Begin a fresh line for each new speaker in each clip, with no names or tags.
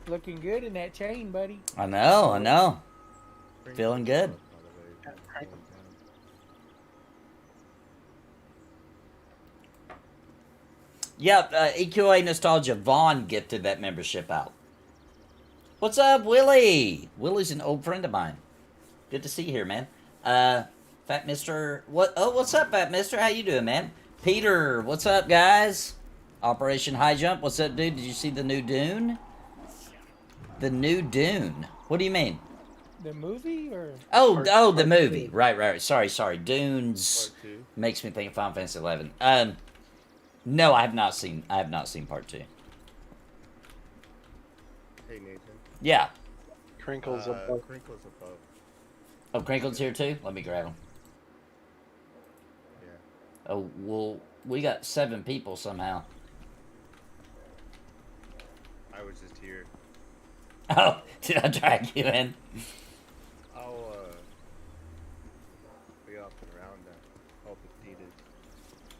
Looking good in that chain, buddy.
I know. Feeling good. Yep, EQA Nostalgia Vaughn gifted that membership out. What's up, Willie? Willie's an old friend of mine. Good to see you here, man. Fat Mister, what's up, Fat Mister? How you doing, man? Peter, what's up, guys? Operation High Jump, what's up, dude? Did you see the new Dune? The new Dune. What do you mean?
The movie or?
Oh, the movie. Right. Sorry. Dunes makes me think of Final Fantasy 11. No, I have not seen part 2.
Hey, Nathan.
Yeah.
Crinkle's above.
Crinkle's above.
Oh, Crinkle's here too? Let me grab him.
Yeah.
Oh, well, we got 7 people somehow.
I was just here.
Oh, did I drag you in?
I'll, be off and around help if needed.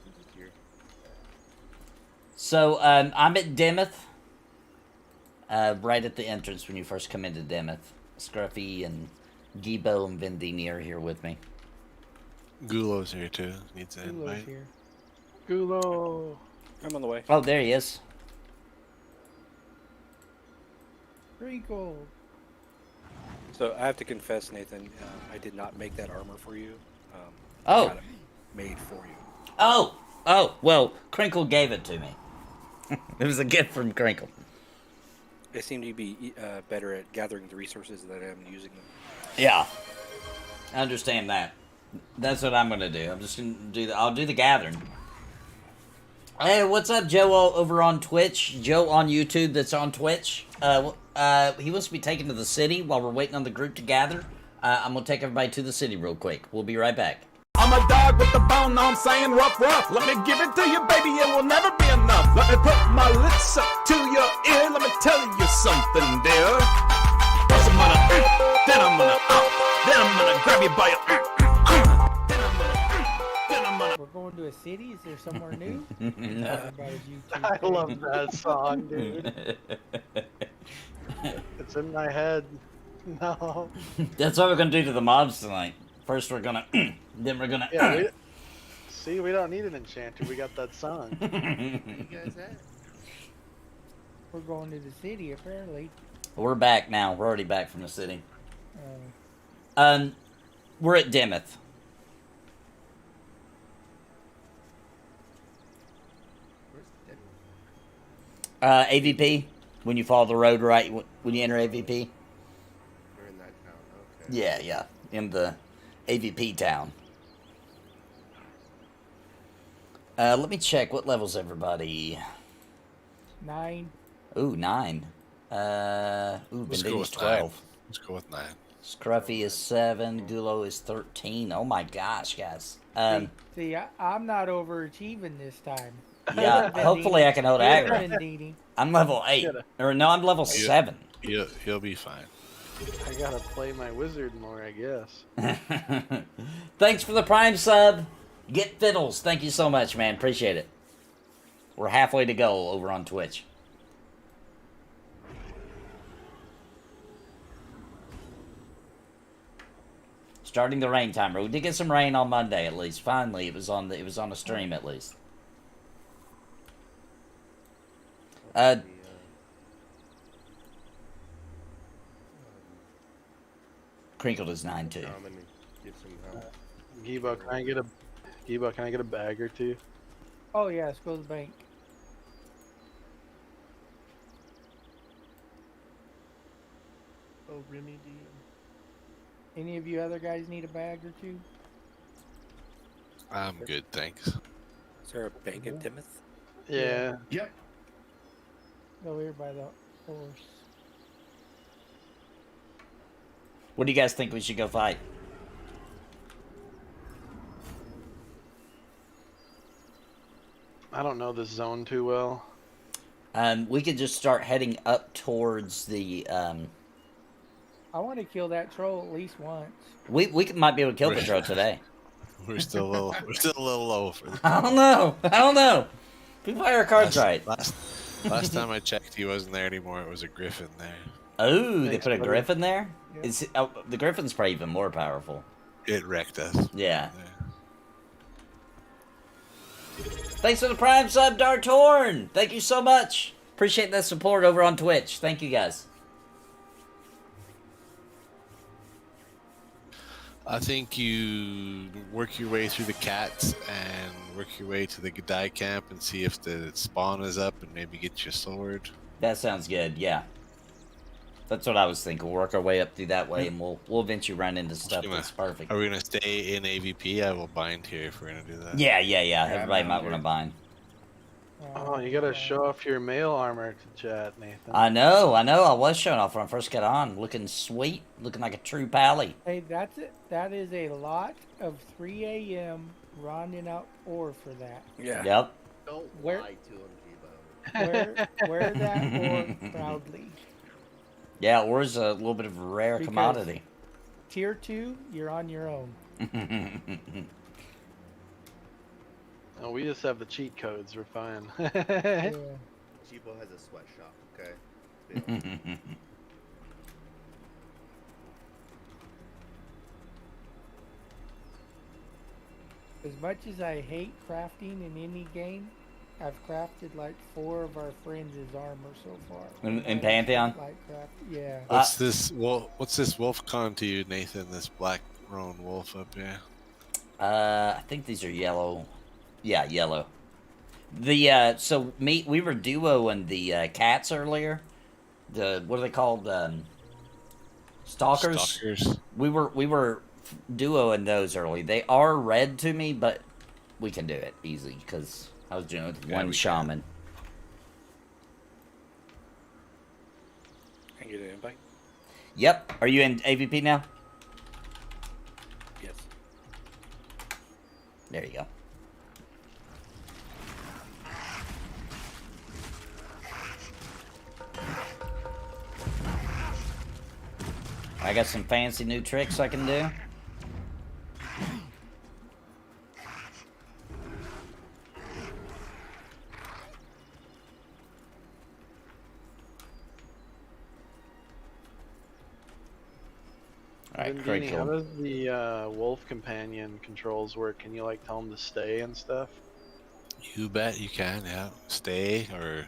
I'm just here.
So, I'm at Demeth. Right at the entrance when you first come into Demeth. Scruffy and Gibo and Vendini are here with me.
Gulo's here too. Needs an
Gulo's
invite.
here.
Gulo.
I'm on the way.
Oh, there he is.
Crinkle.
So I have to confess, Nathan, I did not make that armor for you.
Oh.
I got it made for you.
Oh, well, Crinkle gave it to me. It was a gift from Crinkle.
I seem to be better at gathering the resources than I am using them.
Yeah. I understand that. That's what I'm going to do. I'm just going to do I'll do the gathering. Hey, what's up, Joe over on Twitch? Joe on YouTube that's on Twitch. He wants to be taken to the city while we're waiting on the group to gather. I'm going to take everybody to the city real quick. We'll be right back.
I'm a dog with the bone, I'm saying rough. Let me give it to you, baby, it will never be enough. Let me put my lips up to your ear, let me tell you something, dear. First I'm gonna, then I'm gonna, then I'm gonna grab you by your, then I'm gonna.
We're going to a city? Is there somewhere new?
No.
I love that song, dude. It's in my head. No.
That's what we're going to do to the mobs tonight. First we're going to, then we're going to...
Yeah, see, we don't need an enchanter. We got that song.
Where you guys at?
We're going to the city, apparently.
We're back now. We're already back from the city.
Uh,
We're at Demeth.
Where's Denver?
AVP. When you follow the road right, when you enter AVP.
We're in that town, okay.
Yeah. In the AVP town. Let me check. What level's everybody?
9.
Ooh, 9.
Let's go
Vendini's
with
12.
9. Let's go with 9.
Scruffy is 7. Gulo is 13. Oh my gosh, guys.
See, I'm not overachieving this time.
Yeah, hopefully I can hold aggro.
Vendini.
I'm level 8. Or no, I'm level 7.
He'll be fine.
I gotta play my wizard more, I guess.
Thanks for the Prime sub. Get Fiddles. Thank you so much, man. Appreciate it. We're halfway to go over on Twitch. Starting the rain timer. We did get some rain on Monday at least. Finally, it was on the stream at least. Crinkled is 9 too.
I'm gonna get some help.
Gibo, can I get a bag or two?
Oh, yeah, let's go to the bank.
Oh, Remy, do you?
Any of you other guys need a bag or two?
I'm good, thanks.
Is there a bank in Timoth?
Yeah.
Yep.
Go here by the horse.
What do you guys think we should go fight?
I don't know this zone too well.
We could just start heading up towards the.
I want to kill that troll at least once.
We might be able to kill the troll today.
We're still a little low for this.
I don't know. People play our cards right.
Last time I checked, he wasn't there anymore. It was a griffin there.
Oh, they
Thanks,
put a
buddy.
griffin there?
Yeah.
Is the griffin's probably even more powerful.
It wrecked us.
Yeah. Thanks for the Prime sub, Dartorn! Thank you so much! Appreciate that support over on Twitch. Thank you guys.
I think you work your way through the cats and work your way to the Gadai camp and see if the spawn is up and maybe get your sword.
That sounds good, yeah. That's what I was thinking. We'll work our way up through that way and we'll eventually run into stuff
Gonna-
that's perfect.
Are we gonna stay in AVP? I will bind here if we're gonna do that.
Yeah.
I'm
Everybody might
down
want to
here.
bind.
Oh, you gotta show off your mail armor to chat, Nathan.
I know. I was showing off when I first got on. Looking sweet. Looking like a true pally.
Hey, that's it. That is a lot of 3 a.m. rounding out ore for that.
Yeah.
Yep.
Don't
Where-
lie to him, Jibo.
Wear that ore proudly.
Yeah, ore's a little bit of a rare
Because-
commodity.
Tier 2, you're on your own.
Oh, we just have the cheat codes. We're fine.
Yeah.
Jibo has a sweatshop, okay? Deal.
As much as I hate crafting in any game, I've crafted like 4 of our friends' armor so far.
In Pantheon?
Like yeah.
What's this? What's this wolf con to you, Nathan? This black roan wolf up here.
I think these are yellow. Yeah, yellow. The so we were duoing the cats earlier. The what are they called? Stalkers.
Stalkers.
We were duoing those early. They are red to me, but we can do it easy because I was doing it with
Yeah,
one
we
shaman.
Can you get an invite?
Yep. Are you in AVP now?
Yes.
There you go. I got some fancy new tricks I can do. Alright,
Vendini, how
cool.
does the wolf companion controls work? Can you like tell him to stay and stuff?
You bet you can. Yeah, stay or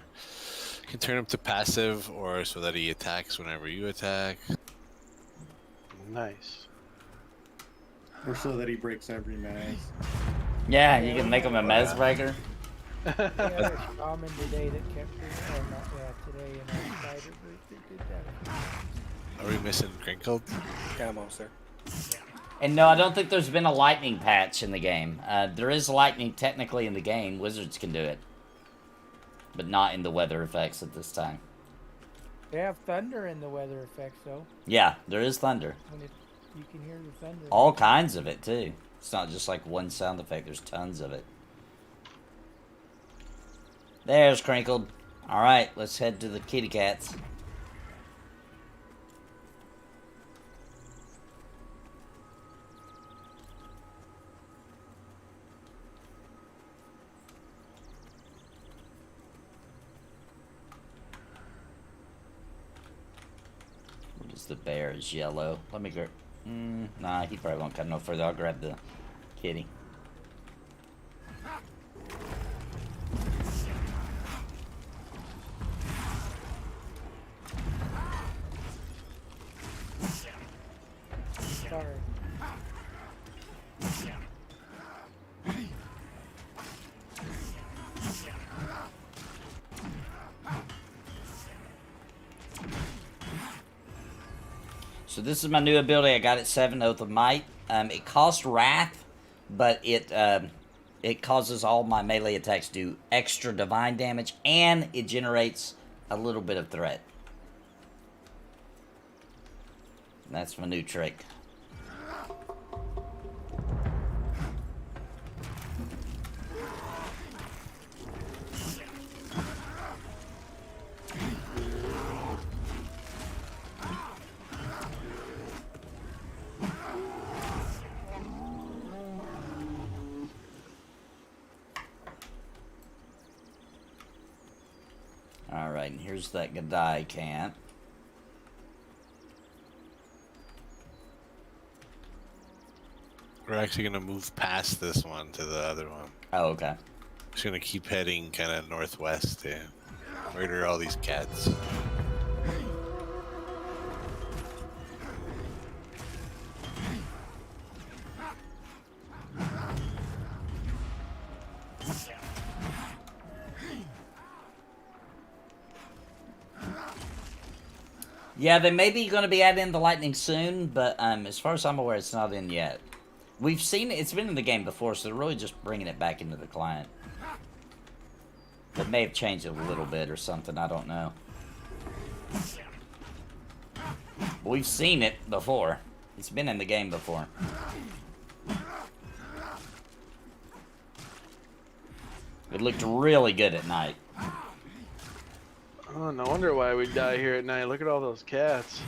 you can turn him to passive or so that he attacks whenever you attack.
Nice.
Or so that he breaks every maze.
Yeah, you can make him a mess breaker.
We had a shaman today that kept doing, or not, today in our spider group that did that.
Are we missing Crinkled?
Yeah, I'm almost there.
And no, I don't think there's been a lightning patch in the game. There is lightning technically in the game. Wizards can do it. But not in the weather effects at this time.
They have thunder in the weather effects though.
Yeah, there is thunder.
When you can hear the thunder.
All kinds of it, too. It's not just like one sound effect. There's tons of it. There's Crinkled. Alright, let's head to the kitty cats. What is the bear? Is yellow. Let me grab. Nah, he probably won't come no further. I'll grab the kitty.
Sorry.
So this is my new ability. I got it 7 Oath of Might. It costs Wrath, but it causes all my melee attacks to do extra divine damage, and it generates a little bit of threat. And that's my new trick. Alright, and here's that Gadai camp.
We're actually gonna move past this one to the other one.
Oh, okay.
Just gonna keep heading kind of northwest to murder all these cats.
Yeah, they may be going to be adding the lightning soon, but as far as I'm aware, it's not in yet. We've seen it. It's been in the game before, so they're really just bringing it back into the client. It may have changed it a little bit or something. I don't know. But we've seen it before. It's been in the game before. It looked really good at night.
Oh, no wonder why we die here at night. Look at all those cats.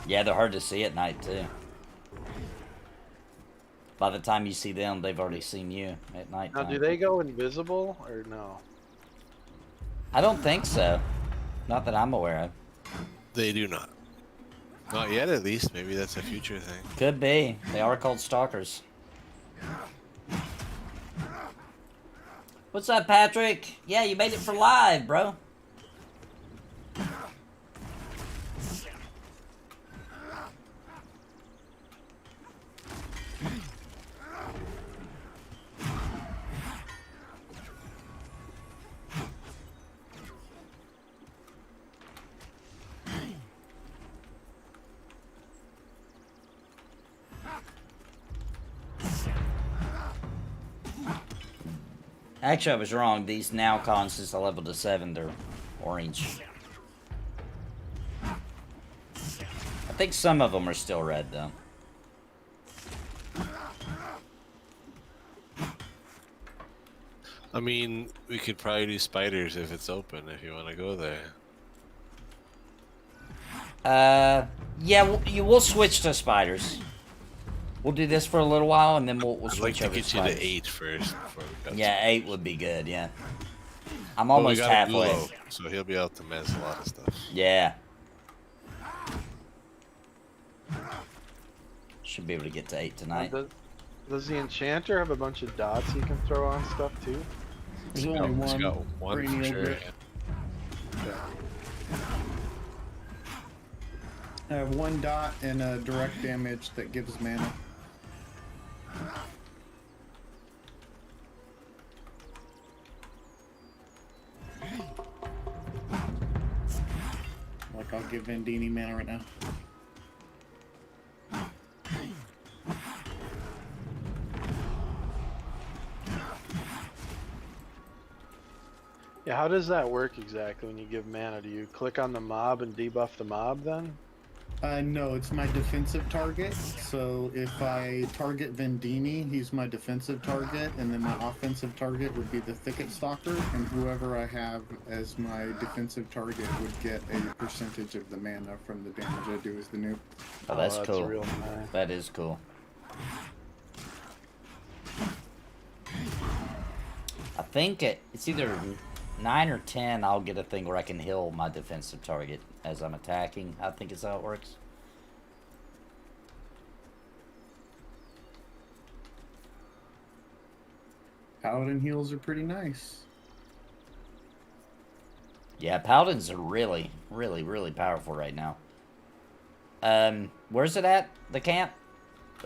Yeah, they're hard to see at night, too. By the time you see them, they've already seen you at night.
Now, do they go invisible or no?
I don't think so. Not that I'm aware of.
They do not. Not yet, at least. Maybe that's a future thing.
Could be. They are called stalkers. What's up, Patrick? Yeah, you made it for live, bro. Actually, I was wrong. These now cons, since I leveled to 7, they're orange. I think some of them are still red, though.
I mean, we could probably do spiders if it's open, if you want to go there.
Yeah, we'll switch to spiders. We'll do this for a little while, and then we'll
I'd
switch
like to
over
get
to
you
spiders.
to 8 first. Before we got
Yeah, 8 would be good, yeah. I'm
But we
almost
got a
halfway.
Gulo, so he'll be able to mess a lot of stuff.
Yeah. Should be able to get to 8 tonight.
Does the enchanter have a bunch of dots he can throw on stuff too?
There's only
He's
one.
got one
brainy
for sure.
ogre. I have 1 dot and a direct damage that gives mana. Like, I'll give Vendini mana right now.
Yeah, how does that work exactly when you give mana? Do you click on the mob and debuff the mob then?
No, it's my defensive target. So if I target Vendini, he's my defensive target, and then my offensive target would be the Thicket Stalker, and whoever I have as my defensive target would get a percentage of the mana from the damage I do as the noob.
Oh, that's
that's
cool.
real nice.
That is cool. I think it's either 9 or 10. I'll get a thing where I can heal my defensive target as I'm attacking. I think is how it works.
Paladin heals are pretty nice.
Yeah, paladins are really, really, really powerful right now. Where's it at? The camp?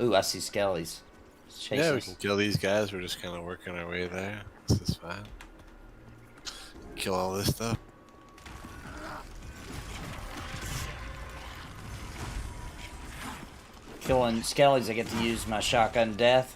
Ooh, I see skellies. Chase
Yeah, we
us.
can kill these guys. We're just kind of working our way there. This is fine. Kill all this stuff.
Killing skellies, I get to use my shotgun death.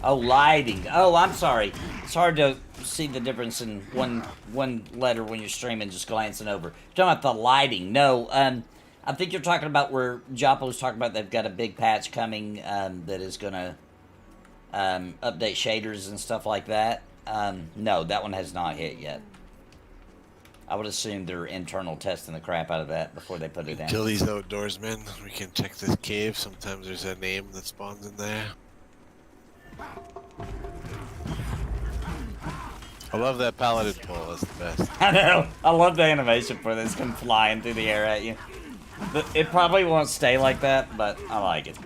Oh, lighting. Oh, I'm sorry. It's hard to see the difference in one letter when you're streaming, just glancing over. You're talking about the lighting. No, I think you're talking about where Joppa was talking about they've got a big patch coming that is going to update shaders and stuff like that. No, that one has not hit yet. I would assume they're internal testing the crap out of that before they put it in.
Kill these outdoorsmen. We can check this cave. Sometimes there's a name that spawns in there. I love that paladin pole. That's the best.
I know. I love the animation for this. Come flying through the air at you. It probably won't stay like that, but I like it.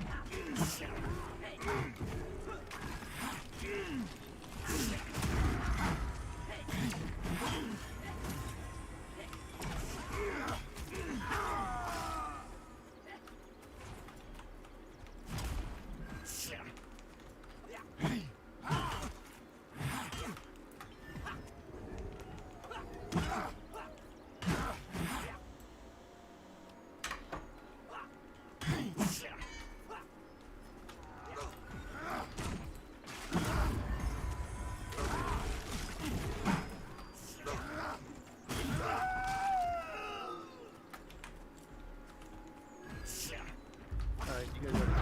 Alright, you guys have to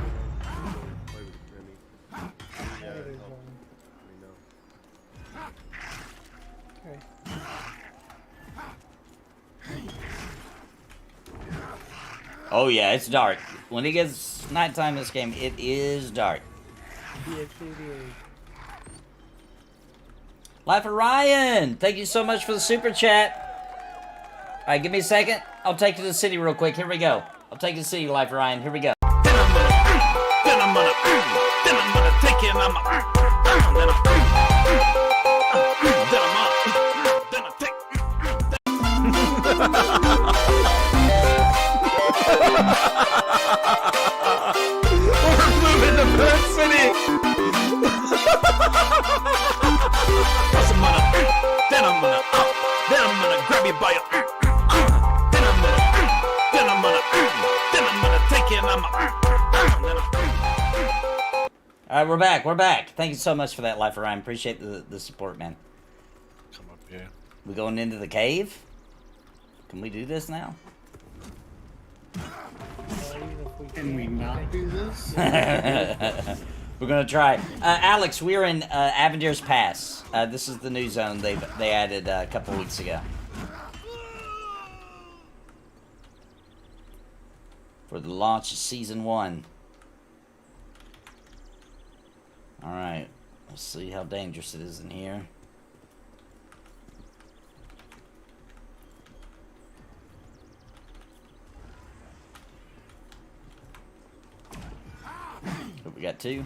play with Remy. Yeah,
It is
help.
on.
Let me know.
Okay.
Oh yeah, it's dark. When it gets nighttime in this game, it is dark.
Yes, it is.
Life of Ryan, thank you so much for the super chat. All right, give me a second. I'll take you to the city real quick. Here we go. I'll take you to the city, Life of Ryan. Here we go.
Then I'm gonna take it and I'm We're moving to Perth City. Then I'm gonna grab you by your then I'm gonna take it and I'm
All right, we're back. We're back. Thank you so much for that, Life of Ryan. Appreciate the support, man.
Come up here.
We going into the cave? Can we do this now?
Can we not do this?
We're gonna try. Alex, we're in Avengers Pass. This is the new zone they added a couple weeks ago. For the launch of Season 1. Alright, let's see how dangerous it is in here. Oh, we got 2.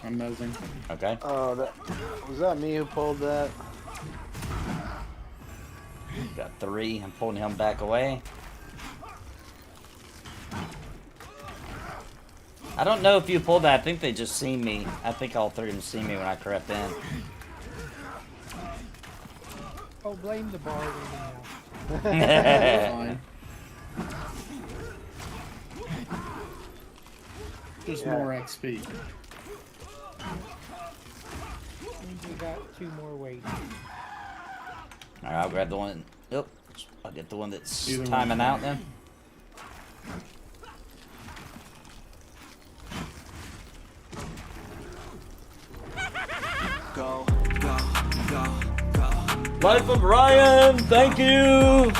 I'm nosing.
Okay.
Oh, was that me who pulled that?
Got 3. I'm pulling him back away. I don't know if you pulled that. I think they just see me. I think all 3 of them see me when I crept in.
Oh, blame the bar now.
Fine. Just
Yeah.
more XP.
Means we got 2 more waiting.
Alright, I'll grab the one. Nope. I'll get the one that's
Either
timing
one's
out
fine.
then.
go, go, go, go,
Life of Ryan, thank you!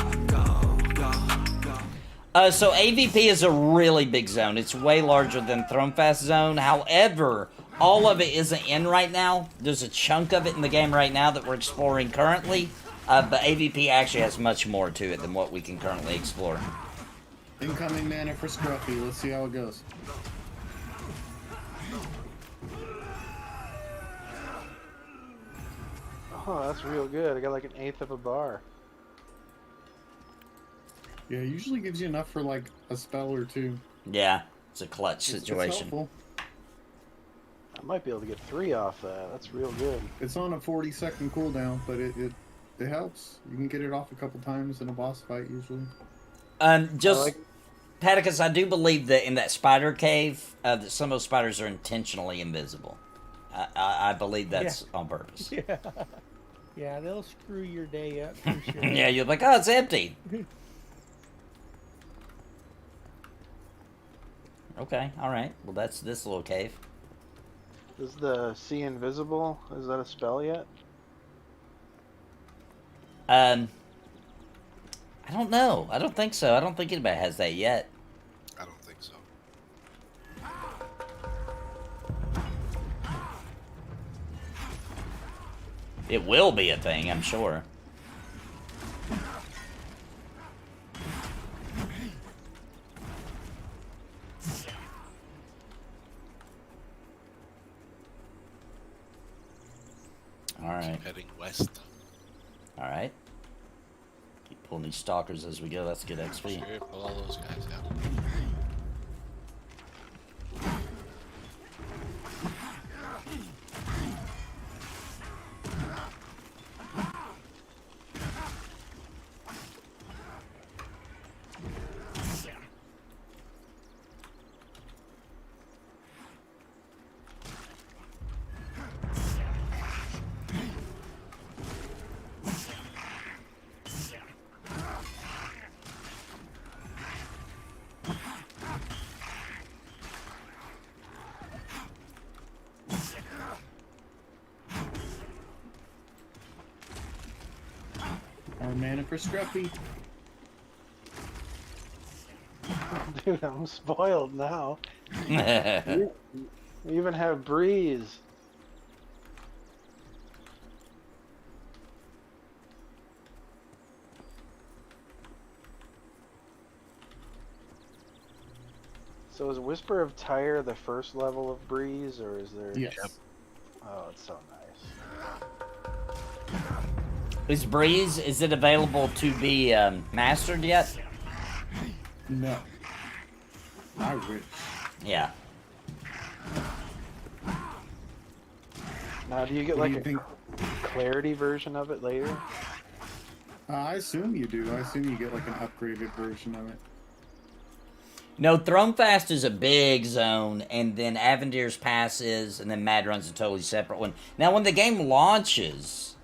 So AVP is a really big zone. It's way larger than Thronefast zone. However, all of it isn't in right now. There's a chunk of it in the game right now that we're exploring currently. But AVP actually has much more to it than what we can currently explore.
Incoming mana for Scruffy. Let's see how it goes.
Oh, that's real good. I got like an 1/8 of a bar.
Yeah, it usually gives you enough for like a spell or 2.
Yeah, it's a clutch
It's
situation.
helpful.
I might be able to get 3 off that. That's real good.
It's on a 40-second cooldown, but it helps. You can get it off a couple times in a boss fight usually.
Just Paticus, I do believe that in that spider cave, that some of those spiders are intentionally invisible. I believe that's on purpose.
Yeah. Yeah, they'll screw your day up for sure.
Yeah, you're like, oh, it's empty. Okay, all right. Well, that's this little cave.
Is the See Invisible, is that a spell yet?
I don't know. I don't think so. I don't think anybody has that yet.
I don't think so.
It will be a thing, I'm sure. All right.
Heading west.
All right. Keep pulling these stalkers as we go. That's good XP.
Sure, pull all those guys out.
Our mana for Scruffy.
Dude, I'm spoiled now. We even have Breeze. So is Whisper of Tyre the first level of Breeze, or is there...
Yes.
Yep.
Oh, it's so nice.
Is Breeze, is it available to be mastered yet?
No. I wish.
Yeah.
Now, do you get
What
like
do you
a clarity version of it later?
I assume you do. I assume you get like an upgraded version of it.
No, Thronefast is a big zone, and then Avendyr's Pass is, and then Mad Run's a totally separate one. Now, when the game launches,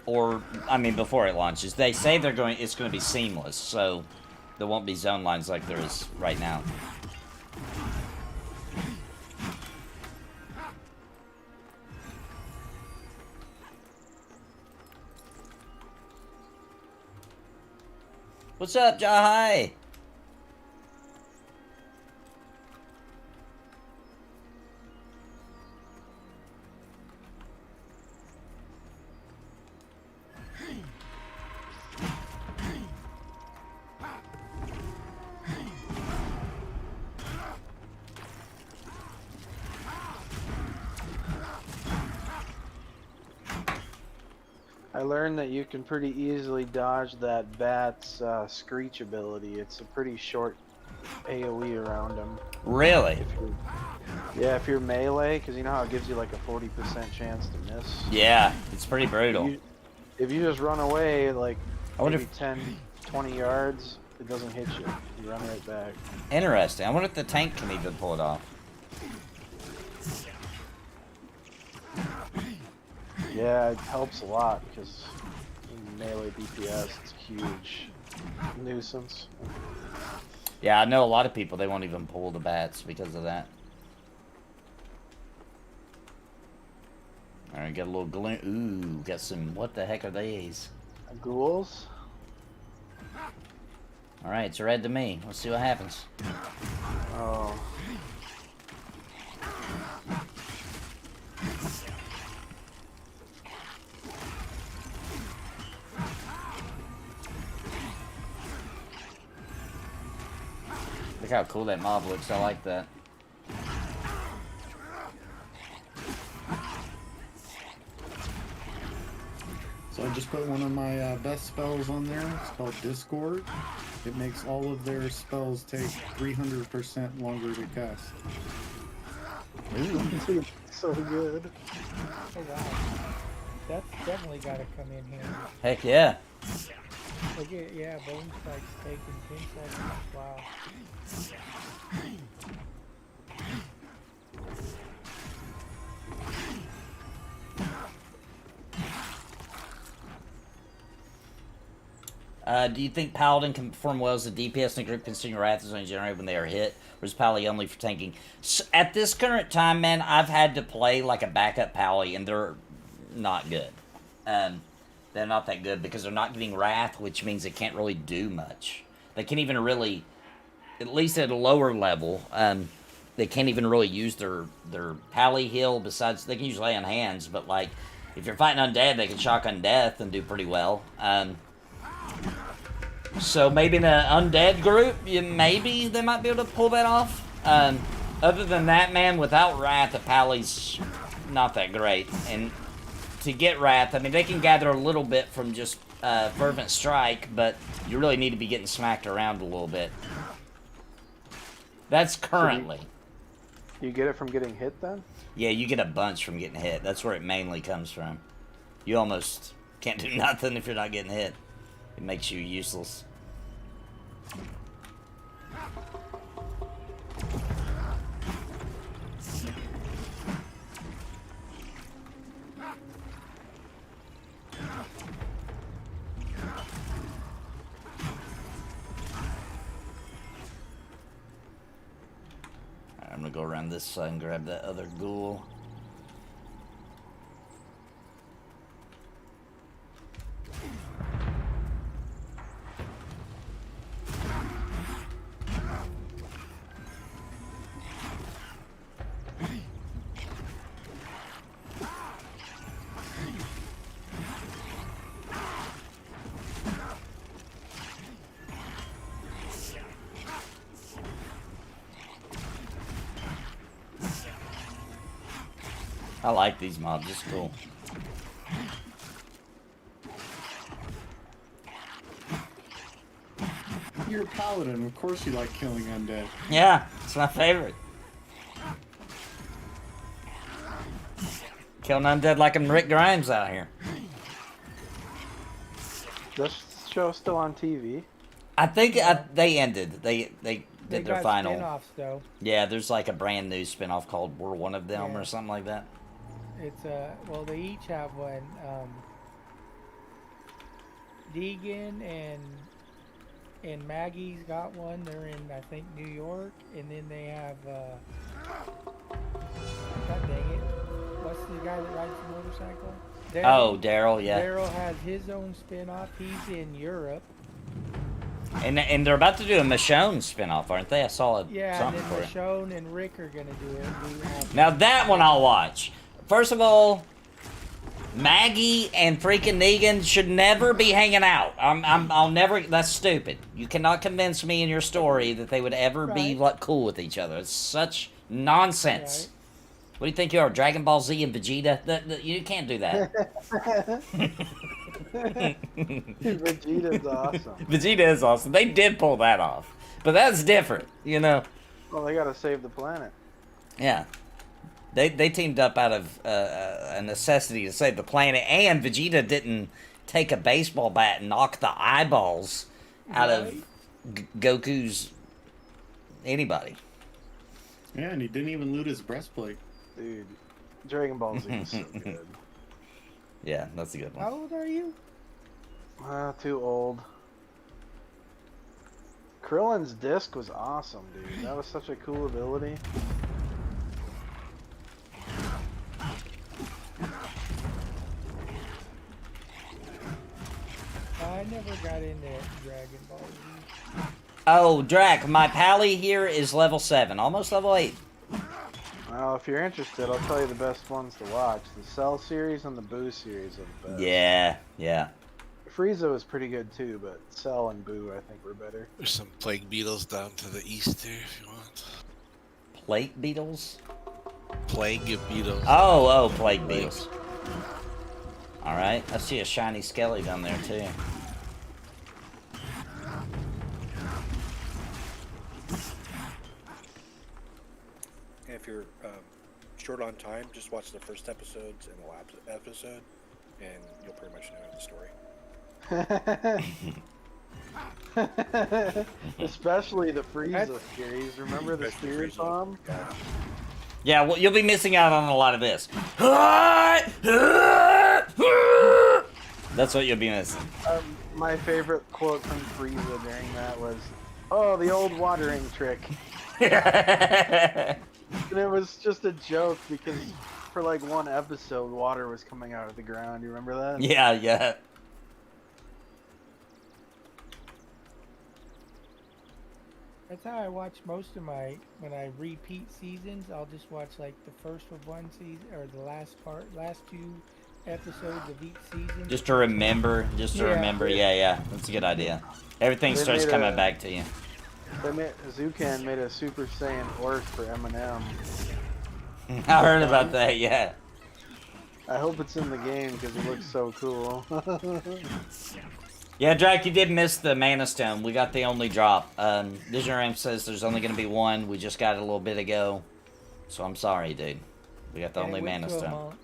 or, I mean, before it launches, they say it's going to be seamless, so there won't be zone lines like there is right now. What's up, Jahai?
I learned that you can pretty easily dodge that bat's screech ability. It's a pretty short AoE around him.
Really?
Yeah, if you're melee, because you know how it gives you like a 40% chance to miss.
Yeah, it's pretty brutal.
If you just run away like
I wonder
maybe 10, 20 yards, it doesn't hit you. You run right back.
Interesting. I wonder if the tank can even pull it off.
Yeah, it helps a lot because in melee DPS, it's a huge nuisance.
Yeah, I know a lot of people, they won't even pull the bats because of that. Alright, got a little glint. Ooh, got some, what the heck are these?
Ghouls?
Alright, it's red to me. Let's see what happens.
Oh.
Look how cool that mob looks. I like that.
So I just put one of my best spells on there. It's called Discord. It makes all of their spells take 300% longer to cast.
Ooh.
So good.
Oh, wow. That's definitely got to come in here.
Heck yeah.
Look at, yeah, Bone Strike's taking 10 seconds. Wow.
Do you think Paladin can perform well as a DPS in a group considering Wrath is only generated when they are hit? Or is Pally only for tanking? At this current time, man, I've had to play like a backup Pally, and they're not good. They're not that good because they're not getting Wrath, which means they can't really do much. They can't even really, at least at a lower level, they can't even really use their Pally heal. Besides, they can use lay on hands, but like, if you're fighting undead, they can shotgun death and do pretty well. So maybe in an undead group, maybe they might be able to pull that off. Other than that, man, without Wrath, the Pally's not that great. And to get Wrath, I mean, they can gather a little bit from just Fervent Strike, but you really need to be getting smacked around a little bit. That's currently.
So you get it from getting hit then?
Yeah, you get a bunch from getting hit. That's where it mainly comes from. You almost can't do nothing if you're not getting hit. It makes you useless. I'm gonna go around this side and grab that other ghoul. I like these mobs, it's cool.
You're a paladin, of course you like killing undead.
Yeah, it's my favorite. Killing undead like I'm Rick Grimes out here.
This show still on TV?
I think they ended. They did their
got
final.
spin-offs, though.
Yeah, there's like a brand new spin-off called We're One of Them
Yeah.
or something like that.
It's well, they each have one. Deegan and Maggie's got one. They're in, I think, New York, and then they have God dang it, what's the guy that rides the motorcycle?
Oh, Daryl, yeah.
Daryl has his own spin-off. He's in Europe.
And they're about to do a Michonne spin-off, aren't they? I saw
Yeah,
something
and
for
then
it.
Michonne and Rick are gonna do it. We have
Now that one I'll watch. First of all, Maggie and freaking Negan should never be hanging out. I'll never. That's stupid. You cannot convince me in your story that they would ever be
Right.
like cool with each other. It's such nonsense. What do you think you are, Dragon Ball Z and Vegeta? You can't do that.
Vegeta's awesome.
Vegeta is awesome. They did pull that off, but that's different, you know.
Well, they gotta save the planet.
Yeah. They teamed up out of a necessity to save the planet, and Vegeta didn't take a baseball bat and knock the eyeballs out of Goku's anybody.
Yeah, and he didn't even loot his breastplate.
Dude, Dragon Ball Z is so good.
Yeah, that's a good one.
How old are you?
Too old. Krillin's disc was awesome, dude. That was such a cool ability.
I never got into Dragon Ball Z.
Oh, Drac, my pally here is level 7, almost level 8.
Well, if you're interested, I'll tell you the best ones to watch. The Cell series and the Boo series are the best.
Yeah.
Frieza was pretty good too, but Cell and Boo I think were better.
There's some plague beetles down to the east there if you want.
Plate beetles?
Plague beetles.
Oh, plague beetles. Alright, I see a shiny skelly down there too.
And if you're short on time, just watch the first episodes and the last episode, and you'll pretty much know the story.
Especially the Frieza series. Remember the
Especially
Spirit
Frieza.
Bomb?
Yeah, well, you'll be missing out on a lot of this. That's what you'll be missing.
My favorite quote from Frieza during that was, "Oh, the old watering trick." And it was just a joke because for like one episode, water was coming out of the ground. You remember that?
Yeah, yeah.
That's how I watch most of my, when I repeat seasons, I'll just watch like the first of one season, or the last two episodes of each season.
Just to remember,
Yeah.
yeah. That's a good idea. Everything
They
starts
made
coming
a-
back to you.
Zukan made a Super Saiyan horse for Eminem.
I heard about that, yeah.
I hope it's in the game because it looks so cool.
Yeah, Drake, you did miss the Mana Stone. We got the only drop. Vision Ramp says there's only going to be one. We just got it a little bit ago. So I'm sorry, dude. We got the
And
only
it went
Mana
to a
Stone.
monk.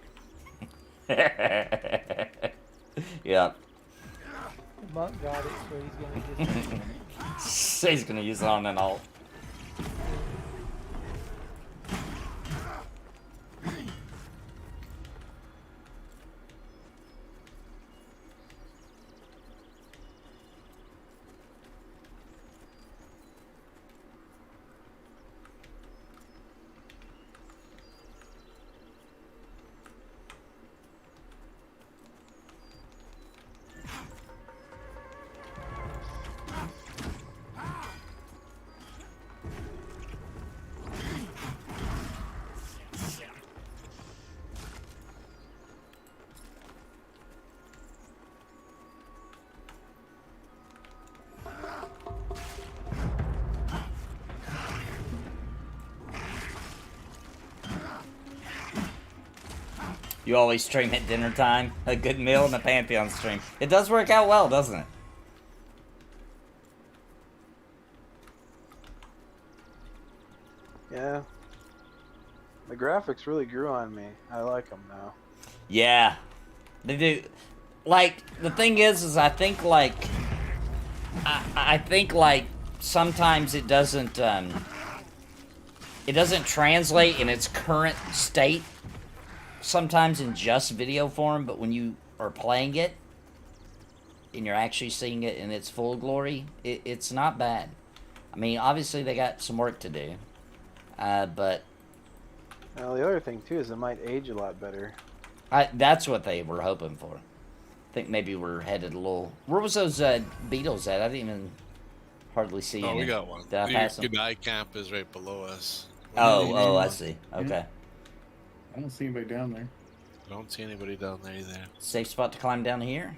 Yeah.
The monk got it, so he's gonna just.
He's going to use it on an alt. You always stream at dinner time. A good meal in the Pantheon stream. It does work out well, doesn't it?
Yeah. The graphics really grew on me. I like them now.
Yeah. They do. Like, the thing is I think, like... I think, like, sometimes it doesn't translate in its current state. Sometimes in just video form, but when you are playing it, and you're actually seeing it in its full glory, it's not bad. I mean, obviously they got some work to do. But...
Well, the other thing, too, is it might age a lot better.
that's what they were hoping for. I think maybe we're headed a little... Where was those beetles at? I didn't even hardly see
Oh,
any.
we got one.
Did I pass them?
Your G'day camp is right below us.
Oh, I see. Okay.
I don't see anybody down there.
I don't see anybody down there either.
Safe spot to climb down here?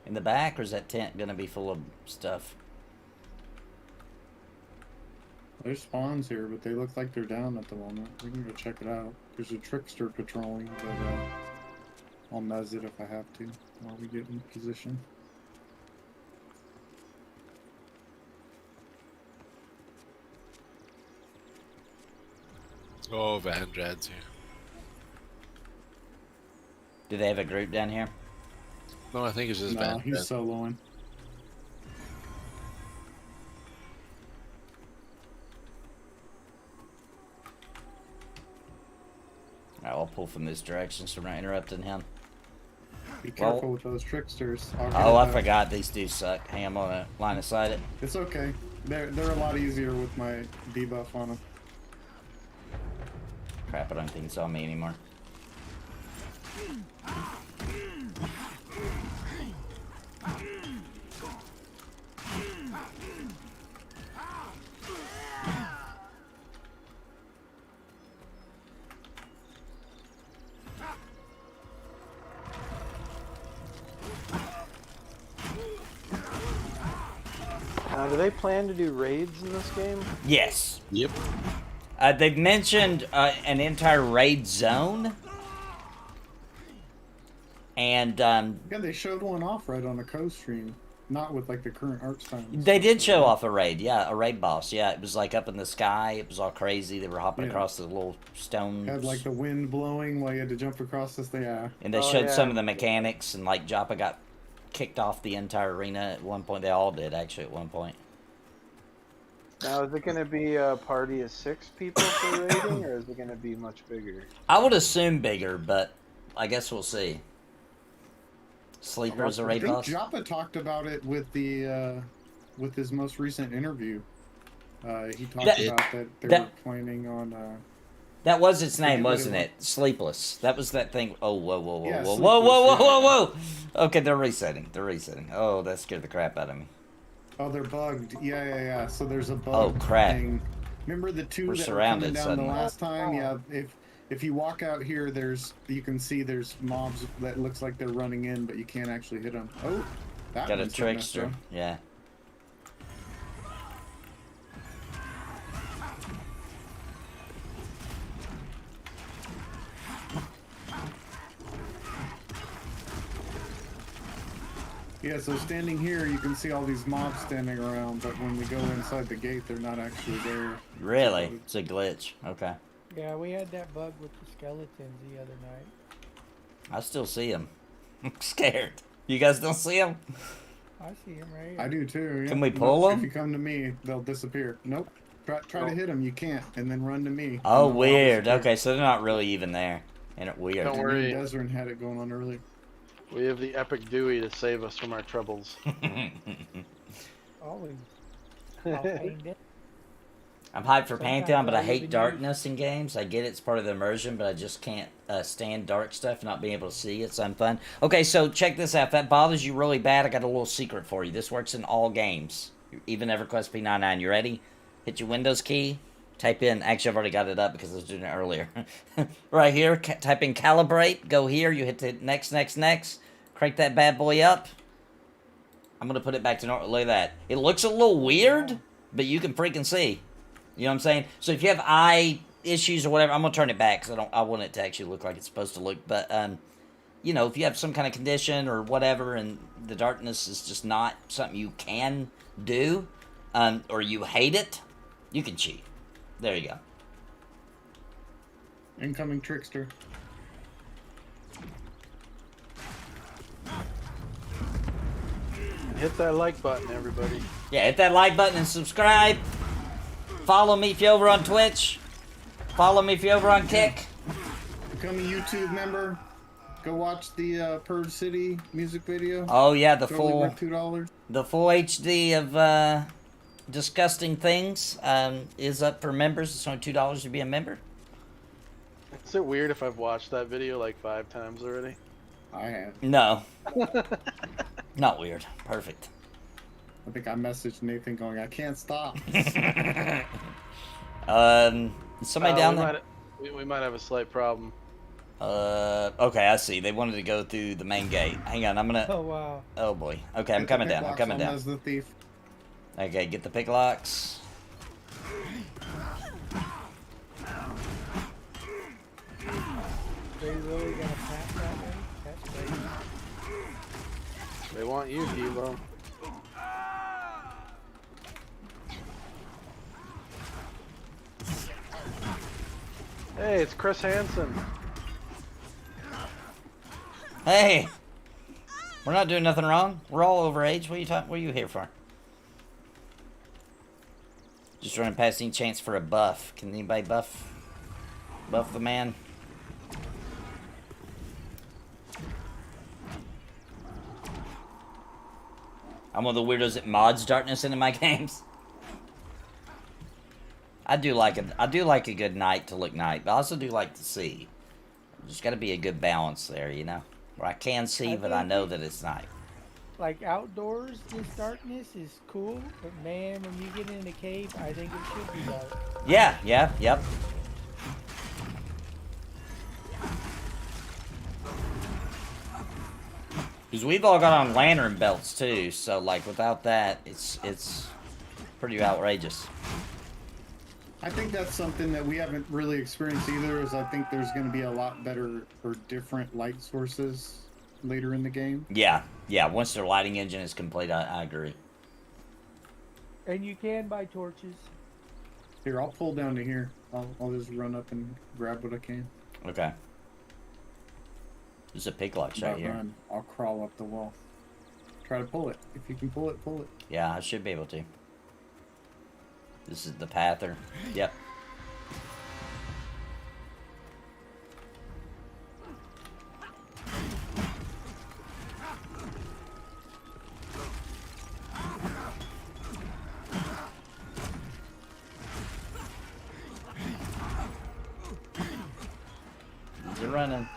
In the back, or is that tent gonna be full of stuff?
There's spawns here, but they look like they're down at the moment. We can go check it out. There's a trickster patrolling, but I'll nuzz it if I have to while we get in position.
Oh, Vandrad's here.
Do they have a group down here?
No, I think it's just
No, he's
Vandrad.
soloing.
Alright, I'll pull from this direction so we're not interrupting him.
Be careful with those tricksters.
Oh, I forgot these dudes suck. Hang on, I'm gonna line of sight it.
It's okay. They're a lot easier with my debuff on them.
Crap, I don't think it's on me anymore.
Now, do they plan to do raids in this game?
Yes.
Yep.
They've mentioned an entire raid zone. And
Yeah, they showed one off right on the co-stream. Not with like the current art style.
they did show off a raid, yeah, a raid boss. Yeah, it was like up in the sky. It was all crazy. They were hopping
Yeah.
across the little stones.
Had like the wind blowing while you had to jump across this thing. Yeah.
And they
Oh,
showed
yeah.
some of the mechanics, and like Joppa got kicked off the entire arena at one point. They all did, actually, at one point.
Now, is it going to be a party of 6 people for raiding, or is it going to be much bigger?
I would assume bigger, but I guess we'll see. Sleeper is a
I
raid
think
boss.
Joppa talked about it with the with his most recent interview. He talked
That-
about that they
that-
were planning on.
That was its name,
Forget what
wasn't
it
it? Sleepless. That was that thing. Oh, whoa, whoa, whoa,
Yeah,
whoa, whoa,
Sleepless,
whoa, whoa,
yeah.
whoa, whoa. Okay, they're resetting. They're resetting. Oh, that scared the crap out of me.
Oh, they're bugged. Yeah. So there's a bug.
Oh, crap.
Thing. Remember the two
We're
that were
surrounded
coming down
suddenly.
the last time? Yeah. If you walk out here, you can see there's mobs that looks like they're running in, but you can't actually hit them. Oh, that
Got a
one's getting messed
trickster.
up.
Yeah.
Yeah, so standing here, you can see all these mobs standing around, but when we go inside the gate, they're not actually there.
Really? It's a glitch. Okay.
Yeah, we had that bug with the skeletons the other night.
I still see him. I'm scared. You guys don't see him?
I see him right here.
I do too. Yeah.
Can we pull
Nope,
them?
If you come to me, they'll disappear. Nope. Try to hit them, you can't, and then run to me.
Oh,
and they'll
weird.
disappear.
Okay, so they're not really even there. And it weird.
Don't
Me
worry.
and Desrin had it going on early.
We have the epic Dewey to save us from our troubles.
Always. I'll find it.
I'm hyped for
Sometimes
Pantheon, but I
I'll
hate
even
darkness in games. I get it's part of the immersion, but I just can't stand dark stuff and not being able to see. It's unfun. Okay, so check this out. If that bothers you really bad, I got a little secret for you. This works in all games, even EverQuest P99. You ready? Hit your Windows key. Type in, actually I've already got it up because I was doing it earlier. Right here, type in calibrate. Go here, you hit the next. Crank that bad boy up. I'm going to put it back to normal. Look at that. It looks a little weird, but you can freaking see. You know what I'm saying? So if you have eye issues or whatever, I'm going to turn it back because I want it to actually look like it's supposed to look. But, you know, if you have some kind of condition or whatever and the darkness is just not something you can do, or you hate it, you can cheat. There you go.
Incoming trickster.
Hit that like button, everybody.
Yeah, hit that like button and subscribe. Follow me if you're over on Twitch. Follow me if you're over on Kick.
Become a YouTube member. Go watch the Purge City music video.
Oh yeah, the
Totally
full
worth $2.
HD of disgusting things is up for members. It's only $2 to be a member.
Is it weird if I've watched that video like 5 times already?
I have.
No, not weird. Perfect.
I think I messaged Nathan going, I can't stop.
Somebody down there.
We might have a slight problem.
Okay, I see. They wanted to go through the main gate. Hang on, I'm gonna.
Oh, wow.
Oh boy. Okay, I'm
Get the
coming down. I'm
picklocks
coming
on
down.
As the thief.
Okay, get the pick locks.
They really gonna pass that way? That's crazy.
They want you, Devo. Hey, it's Chris Hansen.
Hey, we're not doing nothing wrong. We're all overage. What are you talking? What are you here for? Just running past any chance for a buff. Can anybody buff the man? I'm one of the weirdos that mods darkness into my games. I do like a good night to look night, but I also do like to see. There's got to be a good balance there, you know, where I can see, but I know that it's night.
Like outdoors, this darkness is cool, but man, when you get in a cave, I think it should be dark.
Yeah, yep. Because we've all got on lantern belts too, so like without that, it's pretty outrageous.
I think that's something that we haven't really experienced either, is I think there's going to be a lot better or different light sources later in the game.
Yeah, once their lighting engine is complete, I agree.
And you can buy torches.
Here, I'll pull down to here. I'll just run up and grab what I can.
Okay. There's a pick lock right
Not
here.
run. I'll crawl up the wall. Try to pull it. If you can pull it, pull it.
Yeah, I should be able to. This is the pather. Yep. running.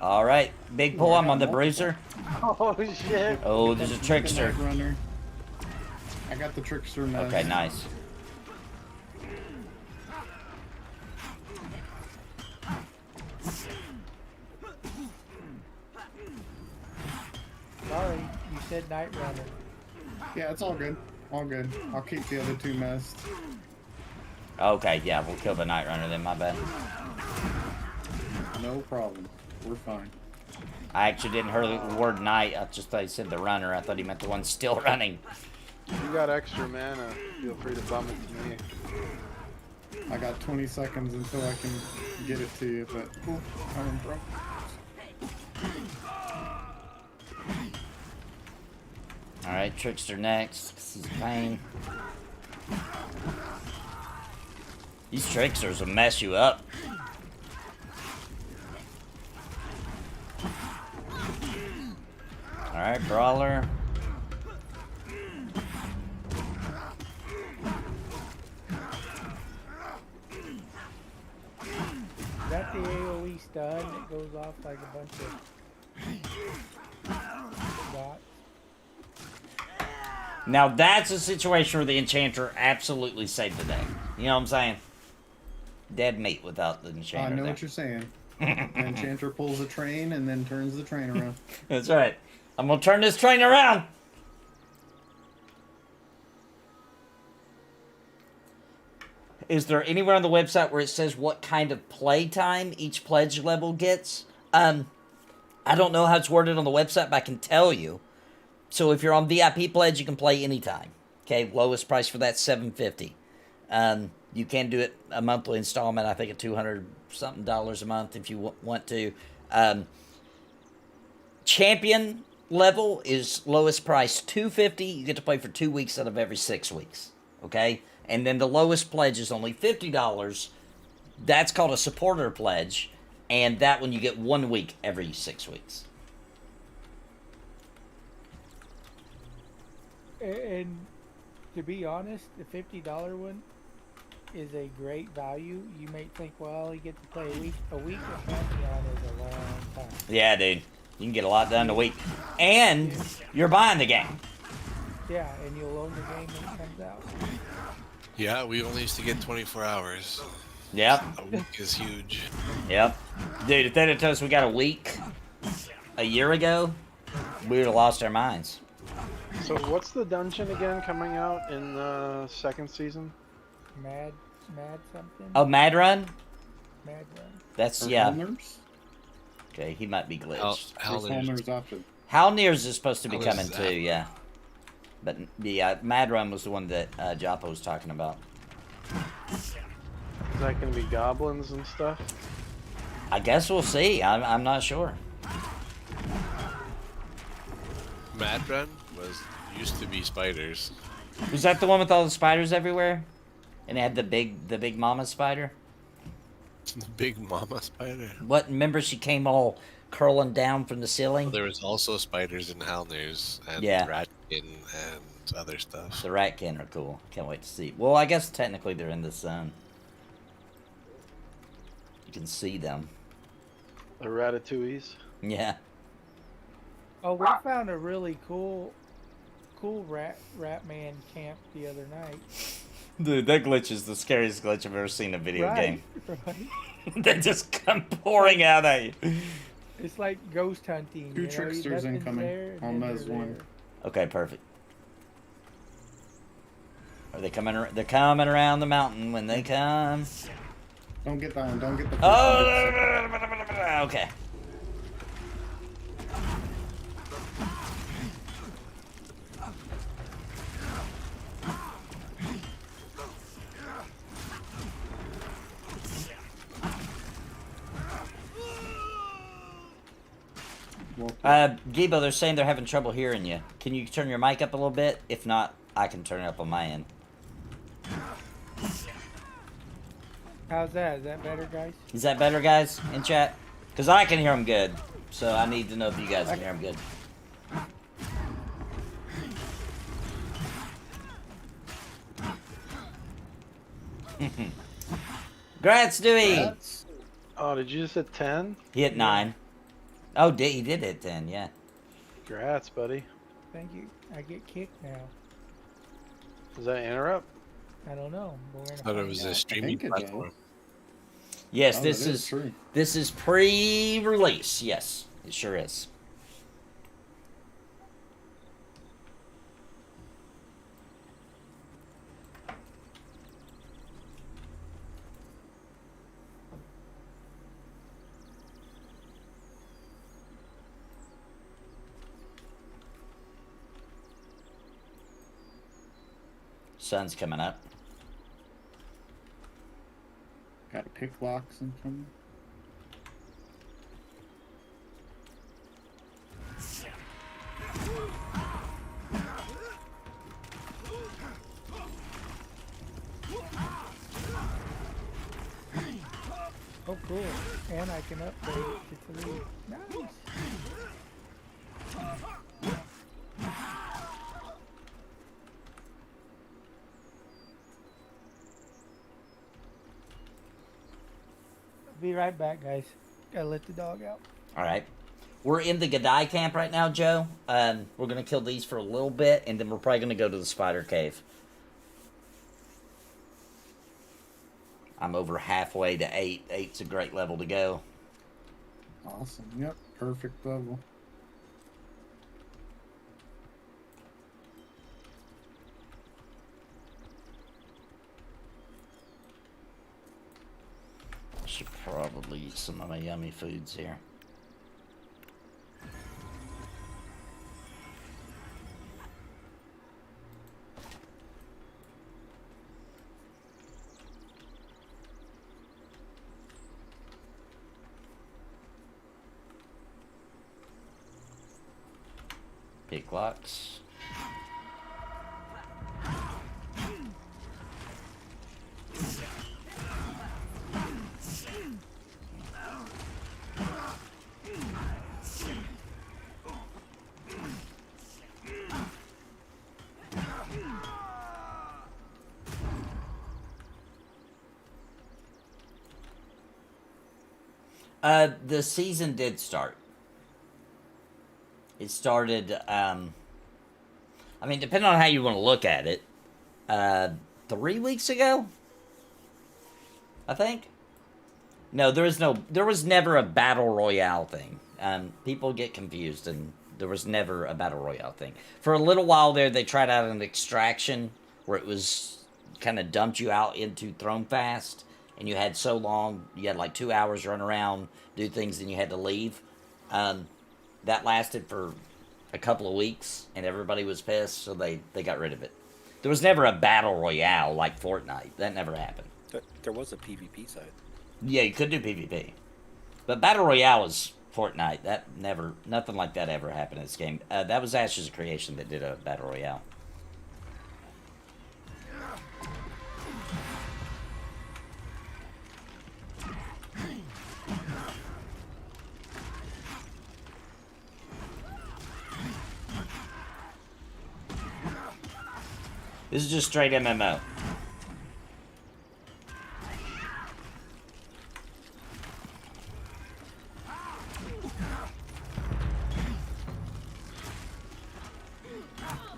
All right, big pull. I'm on the bruiser.
Oh shit!
Oh, there's a trickster.
Night Runner. I got the trickster mess.
Okay, nice.
Sorry, you said Night Runner.
Yeah, it's all good. All good. I'll keep the other two messed.
Okay, yeah, we'll kill the Night Runner then. My bad.
No problem. We're fine.
I actually didn't hear the word night. I just thought he said the runner. I thought he meant the one still running.
If you got extra mana, feel free to bum it to me.
I got 20 seconds until I can get it to you, but ooh, I'm broke.
Alright, Trickster next, 'cause he's a pain. These Tricksters will mess you up. Alright, Brawler.
Is that the AoE stun that goes off like a bunch of dots?
Now that's a situation where the Enchanter absolutely saved the day. You know what I'm saying? Dead meat without the Enchanter
I know
there.
what you're saying. The Enchanter pulls a train and then turns the train around.
That's right. I'm gonna turn this train around. Is there anywhere on the website where it says what kind of playtime each pledge level gets? I don't know how it's worded on the website, but I can tell you. So if you're on VIP pledge, you can play anytime. Okay, lowest price for that $7.50. You can do it a monthly installment. I think at $200 something a month if you want to. Champion level is lowest price $2.50. You get to play for 2 weeks out of every 6 weeks. Okay, and then the lowest pledge is only $50. That's called a supporter pledge, and that one you get 1 week every 6 weeks.
And to be honest, the $50 one is a great value. You may think, well, you get to play a week. A week of Pantheon is a long time.
Yeah, dude. You can get a lot done in a week. And you're buying the game.
Yeah, and you'll own the game when it comes out.
Yeah, we only used to get 24 hours.
Yep.
A week is huge.
Yep. Dude, if they'd have told us we got a week a year ago, we would have lost our minds.
So what's the dungeon again coming out in the second season?
Mad something?
Oh, Mad Run?
Mad Run.
That's,
Or
yeah.
Helmers?
Okay, he might be glitched.
There's Helmers option.
Halnir's is supposed to be
How is
coming
that?
too, yeah. But, yeah, Mad Run was the one that Joppa was talking about.
Is that going to be goblins and stuff?
I guess we'll see. I'm not sure.
Mad Run used to be spiders.
Was that the one with all the spiders everywhere? And it had the big mama spider?
The big mama spider.
What, remember she came all curling down from the
Well,
ceiling?
there was also spiders in Halnir's and
Yeah.
Ratkin and other stuff.
The Ratkin are cool. Can't wait to see. Well, I guess technically they're in the sun. You can see them.
The Ratatouilles?
Yeah.
Oh, we found a really cool Ratman camp the other night.
Dude, that glitch is the scariest glitch I've ever seen in a video game.
Right.
They just come pouring out at you.
It's like ghost hunting.
Two
you know,
tricksters
nothing's
incoming.
there, and
I'll
then
mez
they're
one.
there.
Okay, perfect. Are they coming? They're coming around the mountain when they come.
Don't get that one. Don't get the first
Oh, okay. Gibo, they're saying they're having trouble hearing you. Can you turn your mic up a little bit? If not, I can turn it up on my end.
How's that? Is that better, guys?
Is that better, guys, in chat? Because I can hear them good. So I need to know if you guys can hear them good. Congrats, Dewey!
That's
Oh, did you just hit 10?
He hit 9. Oh, he did hit 10, yeah.
Congrats, buddy.
Thank you. I get kicked now.
Does that interrupt?
I don't know. But we're gonna
Thought it
find
was
out.
a streaming
think it does.
platform.
Yes,
Oh,
this
that
is
true.
this is pre-release. Yes, it sure is. Sun's coming up.
Got to pick locks and something.
Oh, cool. And I can upgrade it to 3. Nice. Be right back, guys. Gotta let the dog out.
All right. We're in the Gadai camp right now, Joe. We're going to kill these for a little bit, and then we're probably going to go to the spider cave. I'm over halfway to 8. 8's a great level to go.
Awesome. Yep. Perfect level.
I should probably eat some of my yummy foods here. Pick locks. The season did start. It started, I mean, depending on how you want to look at it, 3 weeks ago? I think? No, there was never a battle royale thing. People get confused, and there was never a battle royale thing. For a little while there, they tried out an extraction where it was kind of dumped you out into Throne Fast, and you had so long, you had like 2 hours run around, do things, and you had to leave. That lasted for a couple of weeks, and everybody was pissed, so they got rid of it. There was never a battle royale like Fortnite. That never happened.
There was a PvP side.
Yeah, you could do PvP. But battle royale is Fortnite. Nothing like that ever happened in this game. That was Ashes of Creation that did a battle royale. This is just straight MMO.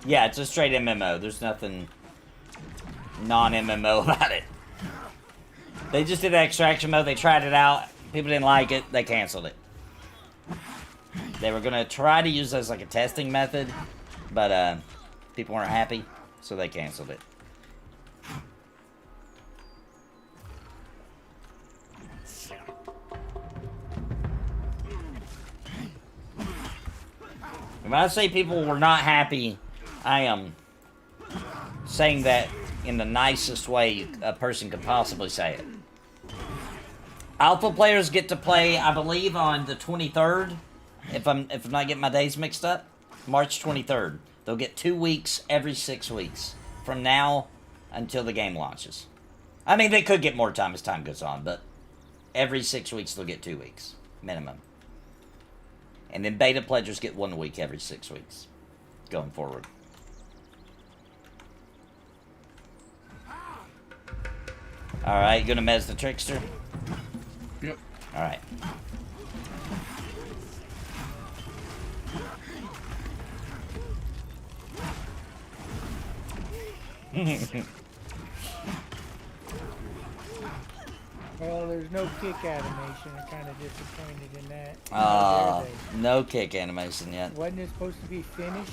Yeah, it's a straight MMO. There's nothing non-MMO about it. They just did an extraction mode. They tried it out. People didn't like it. They canceled it. They were going to try to use it as like a testing method, but people weren't happy, so they canceled it. When I say people were not happy, I am saying that in the nicest way a person could possibly say it. Alpha players get to play, I believe, on the 23rd. If I'm not getting my days mixed up, March 23rd. They'll get 2 weeks every 6 weeks from now until the game launches. I mean, they could get more time as time goes on, but every 6 weeks they'll get 2 weeks minimum. And then beta pledgers get 1 week every 6 weeks going forward. Alright, you gonna mez the trickster?
Yep.
All right.
Well, there's no kick animation. I'm kind of disappointed in that. How dare they?
No kick animation yet.
Wasn't it supposed to be finished?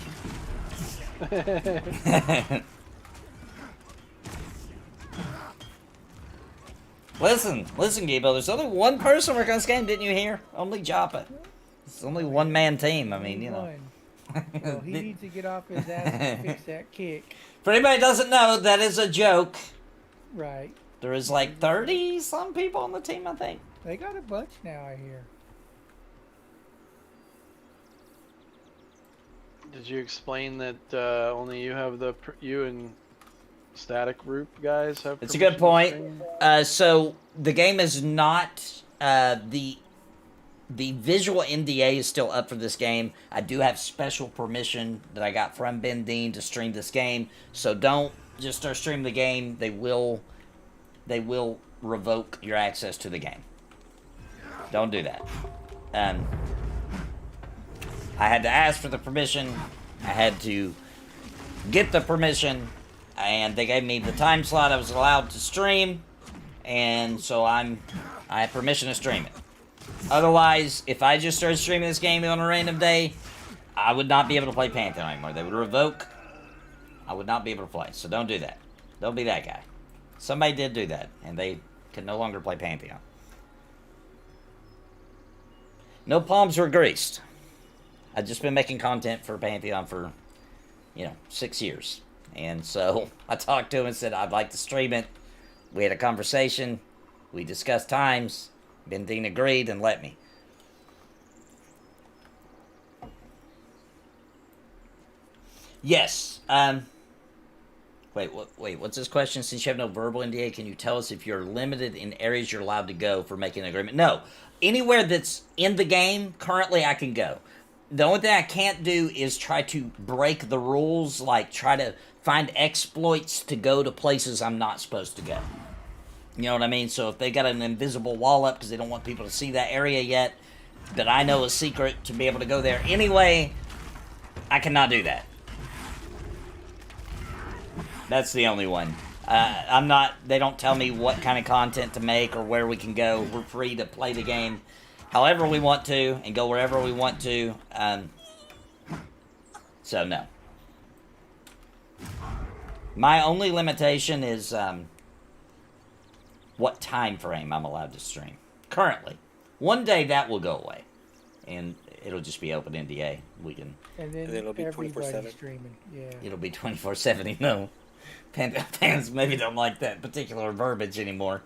Listen, Gabo. There's only one person working on this game. Didn't you hear? Only Joppa. It's only one-man team. I mean, you know.
Well, he needs to get off his ass and fix that kick.
For anybody who doesn't know, that is a joke.
Right.
There is like 30-some people on the team, I think.
They got a bunch now, I hear.
Did you explain that only you have you and Static Group guys have?
It's a good point. So the game is not the visual NDA is still up for this game. I do have special permission that I got from Ben Dean to stream this game. So don't just start streaming the game. They will revoke your access to the game. Don't do that. I had to ask for the permission. I had to get the permission, and they gave me the time slot I was allowed to stream, and so I have permission to stream it. Otherwise, if I just started streaming this game on a random day, I would not be able to play Pantheon anymore. They would revoke. I would not be able to play. So don't do that. Don't be that guy. Somebody did do that, and they can no longer play Pantheon. No palms were greased. I've just been making content for Pantheon for, 6 years. And so I talked to him and said, I'd like to stream it. We had a conversation. We discussed times. Ben Dean agreed and let me. Yes. Wait, what's this question? Since you have no verbal NDA, can you tell us if you're limited in areas you're allowed to go for making an agreement? No. Anywhere that's in the game, currently I can go. The only thing I can't do is try to break the rules, like try to find exploits to go to places I'm not supposed to go. You know what I mean? So if they got an invisible wall up because they don't want people to see that area yet, but I know a secret to be able to go there anyway, I cannot do that. That's the only one. They don't tell me what kind of content to make or where we can go. We're free to play the game however we want to and go wherever we want to. So no. My only limitation is what time frame I'm allowed to stream. Currently. One day that will go away. And it'll just be open NDA. We can.
And then
it'll be
everybody
24/7.
streaming. Yeah.
It'll be 24/7. No. Fans maybe don't like that particular verbiage anymore.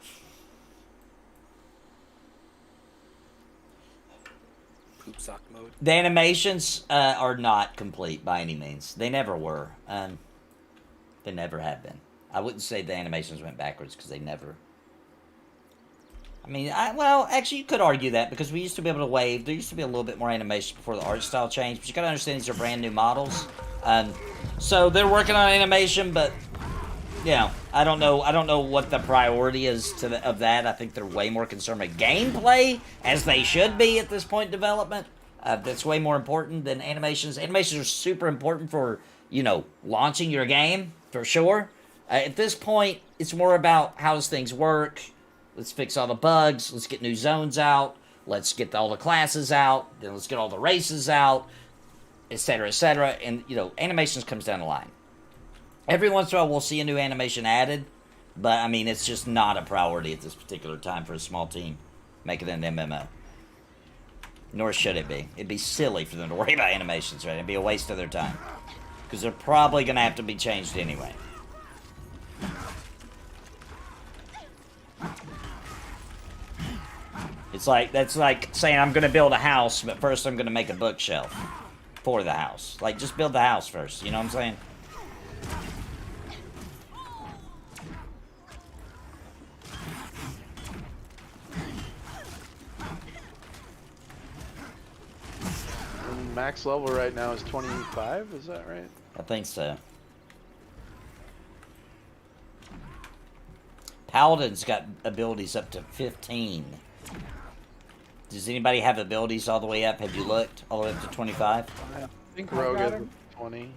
Poop sock mode.
The animations are not complete by any means. They never were. They never have been. I wouldn't say the animations went backwards because they never. I mean, well, actually, you could argue that because we used to be able to wave. There used to be a little bit more animation before the art style changed. But you got to understand these are brand new models. So they're working on animation, but I don't know what the priority is of that. I think they're way more concerned with gameplay, as they should be at this point in development. That's way more important than animations. Animations are super important for, launching your game, for sure. At this point, it's more about how does things work. Let's fix all the bugs. Let's get new zones out. Let's get all the classes out. Then let's get all the races out, etc., etc. And, animations comes down the line. Every once in a while, we'll see a new animation added, but, I mean, it's just not a priority at this particular time for a small team making an MMO. Nor should it be. It'd be silly for them to worry about animations, right? It'd be a waste of their time. Because they're probably going to have to be changed anyway. That's like saying I'm going to build a house, but first I'm going to make a bookshelf for the house. Like, just build the house first, you know what I'm saying?
Max level right now is 25, is that right?
I think so. Paladin's got abilities up to 15. Does anybody have abilities all the way up? Have you looked all the way up to 25?
I think
I
Rogue
got
is
him.
20.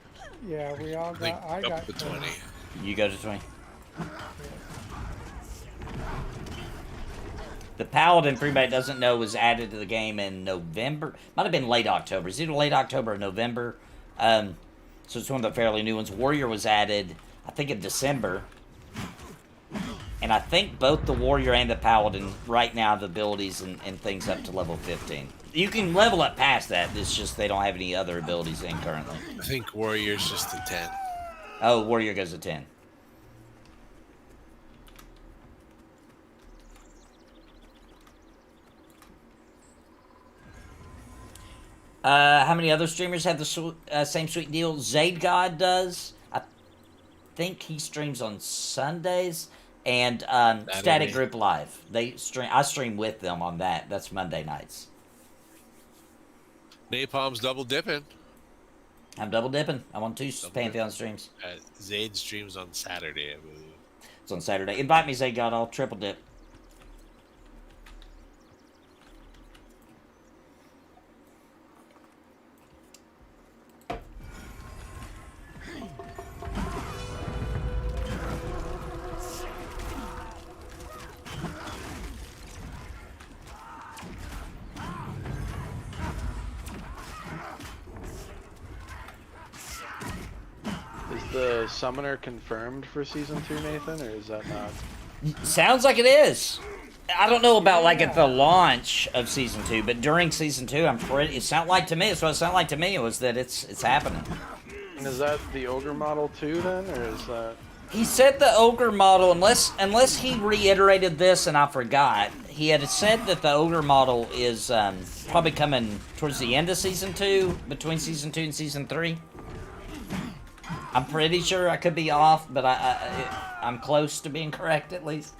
Yeah, we all
I think
got. I
up
got
to 20.
You go to 20. The Paladin, for anybody that doesn't know, was added to the game in November. Might have been late October. It's either late October or November. So it's one of the fairly new ones. Warrior was added, I think, in December. And I think both the Warrior and the Paladin right now have abilities and things up to level 15. You can level up past that. It's just they don't have any other abilities in currently.
I think Warrior's just a 10.
Oh, Warrior goes to 10. How many other streamers have the same sweet deal? Zayd God does. I think he streams on Sundays. And Static Group Live. They stream. I stream with them on that. That's Monday nights.
Napalm's double dipping.
I'm double dipping. I'm on 2 Pantheon streams.
Zayd streams on Saturday, I believe.
It's on Saturday. Invite me, Zayd God. I'll triple dip.
Is the summoner confirmed for season 2, Nathan, or is that not?
Sounds like it is. I don't know about like at the launch of season 2, but during season 2, I'm pretty. It sounded like to me. It's what it sounded like to me was that it's happening.
And is that the ogre model too, then, or is that?
He said the ogre model, unless he reiterated this and I forgot. He had said that the ogre model is probably coming towards the end of season 2, between season 2 and season 3. I'm pretty sure. I could be off, but I'm close to being correct at least.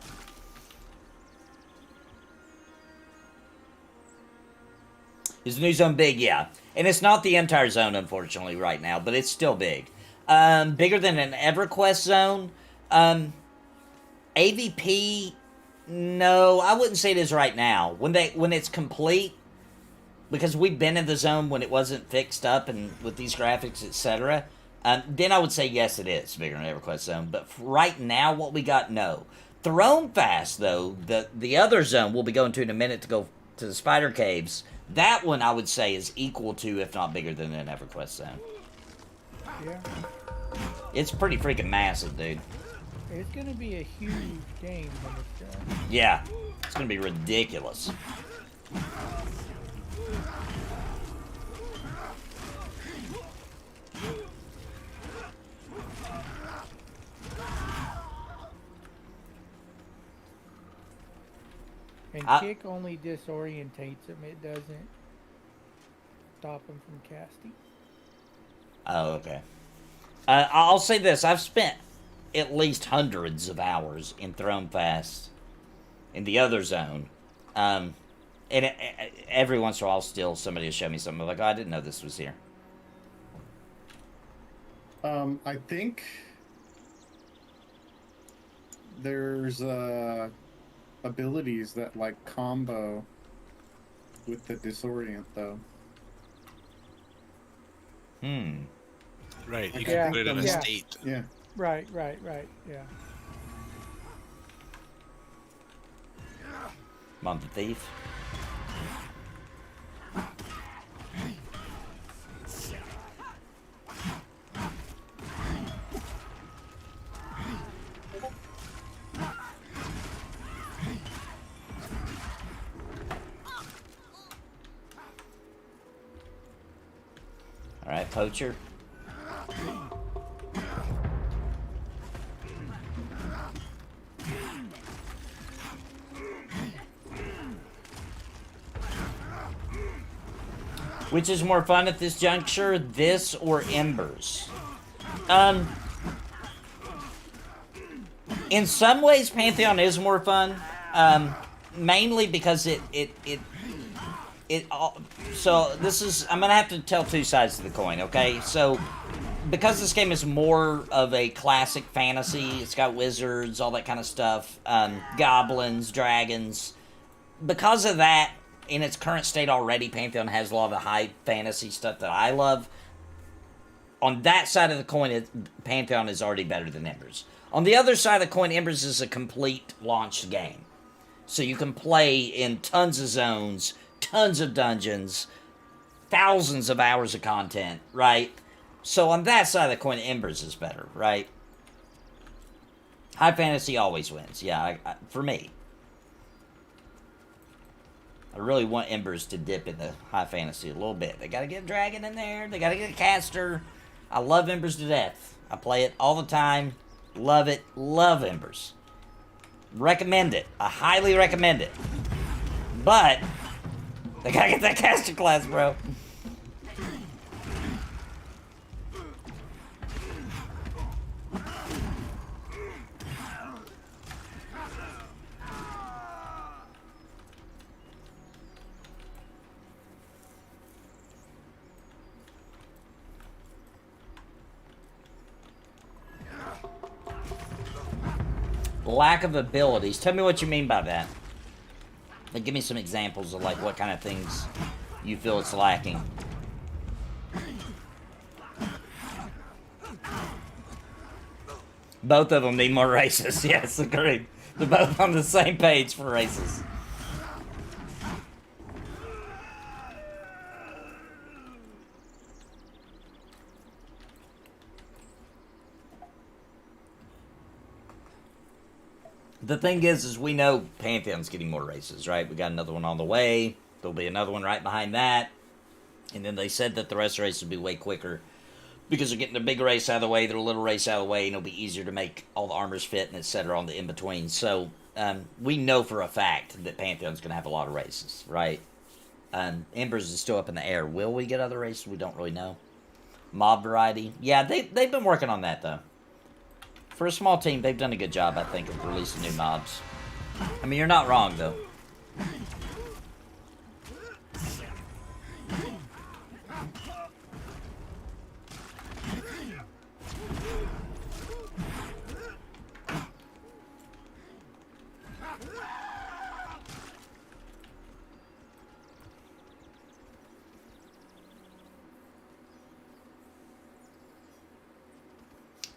Is the new zone big? Yeah. And it's not the entire zone, unfortunately, right now, but it's still big. Bigger than an EverQuest zone. AVP, no, I wouldn't say it is right now. When it's complete, because we've been in the zone when it wasn't fixed up and with these graphics, etc., then I would say yes, it is bigger than EverQuest zone. But right now, what we got, no. Thrown Fast, though, the other zone we'll be going to in a minute to go to the Spider Caves, that one I would say is equal to, if not bigger than an EverQuest zone.
Yeah.
It's pretty freaking massive, dude.
It's gonna be a huge game when it's done.
Yeah, it's gonna be ridiculous.
And kick only disorientates him. It doesn't stop him from casting.
Oh, okay. I'll say this. I've spent at least hundreds of hours in Thrown Fast in the other zone. And every once in a while, still, somebody will show me something. I'm like, oh, I didn't know this was here.
I think there's abilities that like combo with the disorient though.
Right, you
Like,
can put it on a
yeah.
state.
Yeah.
Right, yeah.
Mom the Thief. Alright, Poacher. Which is more fun at this juncture, this or Embers? In some ways, Pantheon is more fun. Mainly because so this is, I'm gonna have to tell two sides of the coin, okay? So, because this game is more of a classic fantasy, it's got wizards, all that kind of stuff, goblins, dragons. Because of that, in its current state already, Pantheon has a lot of the high fantasy stuff that I love. On that side of the coin, Pantheon is already better than Embers. On the other side of the coin, Embers is a complete launched game. So you can play in tons of zones, tons of dungeons, thousands of hours of content, right? So on that side of the coin, Embers is better, right? High fantasy always wins, yeah, for me. I really want Embers to dip into high fantasy a little bit. They gotta get a dragon in there, they gotta get a caster. I love Embers to death. I play it all the time. Love it. Love Embers. Recommend it. I highly recommend it. But they gotta get that caster class, bro. Lack of abilities. Tell me what you mean by that. Like, give me some examples of, like, what kind of things you feel it's lacking. Both of them need more races. Yes, agreed. They're both on the same page for races. The thing is we know Pantheon's getting more races, right? We got another one on the way. There'll be another one right behind that. And then they said that the rest of the races will be way quicker because they're getting the big race out of the way, their little race out of the way, and it'll be easier to make all the armors fit and etc. on the in-between. So we know for a fact that Pantheon's going to have a lot of races, right? Embers is still up in the air. Will we get other races? We don't really know. Mob variety. Yeah, they've been working on that, though. For a small team, they've done a good job, I think, of releasing new mobs. I mean, you're not wrong, though.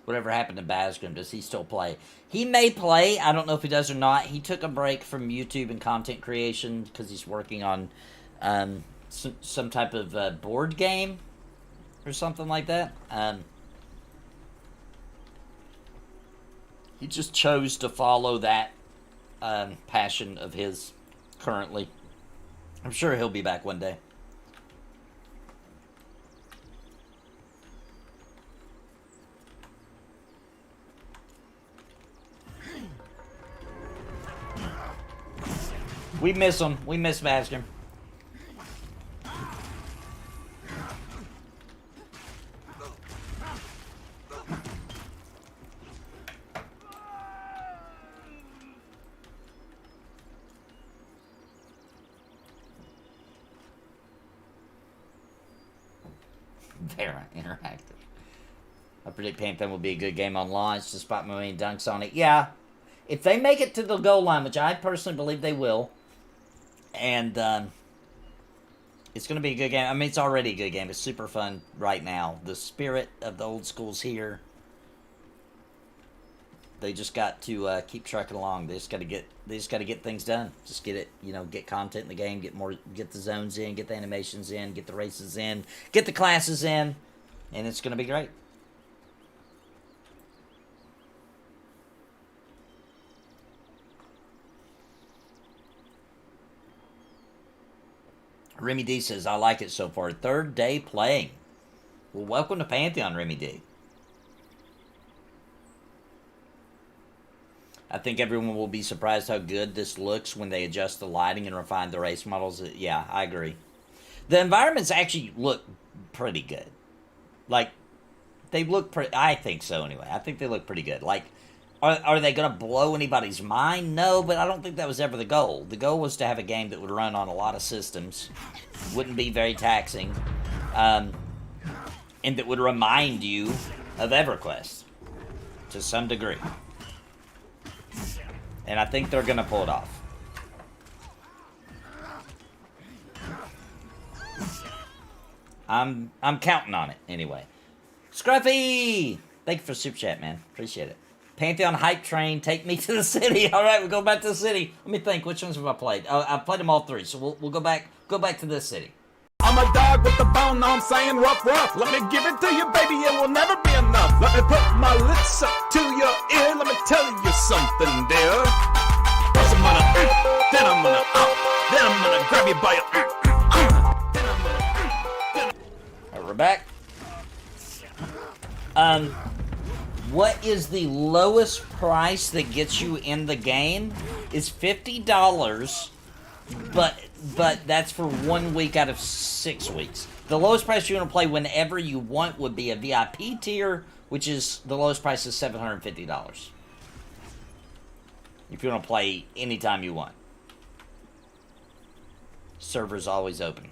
Whatever happened to Basgrim? Does he still play? He may play. I don't know if he does or not. He took a break from YouTube and content creation because he's working on some type of board game or something like that. He just chose to follow that passion of his currently. I'm sure he'll be back one day. We miss him. We miss Basgrim. Very interactive. I predict Pantheon will be a good game on launch despite my many dunks on it. Yeah. If they make it to the goal line, which I personally believe they will, and it's going to be a good game. I mean, it's already a good game. It's super fun right now. The spirit of the old school's here. They just got to keep trucking along. They just got to get things done. Just get it, get content in the game, get the zones in, get the animations in, get the races in, get the classes in, and it's going to be great. Remy D says, I like it so far. Third day playing. Well, welcome to Pantheon, Remy D. I think everyone will be surprised how good this looks when they adjust the lighting and refine the race models. Yeah, I agree. The environments actually look pretty good. Like, they look pretty... I think so, anyway. I think they look pretty good. Like, are they going to blow anybody's mind? No, but I don't think that was ever the goal. The goal was to have a game that would run on a lot of systems, wouldn't be very taxing, and that would remind you of EverQuest to some degree. And I think they're going to pull it off. I'm counting on it anyway. Scruffy, thank you for super chat, man. Appreciate it. Pantheon hype train, take me to the city. All right, we'll go back to the city. Let me think. Which ones have I played? Oh, I've played them all 3, so we'll go back to this city.
I'm a dog with the bone, now I'm saying rough, rough. Let me give it to you, baby, it will never be enough. Let me put my lips up to your ear, let me tell you something, dear. First I'm gonna, then I'm gonna, then I'm gonna grab you by your, then I'm gonna,
All right, we're back. What is the lowest price that gets you in the game? Is $50, but that's for 1 week out of 6 weeks. The lowest price you want to play whenever you want would be a VIP tier, which is the lowest price is $750. If you want to play anytime you want. Server's always open.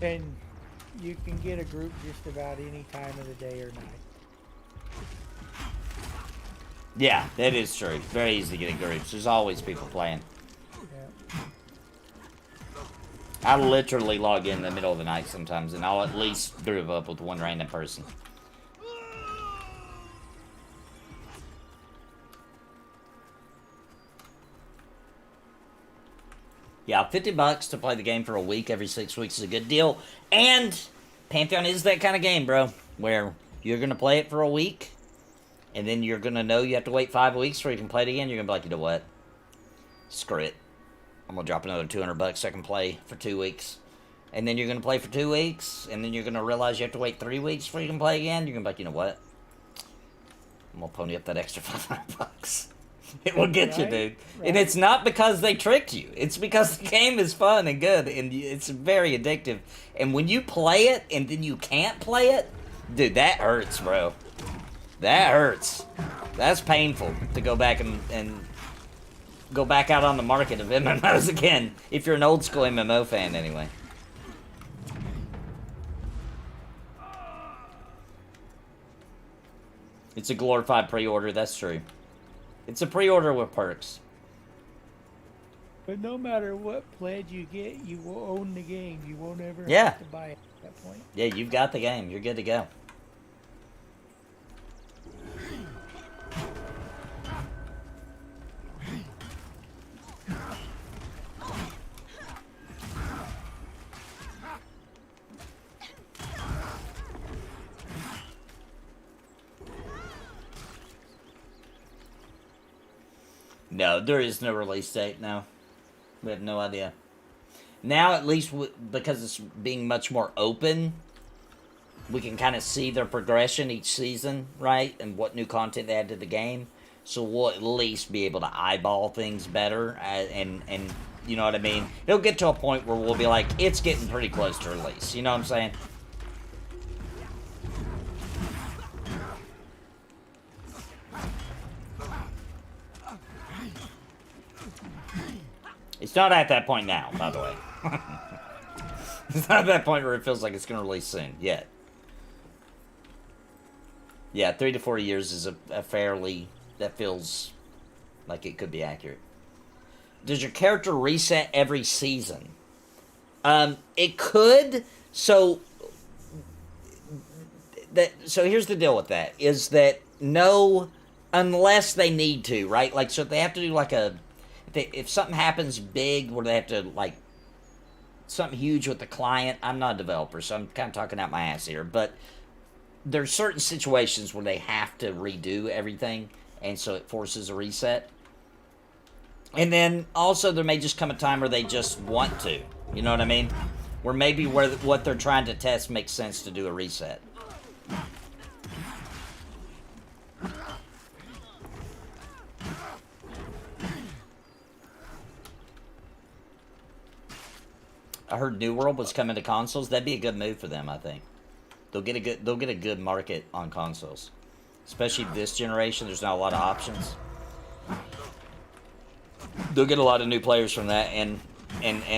And you can get a group just about any time of the day or night.
Yeah, that is true. Very easy to get in groups. There's always people playing.
Yeah.
I literally log in the middle of the night sometimes, and I'll at least group up with one random person. Yeah, $50 to play the game for a week every 6 weeks is a good deal. And Pantheon is that kind of game, bro, where you're going to play it for a week, and then you're going to know you have to wait 5 weeks before you can play it again. You're going to be like, you know what? Screw it. I'm going to drop another $200 so I can play for 2 weeks. And then you're going to play for 2 weeks, and then you're going to realize you have to wait 3 weeks before you can play again. You're going to be like, you know what? I'm going to pony up that extra $500. It will get you, dude.
Right.
And it's not because they tricked you. It's because the game is fun and good, and it's very addictive. And when you play it, and then you can't play it, dude, that hurts, bro. That hurts. That's painful to go back and go back out on the market of MMOs again. If you're an old school MMO fan, anyway. It's a glorified pre-order, that's true. It's a pre-order with perks.
But no matter what pledge you get, you will own the game. You won't ever
Yeah.
have to buy it at that point.
Yeah, you've got the game. You're good to go. No, there is no release date now. We have no idea. Now, at least, because it's being much more open, we can kind of see their progression each season, right? And what new content they add to the game. So we'll at least be able to eyeball things better. And you know what I mean? It'll get to a point where we'll be like, it's getting pretty close to release. You know what I'm saying? It's not at that point now, by the way. It's not at that point where it feels like it's going to release soon, yet. Yeah, 3 to 4 years is a fairly... That feels like it could be accurate. Does your character reset every season? It could. So here's the deal with that. Is that no... Unless they need to, right? Like, so if they have to do like a... If something happens big where they have to, like, something huge with the client, I'm not a developer, so I'm kind of talking out my ass here, but there's certain situations where they have to redo everything, and so it forces a reset. And then, also, there may just come a time where they just want to, you know what I mean? Where maybe what they're trying to test makes sense to do a reset. I heard New World was coming to consoles. That'd be a good move for them, I think. They'll get a good market on consoles. Especially this generation, there's not a lot of options. They'll get a lot of new players from that, and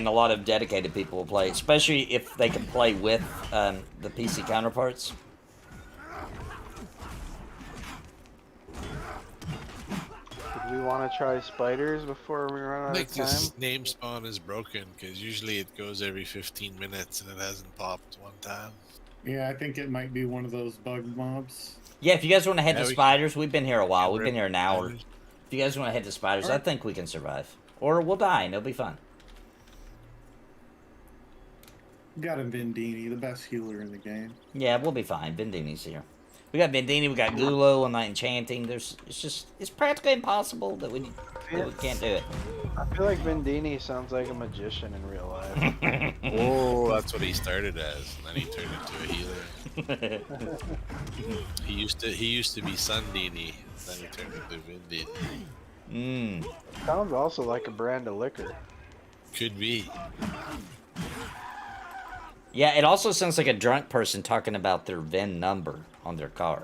a lot of dedicated people will play, especially if they can play with the PC counterparts.
To
We want to try spiders before we run
I
out
think
of time.
this name spawn is broken because usually it goes every 15 minutes and it hasn't popped one time.
Yeah, I think it might be one of those bug mobs.
Yeah, if you guys want to head
Yeah,
to
we
spiders, we've been here a while.
can
We've been
rip
here an hour.
spiders.
If you guys want to head to spiders, I
Alright.
think we can survive. Or we'll die and it'll be fun.
Got a Vendini, the best healer in the game.
Yeah, we'll be fine. Vendini's here. We got Vendini, we got Gulo on Night Enchanting. It's practically impossible that we can't do it.
I feel like Vendini sounds like a magician in real life.
Oh, that's what he started as, and then he turned into a healer. He used to be Sundini, then he turned into Vindini.
Sounds also like a brand of liquor.
Could be.
Yeah, it also sounds like a drunk person talking about their VIN number on their car.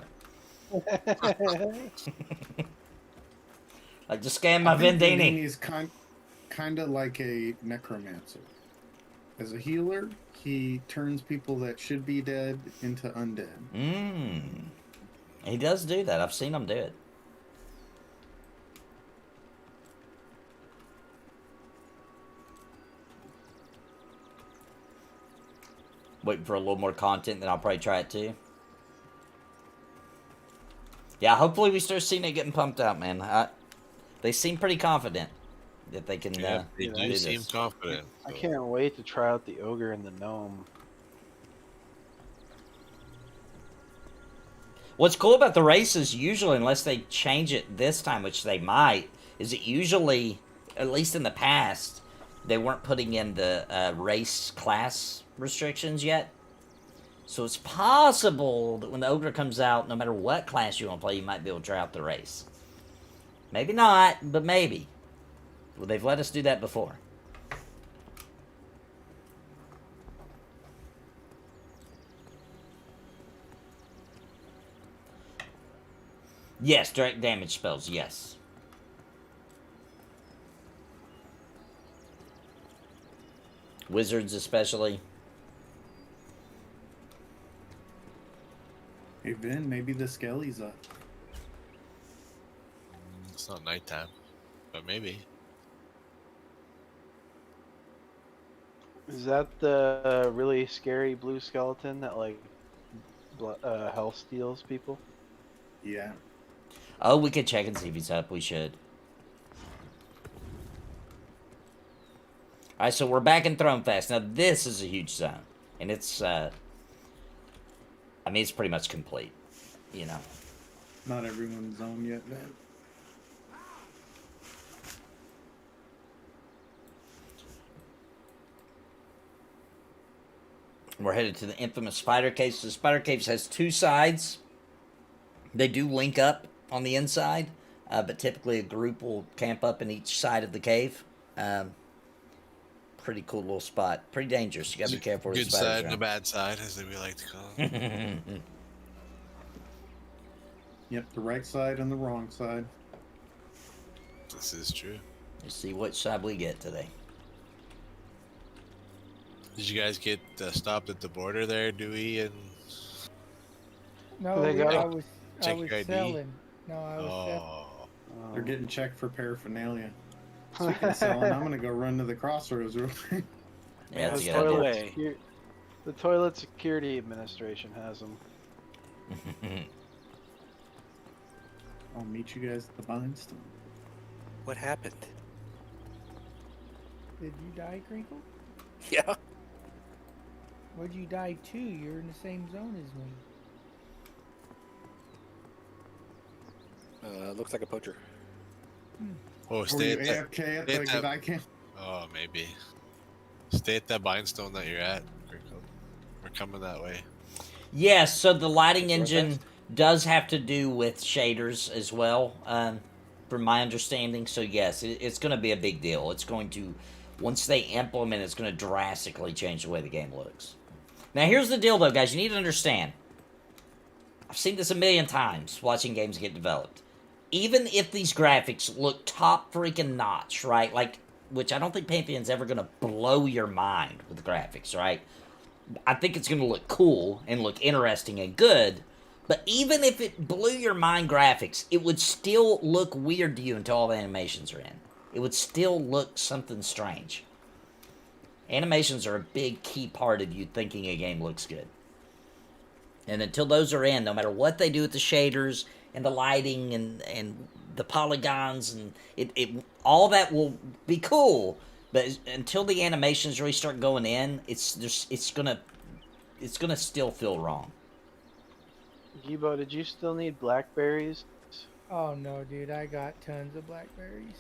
Like, just scan my
I think
Vendini.
Vendini's kind of like a necromancer. As a healer, he turns people that should be dead into undead.
He does do that. I've seen him do it. Waiting for a little more content, then I'll probably try it too. Yeah, hopefully we start seeing it getting pumped out, man. They seem pretty confident that they can
Yeah, they
do
do seem
this.
confident.
I
so-
can't wait to try out the ogre and the gnome.
What's cool about the races, usually, unless they change it this time, which they might, is it usually, at least in the past, they weren't putting in the race class restrictions yet. So it's possible that when the ogre comes out, no matter what class you want to play, you might be able to try out the race. Maybe not, but maybe. Well, they've let us do that before. Yes, direct damage spells, yes. Wizards especially.
Hey Vin, maybe the skelly's up.
It's not nighttime, but maybe.
Is that the really scary blue skeleton that like health steals people?
Yeah.
Oh, we could check and see if he's up. We should. Alright, so we're back in Throne Fest. Now, this is a huge zone. And it's, I mean, it's pretty much complete. You know.
Not everyone's zone yet, Vin.
We're headed to the infamous Spider Caves. So the Spider Caves has two sides. They do link up on the inside. But typically a group will camp up in each side of the cave. Pretty cool little spot. Pretty dangerous. You gotta be careful with
Good
spiders
side and a
around.
bad side, as we like to call it.
Yep, the right side and the wrong side.
This is true.
Let's see which side we get today.
Did you guys get stopped at the border there, Dewey? And
No,
They got-
I was
Check your ID.
selling. No, I was selling.
oh,
They're getting checked for paraphernalia. Speaking of selling, I'm gonna go run to the crossroads real quick.
Yeah, that's a
The
good idea.
toilet the Toilet Security Administration has them.
I'll meet you guys at the Bindstone.
What happened?
Did you die, Crinkle?
Yeah.
Where'd you die to? You're in the same zone as me.
Looks like a poacher.
oh,
Were
stay
you
at that.
AFK at
stay
the
at that-
Godai camp?
Oh, maybe. Stay at that bindstone that you're at. We're coming that way.
Yes, so the lighting
Is there a
engine does have to do with shaders as well, from my understanding. So yes, it's going to be a big deal. It's going to, once they implement, it's going to drastically change the way the game looks. Now here's the deal, though, guys. You need to understand. I've seen this a million times watching games get developed. Even if these graphics look top freaking notch, right? Like, which I don't think Pantheon's ever going to blow your mind with graphics, right? I think it's going to look cool and look interesting and good, But even if it blew your mind graphics, it would still look weird to you until all the animations are in. It would still look something strange. Animations are a big key part of you thinking a game looks good. And until those are in, no matter what they do with the shaders and the lighting and the polygons and it all that will be cool. But until the animations really start going in, it's gonna still feel wrong.
Gibo, did you still need blackberries?
Oh no, dude, I got tons of blackberries.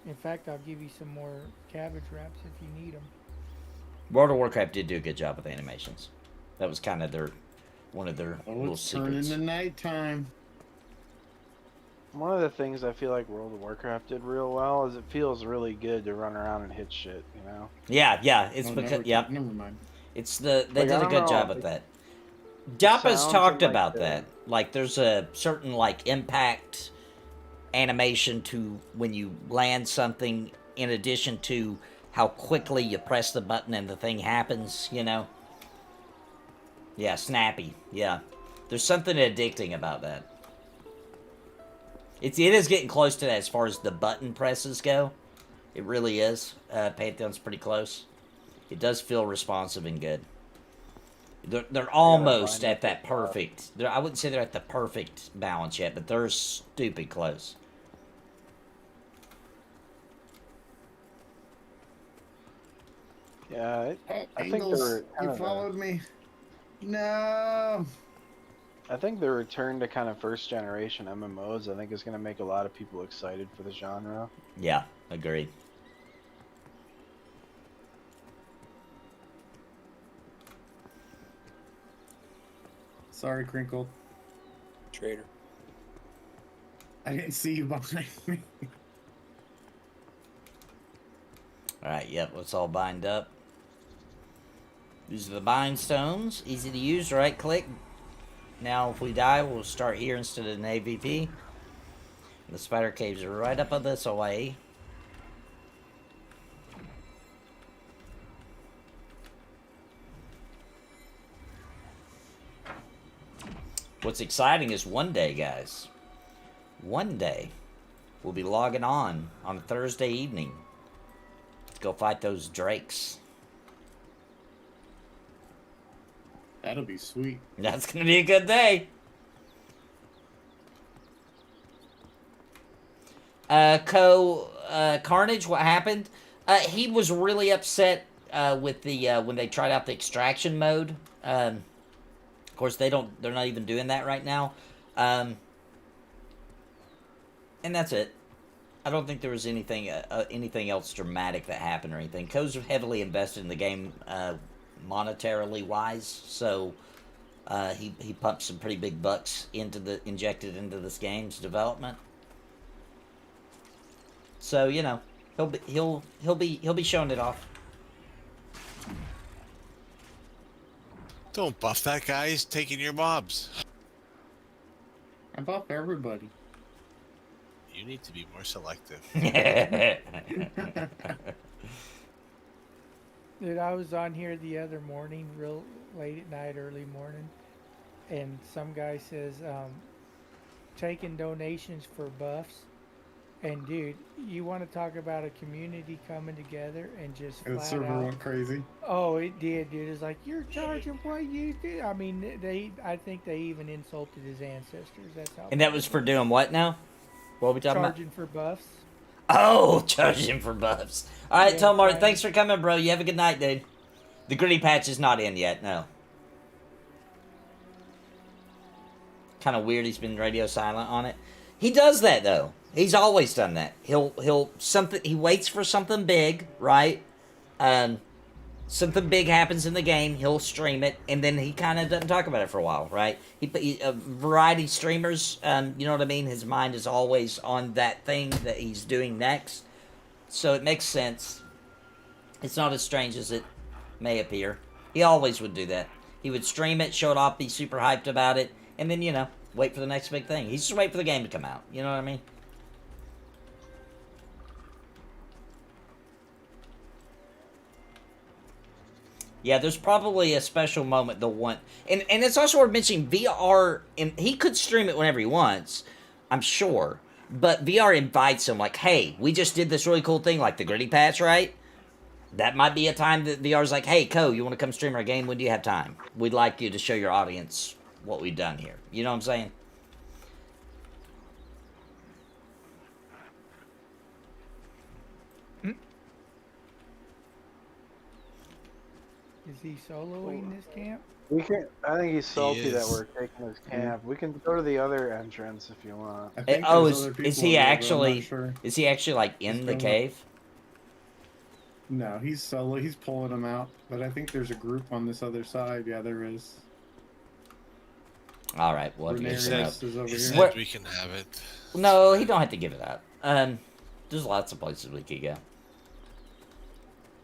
In fact, I'll give you some more cabbage wraps if you need them.
World of Warcraft did do a good job with animations. That was kind of one of their
Oh,
little
it's turning
secrets.
to nighttime.
One of the things I feel like World of Warcraft did real well is it feels really good to run around and hit shit, you know?
Yeah, it's
Oh,
because
never mind.
it's they
Like,
did
I
a
don't
good
know,
job at
like,
that.
the
Joppa's
sounds
talked
and, like,
about that. Like there's a certain like impact animation to when you land something in addition to how quickly you press the button and the thing happens, you know? Yeah, snappy. Yeah. There's something addicting about that. It is getting close to that as far as the button presses go. It really is. Pantheon's pretty close. It does feel responsive and good. They're almost at that perfect. I wouldn't say they're at the perfect balance yet, but they're stupid close.
Yeah,
Oh,
I think
Angles,
they're
you followed me. No.
I think the return to kind of first generation MMOs, I think is going to make a lot of people excited for the genre.
Yeah, agreed.
Sorry, Crinkle.
Trader.
I didn't see you behind me.
Alright, yep, let's all bind up. These are the bind stones. Easy to use, right click. Now if we die, we'll start here instead of an AVP. The spider caves are right up on this way. What's exciting is one day, guys. One day, we'll be logging on a Thursday evening to go fight those drakes.
That'll be sweet.
That's gonna be a good day. Carnage, what happened? He was really upset with the when they tried out the extraction mode. Of course, they're not even doing that right now. And that's it. I don't think there was anything else dramatic that happened or anything. Co's heavily invested in the game monetarily wise, so he pumped some pretty big bucks injected into this game's development. So you know he'll be showing it off.
Don't buff that guy. He's taking your mobs.
I buff everybody.
You need to be more selective.
Dude, I was on here the other morning, real late at night, early morning, and some guy says, taking donations for buffs. And dude, you want to talk about a community coming together and just
The
flat
server
out.
went crazy.
Oh, it did, dude. It's like, you're charging what you do. I mean, I think they even insulted his ancestors. That's how.
And that was for doing what now? What are we talking about?
Charging for buffs.
Oh, charging for buffs. All right,
Yeah,
Tom Martin,
right.
thanks for coming, bro. You have a good night, dude. The gritty patch is not in yet, no. Kind of weird he's been radio silent on it. He does that, though. He's always done that. He waits for something big, right? Something big happens in the game, he'll stream it, and then he kind of doesn't talk about it for a while, right? Variety streamers, you know what I mean? His mind is always on that thing that he's doing next. So it makes sense. It's not as strange as it may appear. He always would do that. He would stream it, show it off, be super hyped about it, and then, you know, wait for the next big thing. He's just wait for the game to come out. You know what I mean? Yeah, there's probably a special moment they'll want, and it's also worth mentioning VR. And he could stream it whenever he wants, I'm sure. But VR invites him, like, hey, we just did this really cool thing, like the gritty patch, right? That might be a time that VR's like, hey, Co, you want to come stream our game? When do you have time? We'd like you to show your audience what we've done here. You know what I'm saying?
Is he soloing this camp?
We can. I think he's salty that
is.
we're taking his camp. We can go to the other entrance if you want.
I think
Oh,
there's other
is
people
he
over there, but I'm
actually
not sure.
is he actually like in
He's
the
going up.
cave?
No, he's solo. He's pulling them out. But I think there's a group on this other side. Yeah, there is.
All right, well, if you
Renarius
get it up.
is over
He
here.
said
What-
we can have it.
No, he don't have to give it up. There's lots of places we could go.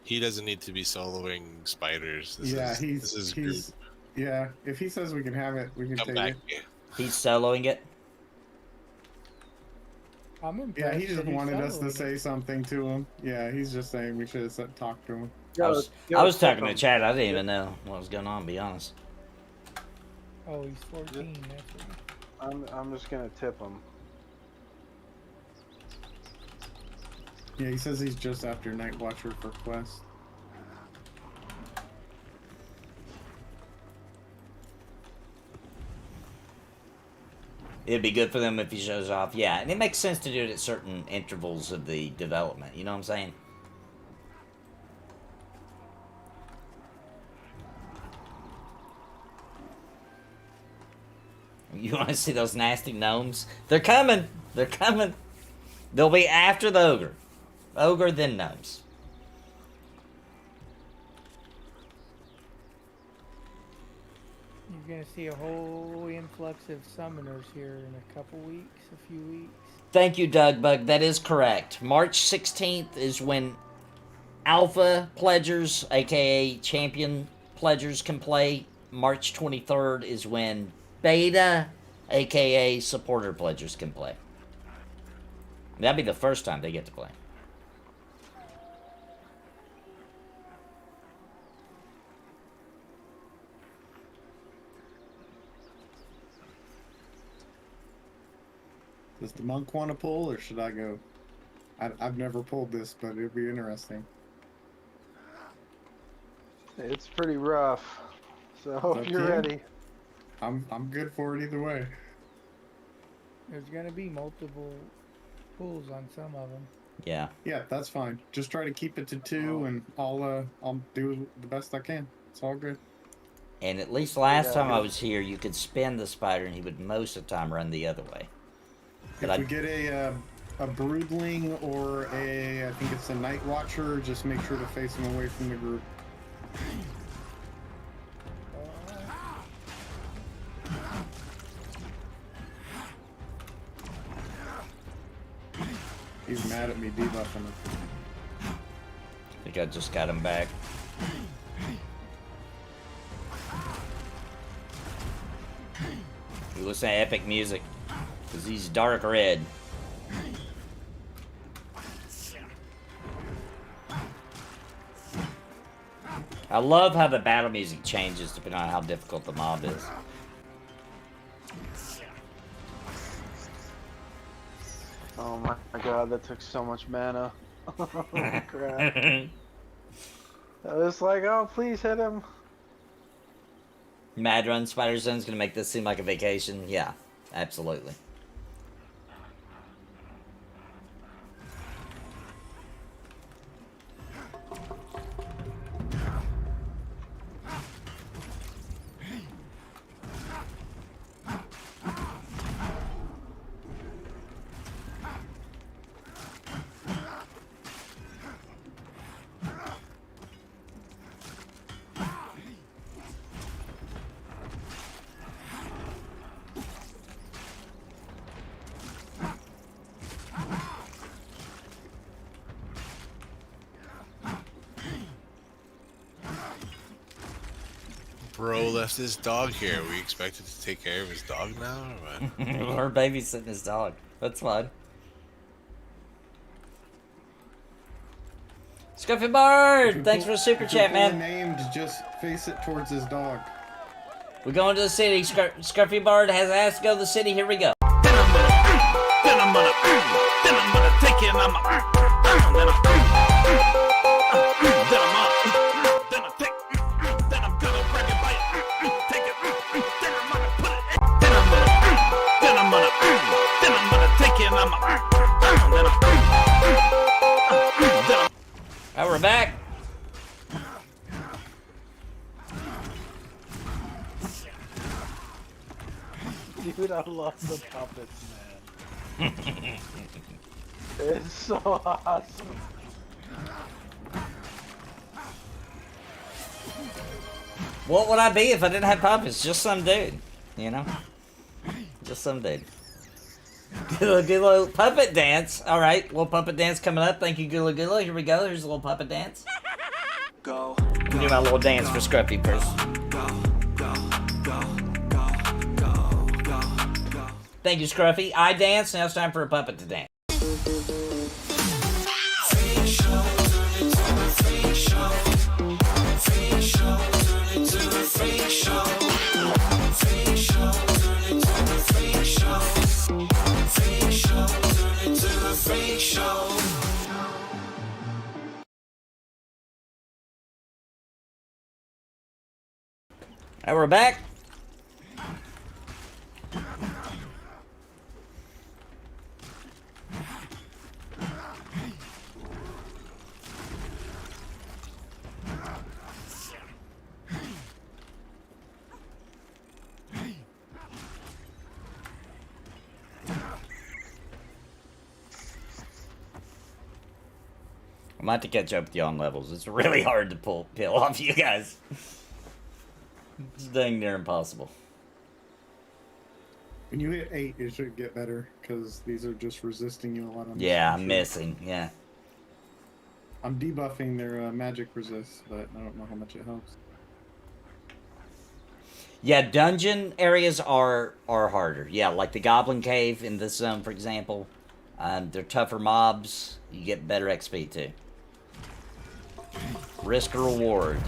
He doesn't need to be soloing spiders. This
Yeah,
is, this is group.
he's yeah. If he says we can have it, we can
Come
take
back
it.
here.
He's soloing it.
Yeah,
I'm impressed.
he just
that he's
wanted us to
soloing
say something to him. Yeah, he's just saying we should have talked to him.
I was talking to chat. I didn't even know what was going on, to be honest.
it. Oh, he's 14. That's what
I'm just gonna tip him.
Yeah, he says he's just after Night Watcher for quest.
It'd be good for them if he shows off. Yeah, and it makes sense to do it at certain intervals of the development. You know what I'm saying? You want to see those nasty gnomes? They're coming. They're coming. They'll be after the ogre. Ogre, then gnomes.
You're gonna see a whole influx of summoners here in a couple weeks, a few weeks.
Thank you, Doug Bug. That is correct. March 16th is when Alpha Pledgers, aka Champion Pledgers, can play. March 23rd is when Beta, aka Supporter Pledgers, can play. That'd be the first time they get to play.
Does the monk want to pull, or should I go? I've never pulled this, but it'd be interesting.
It's pretty rough. So
up
if
to
you're
you.
ready.
I'm good for it either way.
There's gonna be multiple pools on some of them.
Yeah.
Yeah, that's fine. Just try to keep it to 2, and I'll do the best I can. It's all good.
And at least last
Yeah.
time I was here, you could spin the spider and he would most of the time run the other way. But
If we get a broodling or I think it's a night watcher, just make sure to face him away from the group. He's mad at me debuffing him.
I think I just got him back. We listen to epic music. Because he's dark red. I love how the battle music changes depending on how difficult the mob is.
Oh my god, that took so much mana. Oh crap. I was like, oh please hit him.
Mad Run Spider Zone's gonna make this seem like a vacation. Yeah, absolutely.
Bro left his dog here. Are we expected to take care of his dog now, or what?
We're babysitting his dog. That's fine. Scruffy Bird, thanks for the super
If you're
chat, man.
fully named, just face it towards his dog.
We're going to the city. Scruffy Bird has asked to go to the city. Here we go.
Then I'm gonna take it and I'm then I'm gonna grab your bite, take it, then I'm gonna put it, then I'm gonna take it and I'm
Alright, we're back.
Dude, I love the puppets, man. It's so awesome.
What would I be if I didn't have puppets? Just some dude, you know? Just some dude. Gula Gula puppet dance. Alright, little puppet dance coming up. Thank you, Gula Gula. Here we go. Here's a little puppet dance.
go.
Do my little dance for Scruffy first. Thank you, Scruffy. I dance. Now it's time for a puppet to dance. Alright, we're back. I'm about to catch up with you on levels. It's really hard to peel off you guys. It's dang near impossible.
When you hit 8, it should get better, because these are just resisting you a lot.
Yeah, I'm missing. Yeah.
I'm debuffing their magic resist, but I don't know how much it helps.
Yeah, dungeon areas are harder. Yeah, like the Goblin Cave in this zone, for example. They're tougher mobs. You get better XP, too. Risk or reward.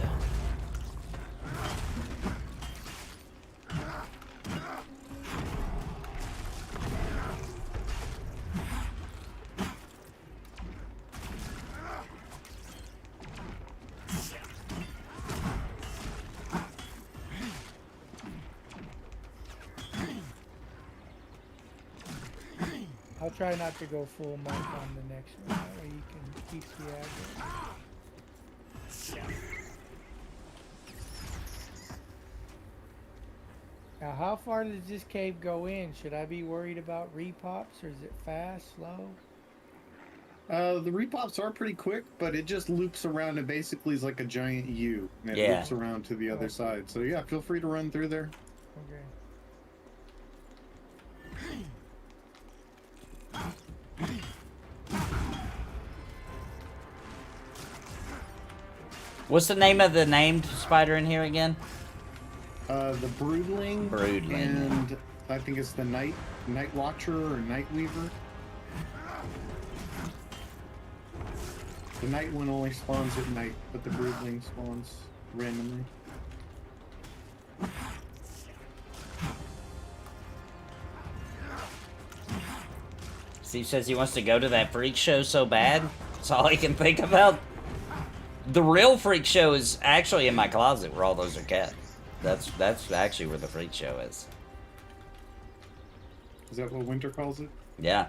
I'll try not to go full monk on the next one. That way you can keep the aggro. Now, how far does this cave go in? Should I be worried about repops, or is it fast, slow?
The repops are pretty quick, but it just loops around and basically is like a giant U. And it
Yeah.
loops around to the other side. So yeah, feel free to run through there.
Okay.
What's the name of the named spider in here again?
The Broodling.
Broodling.
And I think it's the Night Watcher or Night Weaver. The Night one only spawns at night, but the Broodling spawns randomly.
Steve says he wants to go to that freak show so bad. That's all he can think about. The real freak show is actually in my closet where all those are kept. That's actually where the freak show is.
Is that what Winter calls it?
Yeah.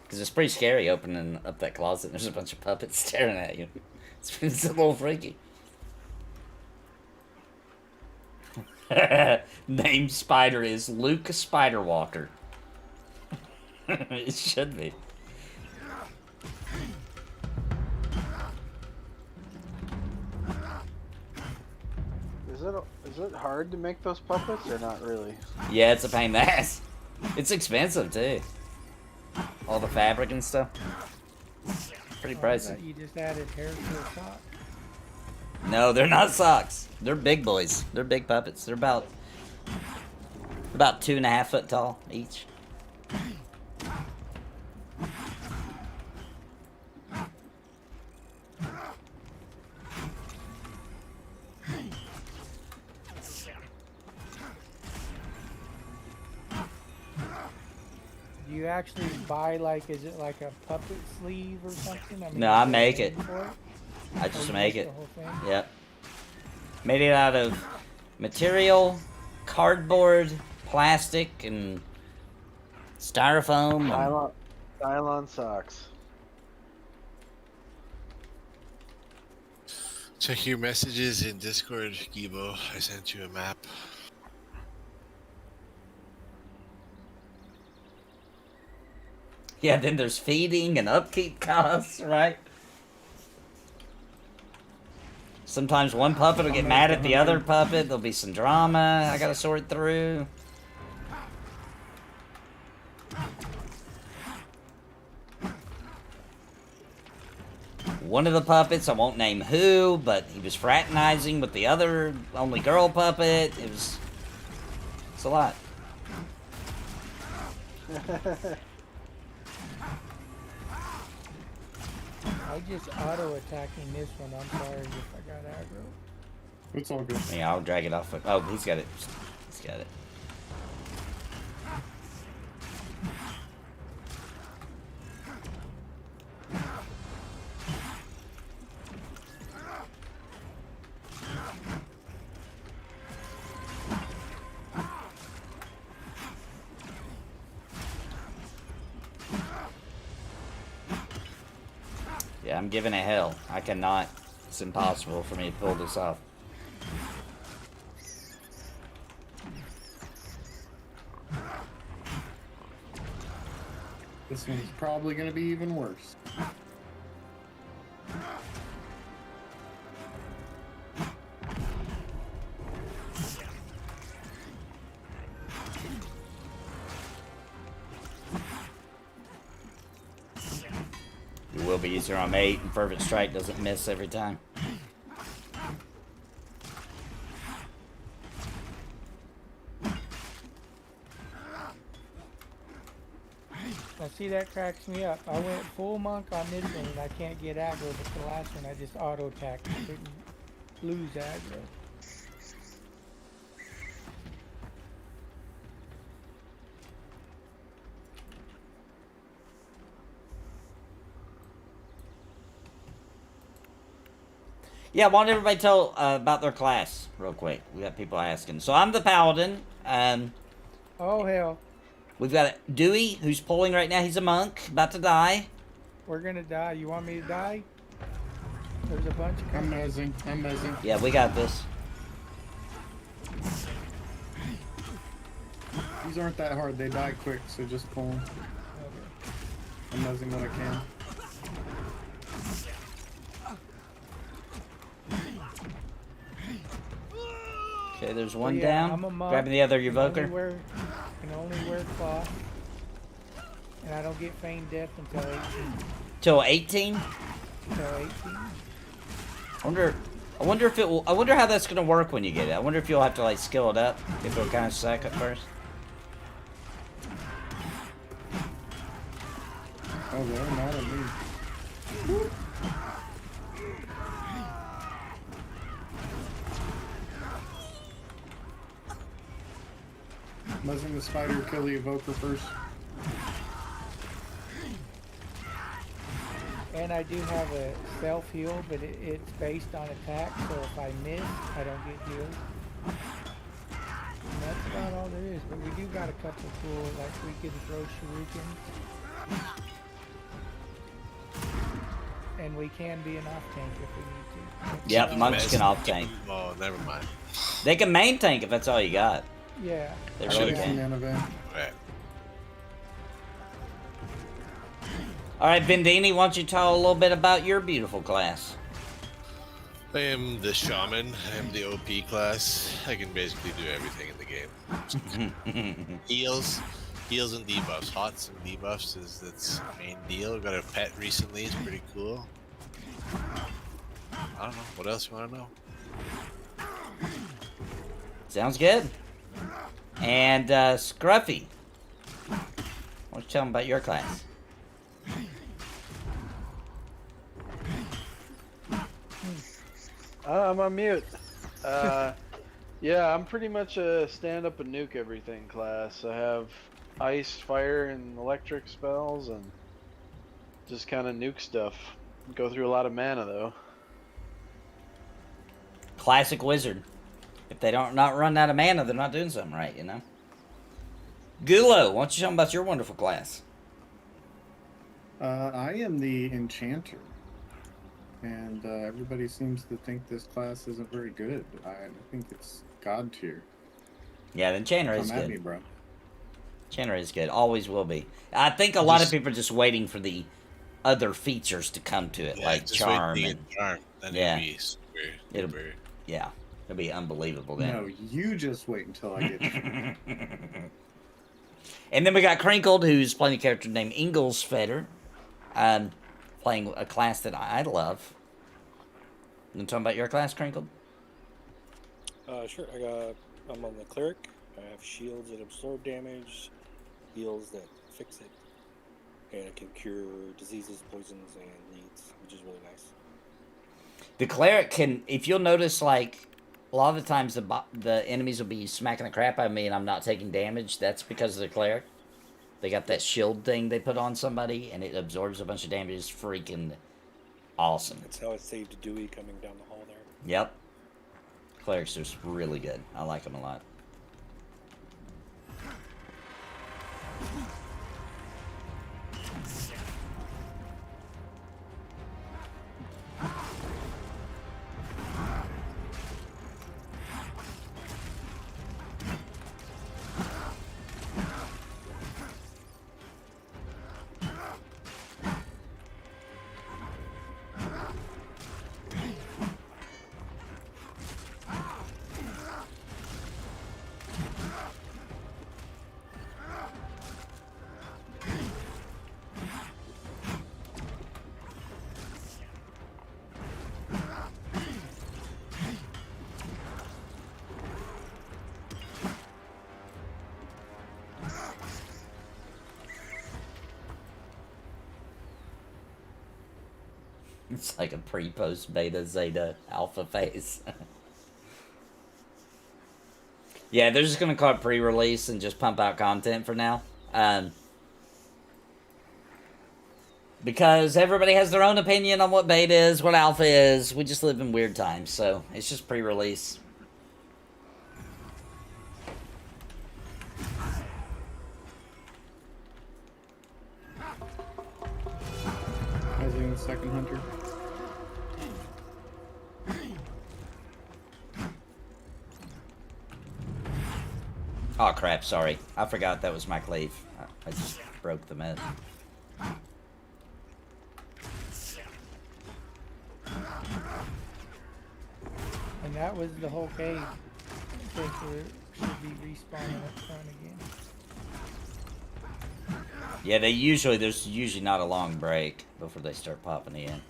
Because it's pretty scary opening up that closet and there's a bunch of puppets staring at you. It's a little freaky. Named spider is Luke Spiderwalker. It should be.
Is it hard to make those puppets or not really?
Yeah, it's a pain in the ass. It's expensive too. All the fabric and stuff. Pretty
I
pricey.
thought you just added hair to a sock.
No, they're not socks. They're big boys. They're big puppets. They're about 2.5 foot tall each.
Do you actually buy like, is it like a puppet sleeve or something? I mean,
No, I
is there a
make
name
it.
for it?
I
Or
just
you
make
make
it.
the whole thing?
Yep. Made it out of material, cardboard, plastic, and styrofoam. And
Nylon socks.
Check your messages in Discord, Gibo. I sent you a map.
yeah, then there's feeding and upkeep costs, right? Sometimes one puppet will get mad at the other puppet. There'll be some drama I gotta sort through. One of the puppets, I won't name who, but he was fraternizing with the other only girl puppet. It's a lot.
I just auto-attacking this one. I'm sorry if I got aggro.
It's all good.
Yeah, I'll drag it off. Oh, he's got it. He's got it. Yeah, I'm giving it hell. I cannot. It's impossible for me to pull this off.
This one's probably going to be even worse.
It will be easier on 8, and Fervent Strike doesn't miss every time.
Now see, that cracks me up. I went full monk on this one and I can't get aggro, but the last one I just auto-attacked. I couldn't lose aggro.
Yeah, why don't everybody tell about their class real quick? We got people asking. So I'm the Paladin.
Oh hell,
We've got Dewey, who's pulling right now. He's a monk, about to die.
we're gonna die. You want me to die? There's a bunch of
I'm mezzing. I'm mezzing.
Yeah, we got this.
These aren't that hard. They die quick, so just pull them. I'm mezzing what I can.
Okay, there's one
yeah,
down.
I'm a monk.
Grabbing the other
Can
evoker.
only wear cloth. And I don't get feigned death until 18.
Till 18?
Until 18.
I wonder if it will. I wonder how that's gonna work when you get it. I wonder if you'll have to like skill it up. If it'll kind of suck at first.
Oh, they're mad at me. Mezzing the spider, kill the evoker first.
And I do have a self-heal, but it's based on attack, so if I miss, I don't get healed. And that's about all there is, but we do got a couple cool, like we can throw shurikens. And we can be an off-tank if we need to.
Yep, monks can off tank.
Oh, never mind.
They can main tank if that's all you got.
Yeah.
They
I
really
got
can.
some mana.
Right.
All right, Vendini, why don't you tell a little bit about your beautiful class?
I am the shaman. I am the OP class. I can basically do everything in the game. Heals and debuffs. Hots and debuffs is that's the main deal. Got a pet recently. It's pretty cool. I don't know. What else you want to know?
Sounds good. And Scruffy, why don't you tell them about your class?
I'm on mute. Yeah, I'm pretty much a stand up and nuke everything class. I have ice, fire, and electric spells, and just kind of nuke stuff. Go through a lot of mana though.
Classic wizard. If they don't not run out of mana, they're not doing something right, you know? Gulo, why don't you tell me about your wonderful class?
I am the enchanter, and everybody seems to think this class isn't very good. I think it's god tier.
Yeah, the enchanter is
Come at
good.
me, bro.
Enchanter is good. Always will be. I think a lot of people are just waiting for the other features to come to it,
Yeah,
like
just
charm.
wait to
And,
get charm. Then
Yeah.
it'll be super,
It'll-
super.
yeah, it'll be unbelievable then.
No, you just wait until I get you.
And then we got Crinkled, who's playing a character named Ingolsfeder, playing a class that I love. You talking about your class, Crinkled?
Sure. I'm on the cleric. I have shields that absorb damage, heals that fix it, and it can cure diseases, poisons, and bleeds, which is really nice.
The cleric can, if you'll notice, like, a lot of the times the enemies will be smacking the crap out of me and I'm not taking damage. That's because of the cleric. They got that shield thing they put on somebody and it absorbs a bunch of damage. It's freaking awesome.
That's how I saved Dewey coming down the hall there.
Yep. Cleric's just really good. I like them a lot. It's like a pre-post beta zeta alpha phase. Yeah, they're just gonna call it pre-release and just pump out content for now. Because everybody has their own opinion on what beta is, what alpha is. We just live in weird times, so it's just pre-release.
How's it in the second hunter?
Oh crap, sorry. I forgot that was my cleave. I just broke the myth.
And that was the whole cave. I think we should be respawning up front again.
Yeah, there's usually not a long break before they start popping in.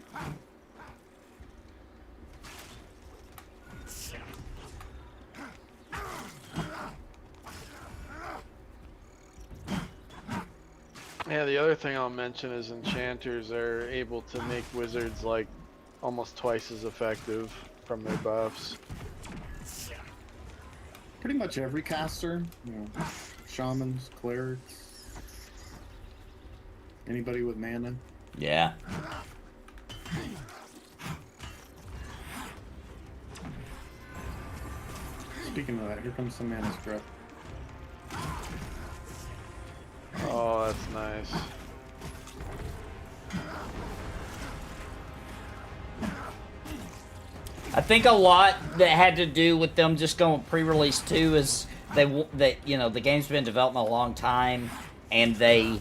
Yeah, the other thing I'll mention is enchanters are able to make wizards like almost twice as effective from their buffs.
Pretty much every caster, you know, shamans, clerics, anybody with mana.
Yeah.
Speaking of that, here comes some mana scrub.
Oh, that's nice.
I think a lot that had to do with them just going pre-release 2 is the game's been in development a long time, and they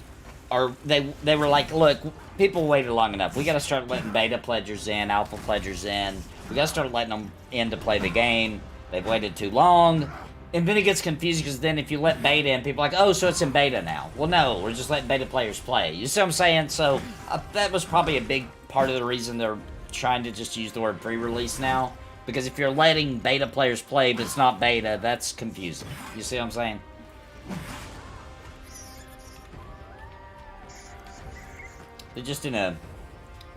were like, look, people waited long enough. We got to start letting beta pledgers in, alpha pledgers in. We got to start letting them in to play the game. They've waited too long. And then it gets confusing because then if you let beta in, people are like, oh, so it's in beta now. Well, no, we're just letting beta players play. You see what I'm saying? So that was probably a big part of the reason they're trying to just use the word pre-release now. Because if you're letting beta players play but it's not beta, that's confusing. You see what I'm saying? They're just in a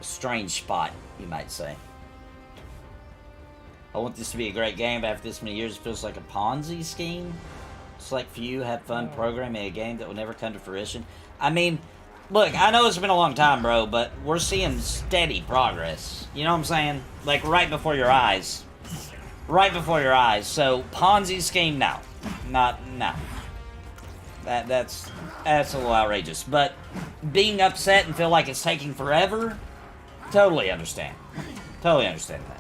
strange spot, you might say. I want this to be a great game, but after this many years, it feels like a Ponzi scheme. select few have fun
Oh.
programming a game that will never come to fruition. I mean, look, I know it's been a long time, bro, but we're seeing steady progress. You know what I'm saying? Like, right before your eyes. Right before your eyes. So, Ponzi scheme, no. No. That's a little outrageous. But being upset and feel like it's taking forever, totally understand. Totally understand that.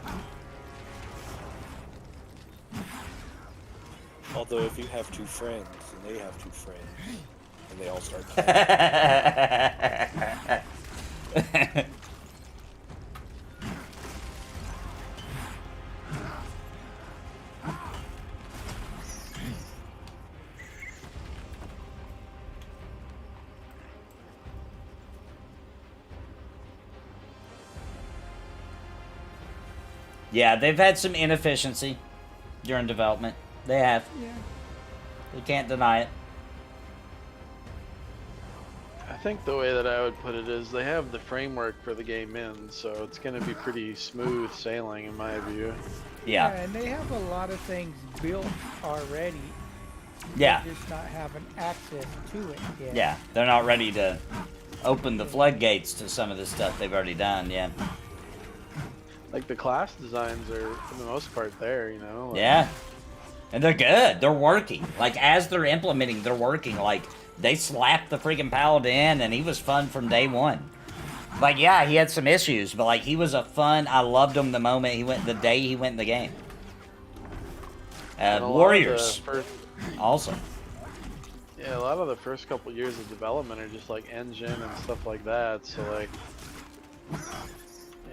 Although if you have two friends and they have two friends and they all start playing,
Yeah, they've had some inefficiency during development. They have.
Yeah.
You can't deny it.
I think the way that I would put it is they have the framework for the game in, so it's going to be pretty smooth sailing in my view.
Yeah.
And they have a lot of things built already.
Yeah.
They're just not having access to it yet.
Yeah. They're not ready to open the floodgates to some of the stuff they've already done. Yeah.
Like the class designs are, for the most part, there, you know? Like,
Yeah. And they're good. They're working. Like, as they're implementing, they're working. Like, they slapped the freaking Paladin, and he was fun from day one. Like, yeah, he had some issues, but, like, he was a fun... I loved him the moment he went... The day he went in the game.
and a lot of the
Warriors.
first-
Also.
Yeah, a lot of the first couple years of development are just like engine and stuff like that. So like,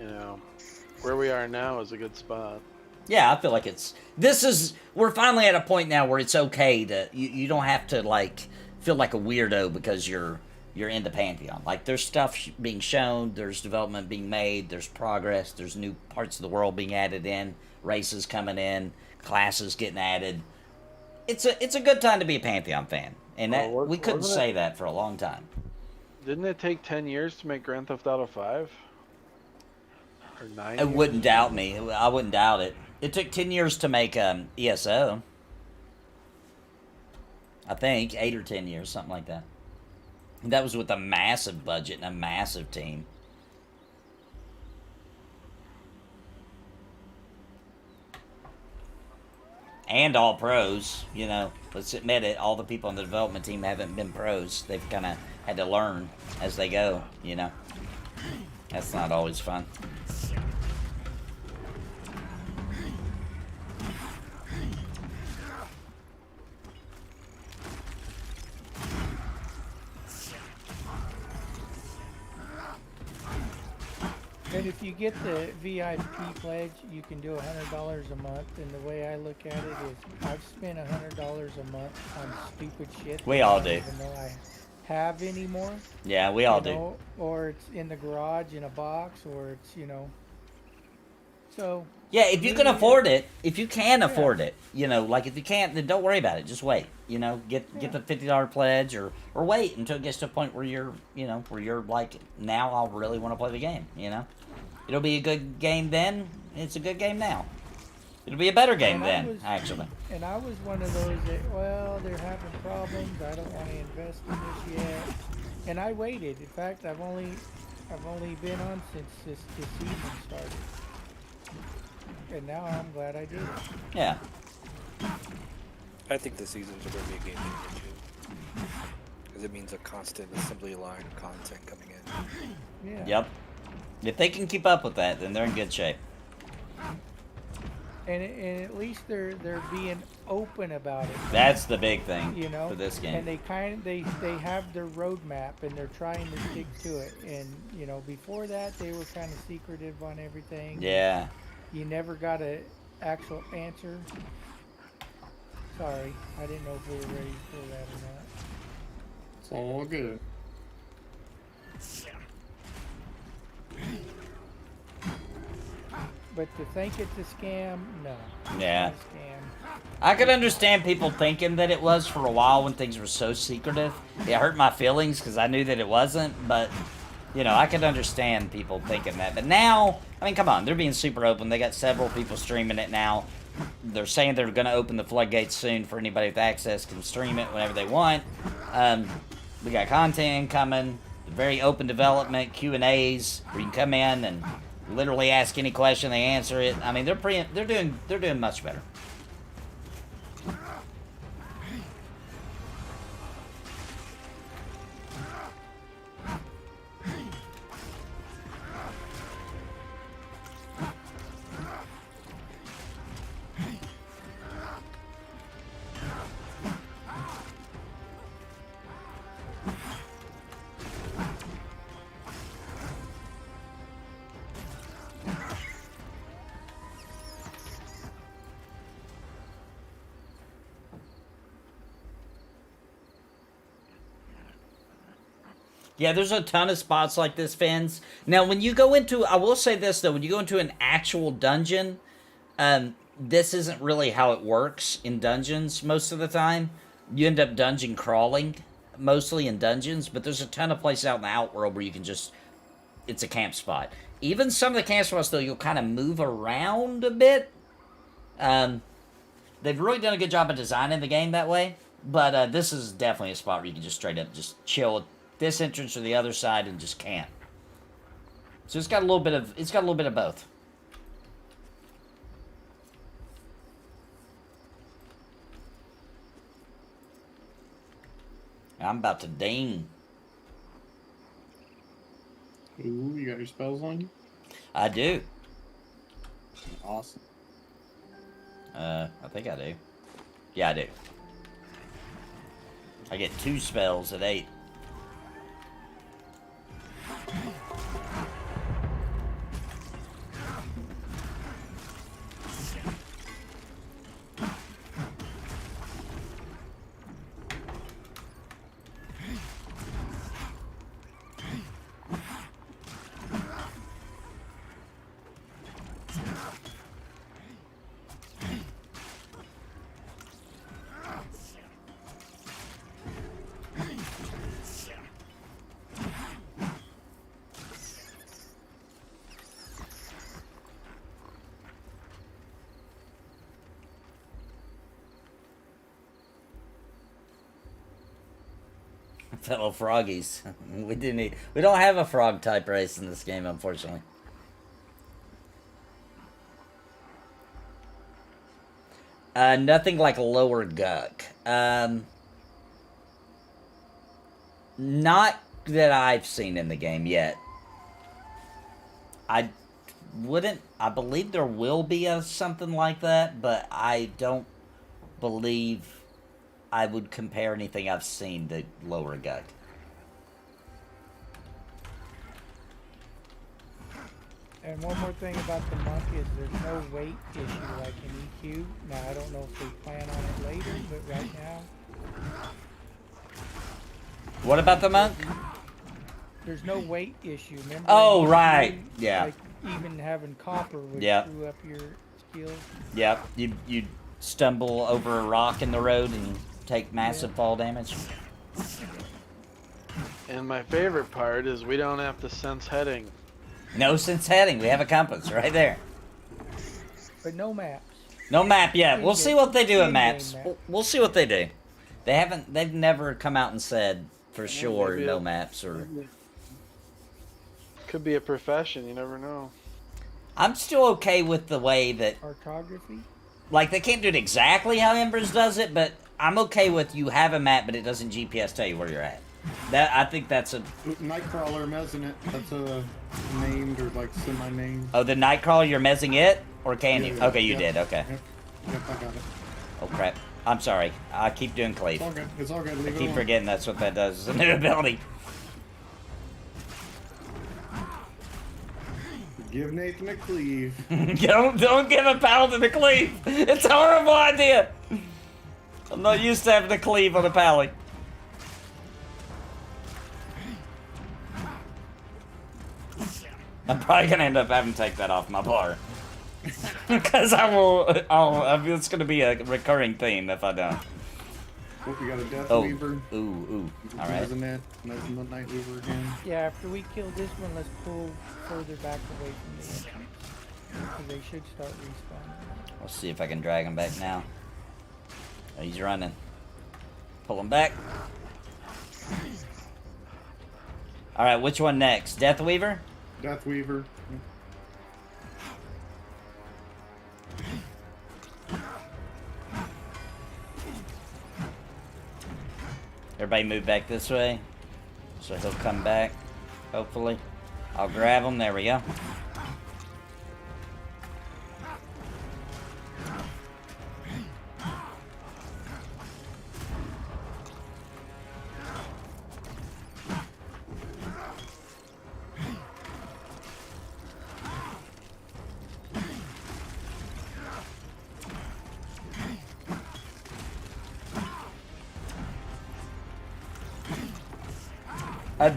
you know, where we are now is a good spot.
Yeah, I feel like it's... We're finally at a point now where it's okay to... You don't have to, like, feel like a weirdo because you're into Pantheon. Like, there's stuff being shown, there's development being made, there's progress, there's new parts of the world being added in, races coming in, classes getting added. It's a good time to be a Pantheon fan. And that we couldn't say that for a long time.
Didn't it take 10 years to make Grand Theft Auto 5? Or 9
It
years?
wouldn't doubt me. I wouldn't doubt it. It took 10 years to make ESO. I think 8 or 10 years, something like that. And that was with a massive budget and a massive team. And all pros, you know. Let's admit it, all the people on the development team haven't been pros. They've kind of had to learn as they go, you know. That's not always fun.
And if you get the VIP pledge, you can do $100 a month. And the way I look at it is, I've spent $100 a month on stupid shit.
We
that
all
I don't
do.
even know I have anymore.
Yeah, we all
you
do.
know, or it's in the garage in a box, or it's, you know. So.
Yeah, if you can afford it, if you can
Yeah.
afford it, you know, like if you can't, then don't worry about it. Just wait, you know, get the $50 pledge, or wait until it gets to a point where you're, you know, where you're like, now I'll really want to play the game, you know. It'll be a good game then. It's a good game now. It'll be a better game then, actually.
And I was one of those that, well, they're having problems. I don't want to invest in this yet. And I waited. In fact, I've only been on since this season started. And now I'm glad I did it.
Yeah.
I think the seasons are going to be a game changer too, because it means a constant assembly line of content coming in.
Yeah.
Yep. If they can keep up with that, then they're in good shape.
And at least they're being open about it.
That's the big thing,
you know,
for this game.
And they have their roadmap and they're trying to stick to it. And you know, before that they were kind of secretive on everything.
Yeah.
You never got an actual answer. Sorry, I didn't know if we were ready for that or not.
It's all good.
But to think it's a scam, no. It's
Yeah.
not a scam.
I could understand people thinking that it was for a while when things were so secretive. It hurt my feelings because I knew that it wasn't, but, you know, I could understand people thinking that. But now, I mean, come on, they're being super open. They got several people streaming it now. they're saying they're going to open the floodgates soon for anybody with access can stream it whenever they want. We got content coming, very open development, Q&As, where you can come in and literally ask any question, they answer it. I mean, they're doing much better. Yeah, there's a ton of spots like this, Fins. Now, when you go into... I will say this, though. When you go into an actual dungeon, this isn't really how it works in dungeons most of the time. You end up dungeon crawling, mostly in dungeons, but there's a ton of places out in the Outworld where you can just... It's a camp spot. Even some of the camp spots, though, you'll kind of move around a bit. They've really done a good job of designing the game that way, but this is definitely a spot where you can just straight up just chill this entrance or the other side and just camp. So it's got a little bit of both. I'm about to ding.
Ooh, you got your spells on you?
I do.
Awesome.
I think I do. Yeah, I do. I get 2 spells at 8. Fellow froggies. We don't have a frog type race in this game, unfortunately. Nothing like lower Guck. Not that I've seen in the game yet. I believe there will be something like that, but I don't believe I would compare anything I've seen to lower Guck.
And one more thing about the monk is there's no weight issue like in EQ. Now, I don't know if we plan on it later, but right now...
What about the monk?
There's no weight issue. Remember?
Oh, right. Yeah.
Like, even having copper would
Yep.
screw up your skills.
Yep. You stumble over a rock in the road and take massive fall damage.
And my favorite part is we don't have to sense heading.
No sense heading. We have a compass right there.
But no maps.
No map yet. We'll see what they do in maps.
In-game map.
We'll see what they do. They've never come out and said for sure
maybe
no maps or...
Could be a profession, you never know.
I'm still okay with the way that...
Cartography?
Like, they can't do it exactly how Embers does it, but I'm okay with you have a map, but it doesn't GPS tell you where you're at. I think that's a...
Nightcrawler mezzing it. That's a named or like semi-named.
Oh, the Nightcrawler, you're mezzing it? Or can you?
Yeah,
Okay, you
yep.
did, okay.
Yep, I got it.
Oh, crap. I'm sorry. I keep doing cleave.
It's all good. It's all good.
I
Leave it
keep
alone.
forgetting that's what that does. It's a new ability.
Give Nathan a cleave.
Don't give a paladin a cleave. It's a horrible idea. I'm not used to having a cleave on a pally. I'm probably gonna end up having to take that off my bar. Because it's gonna be a recurring theme if I don't.
Oh, we got a Death
Oh,
Weaver.
ooh. Alright.
Mezzing it. Mezzing the Night Weaver again.
Yeah, after we kill this one, let's pull further back away from the entrance. They should start respawning.
Let's see if I can drag him back now. Oh, he's running. Pull him back. Alright, which one next? Deathweaver?
Deathweaver.
Everybody move back this way. So he'll come back, hopefully. I'll grab him. There we go.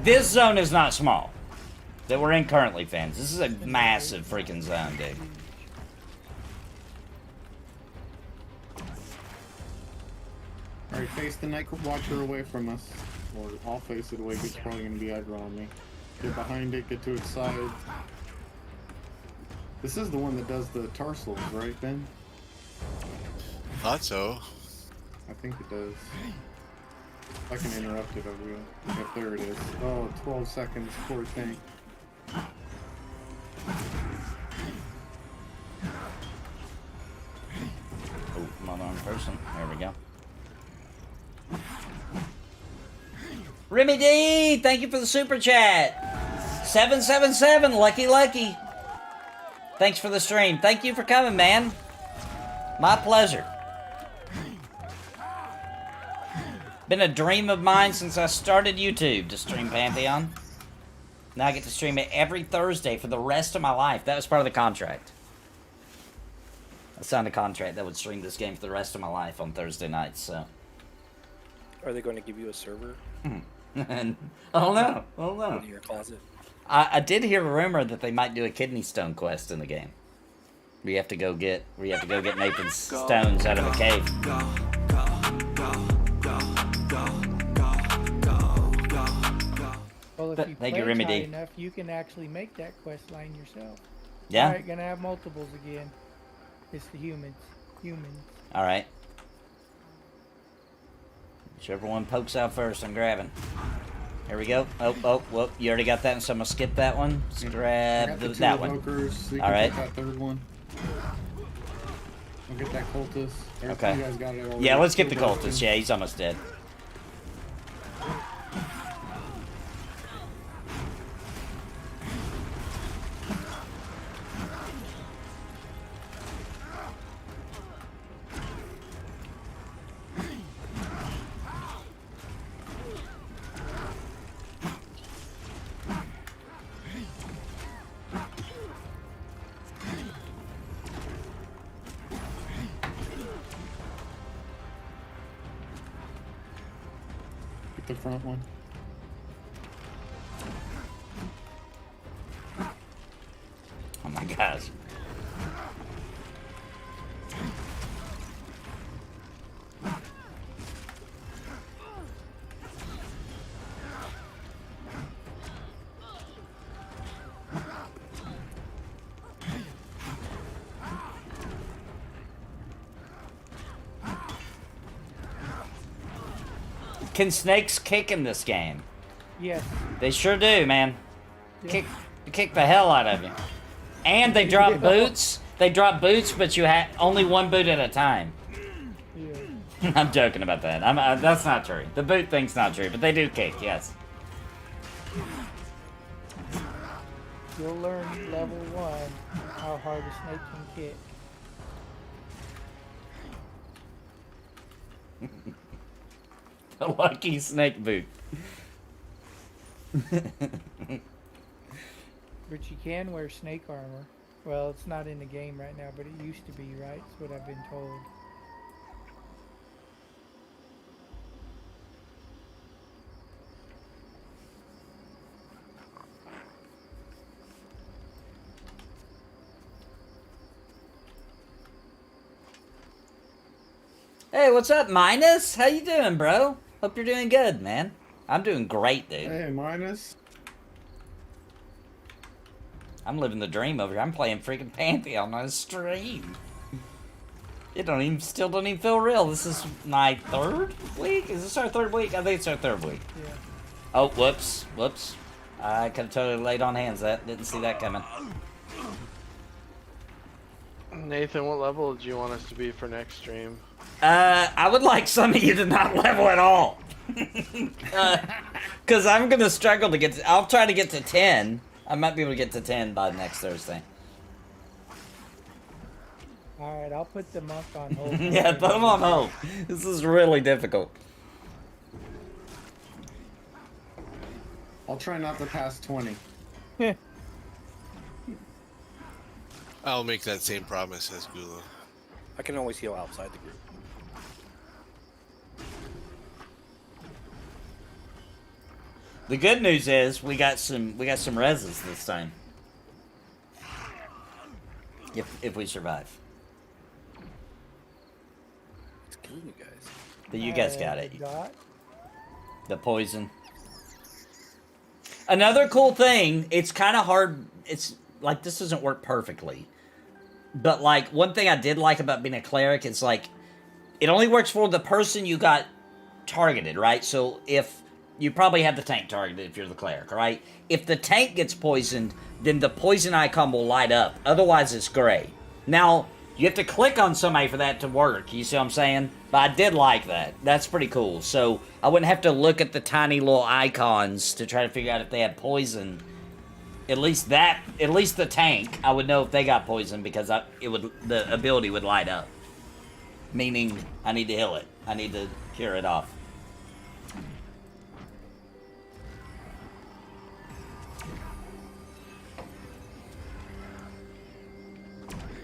This zone is not small. That we're in currently, fans. This is a massive freaking zone, dude.
Alright, face the Night Watcher away from us. Or I'll face it away, it's probably gonna be aggro on me. Get behind it, get to its side. This is the one that does the tarsals, right, Ben?
Thought so.
I think it does. I can interrupt it, I will. Yep, there it is. Oh, 12 seconds, poor thing.
Oh, I'm on the wrong person. There we go. Remy D, thank you for the super chat. 777, lucky. Thanks for the stream. Thank you for coming, man. My pleasure. Been a dream of mine since I started YouTube to stream Pantheon. Now I get to stream it every Thursday for the rest of my life. That was part of the contract. I signed a contract that would stream this game for the rest of my life on Thursday nights, so.
Are they going to give you a server
And, oh no.
in your closet?
I did hear a rumor that they might do a kidney stone quest in the game. We have to go get Nathan's stones out of a cave.
Well, if you
Thank
play
you, Remy
high
D.
enough, you can actually make that quest line yourself.
Yeah?
Alright, gonna have multiples again. It's the humans.
Alright. Whichever one pokes out first, I'm grabbing. Here we go. Oh, whoop. You already got that, and so I'm gonna skip that one. Let's grab that one.
So
Alright.
that third one. I'll get that cultist.
Okay.
You guys got it already.
Yeah, let's get the
Still
cultist.
broken.
Yeah, he's almost dead.
Get the front one.
Oh my gosh. Can snakes kick in this game?
Yes.
They sure do, man.
Yeah.
Kick the hell out of you. And they drop boots. They drop boots, but you have only one boot at a time.
Yeah.
I'm joking about that. That's not true. The boot thing's not true, but they do kick, yes.
You'll learn level 1 how hard a snake can kick.
A lucky snake boot.
But you can wear snake armor. Well, it's not in the game right now, but it used to be, right? That's what I've been told.
Hey, what's up, Minus? How you doing, bro? Hope you're doing good, man. I'm doing great, dude.
Hey, Minus.
I'm living the dream over here. I'm playing freaking Pantheon on a stream. It still don't even feel real. This is my 3rd week? Is this our 3rd week? I think it's our 3rd week.
Yeah.
Oh, whoops. I could have totally laid on hands. Didn't see that coming.
Nathan, what level did you want us to be for next stream?
I would like some of you to not level at all. Because I'm going to struggle to get to... I'll try to get to 10. I might be able to get to 10 by next Thursday.
Alright, I'll put the monk on hold.
Yeah, put them on hold. This is really difficult.
I'll try not to pass 20.
I'll make that same promise as Gula.
I can always heal outside the group.
The good news is we got some reses this time. If we survive.
It's killing you guys.
But you guys got it.
Dot.
The poison. Another cool thing, it's kind of hard, it's like this doesn't work perfectly. But like one thing I did like about being a cleric is like it only works for the person you got targeted, right? So if you probably have the tank targeted if you're the cleric, right? If the tank gets poisoned, then the poison icon will light up. Otherwise it's gray. Now, you have to click on somebody for that to work. You see what I'm saying? But I did like that. That's pretty cool. So I wouldn't have to look at the tiny little icons to try to figure out if they had poison. At least the tank, I would know if they got poison because the ability would light up. Meaning, I need to heal it. I need to cure it off.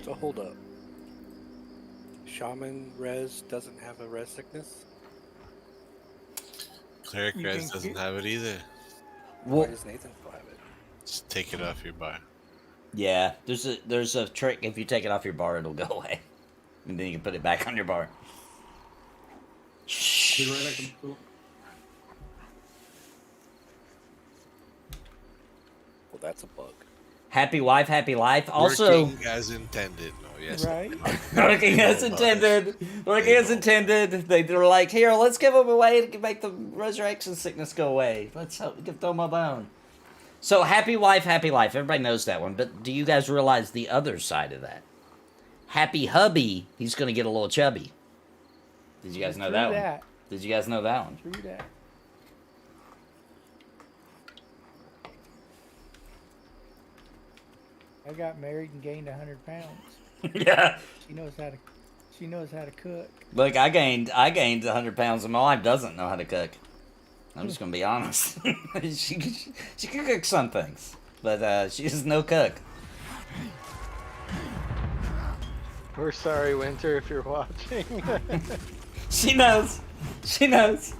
So hold up. Shaman res doesn't have a res sickness?
Cleric
You
res
think
doesn't have it either.
Why
Well,
does Nathan still have it?
Just take it off your bar.
yeah, there's a trick. If you take it off your bar, it'll go away. And then you can put it back on your bar.
Be right back.
Well, that's a bug.
Happy wife, happy life. Also,
Working as intended. No, yes.
Right?
working as intended. Working as intended. They were like, here, let's give them away to make the resurrection sickness go away. Let's give them a bone. So, happy wife, happy life. Everybody knows that one. But do you guys realize the other side of that? Happy hubby, he's going to get a little chubby. Did you guys know that one? Did you guys know that one?
True that. I got married and gained 100 pounds.
Yeah.
She knows how to cook.
Look, I gained 100 pounds and my wife doesn't know how to cook. I'm just gonna be honest. she can cook some things, but she's no cook.
We're sorry, Winter, if you're watching.
She knows. She knows.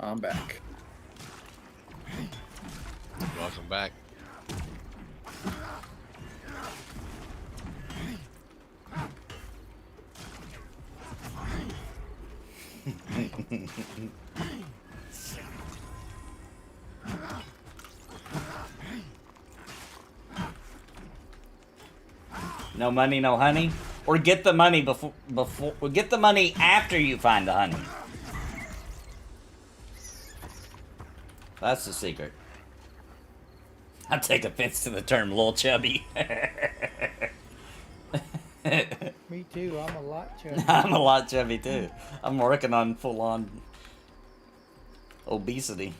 I'm back.
Welcome back.
No money, no honey. Or get the money or get the money after you find the honey. That's the secret. I take offense to the term "little chubby."
Me too. I'm a lot chubby.
I'm a lot chubby too. I'm working on full-on obesity.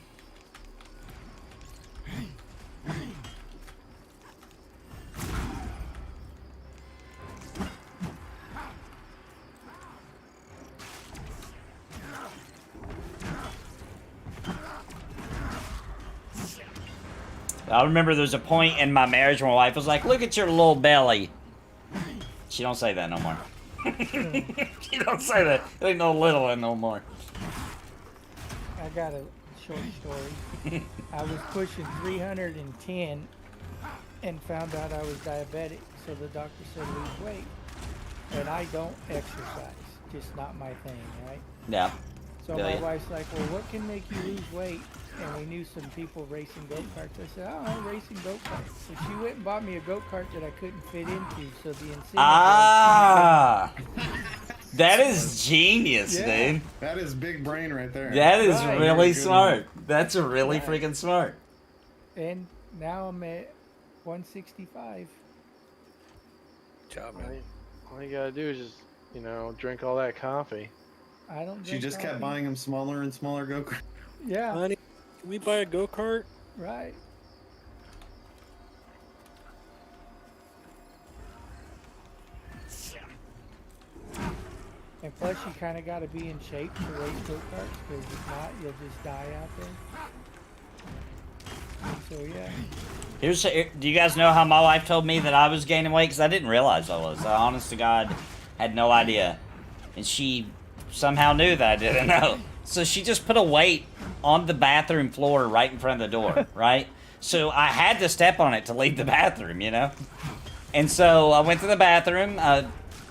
I remember there was a point in my marriage where my wife was like, "Look at your little belly." She don't say that no more. She don't say that. There ain't no little no more.
I got a short story. I was pushing 310 and found out I was diabetic, so the doctor said lose weight. And I don't exercise, just not my thing, right?
Yeah.
So
Do
my
ya?
wife's like, well, what can make you lose weight? And we knew some people racing go-karts. I said, oh, I'm racing go-karts. So she went and bought me a go-kart that I couldn't fit into. So the incentive
Ah, that is genius,
Yeah.
dude.
That is big brain right there.
That is
Right.
really
Very good
smart. That's really
Right.
freaking smart.
and now I'm at 165.
Good job, man.
All you gotta do is just, drink all that coffee.
I don't
She
drink
just kept
coffee.
buying him smaller and smaller go-karts.
Yeah,
Honey, can we buy a go-kart?
right. And plus, you kind of got to be in shape to race go-karts, because if not, you'll just die out there. And so, yeah.
Do you guys know how my wife told me that I was gaining weight? Because I didn't realize I was. I, honest to God, had no idea. And she somehow knew that I didn't know. So she just put a weight on the bathroom floor right in front of the door, right? So I had to step on it to leave the bathroom, you know? And so I went to the bathroom, I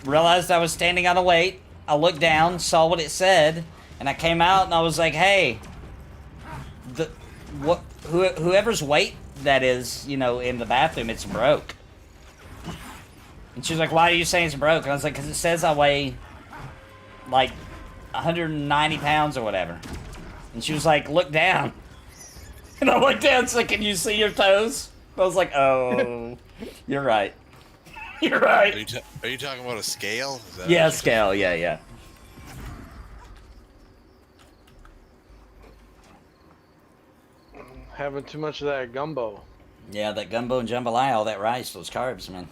realized I was standing on a weight, I looked down, saw what it said, and I came out and I was like, hey, whoever's weight that is, in the bathroom, it's broke. And she was like, why are you saying it's broke? And I was like, because it says I weigh, like, 190 pounds or whatever. And she was like, look down. And I looked down, so can you see your toes? I was like, oh, you're right. You're right.
Are you talking about a scale? Is that
Yeah, scale, yeah.
Having too much of that gumbo.
Yeah, that gumbo and jambalaya, all that rice, those carbs, man.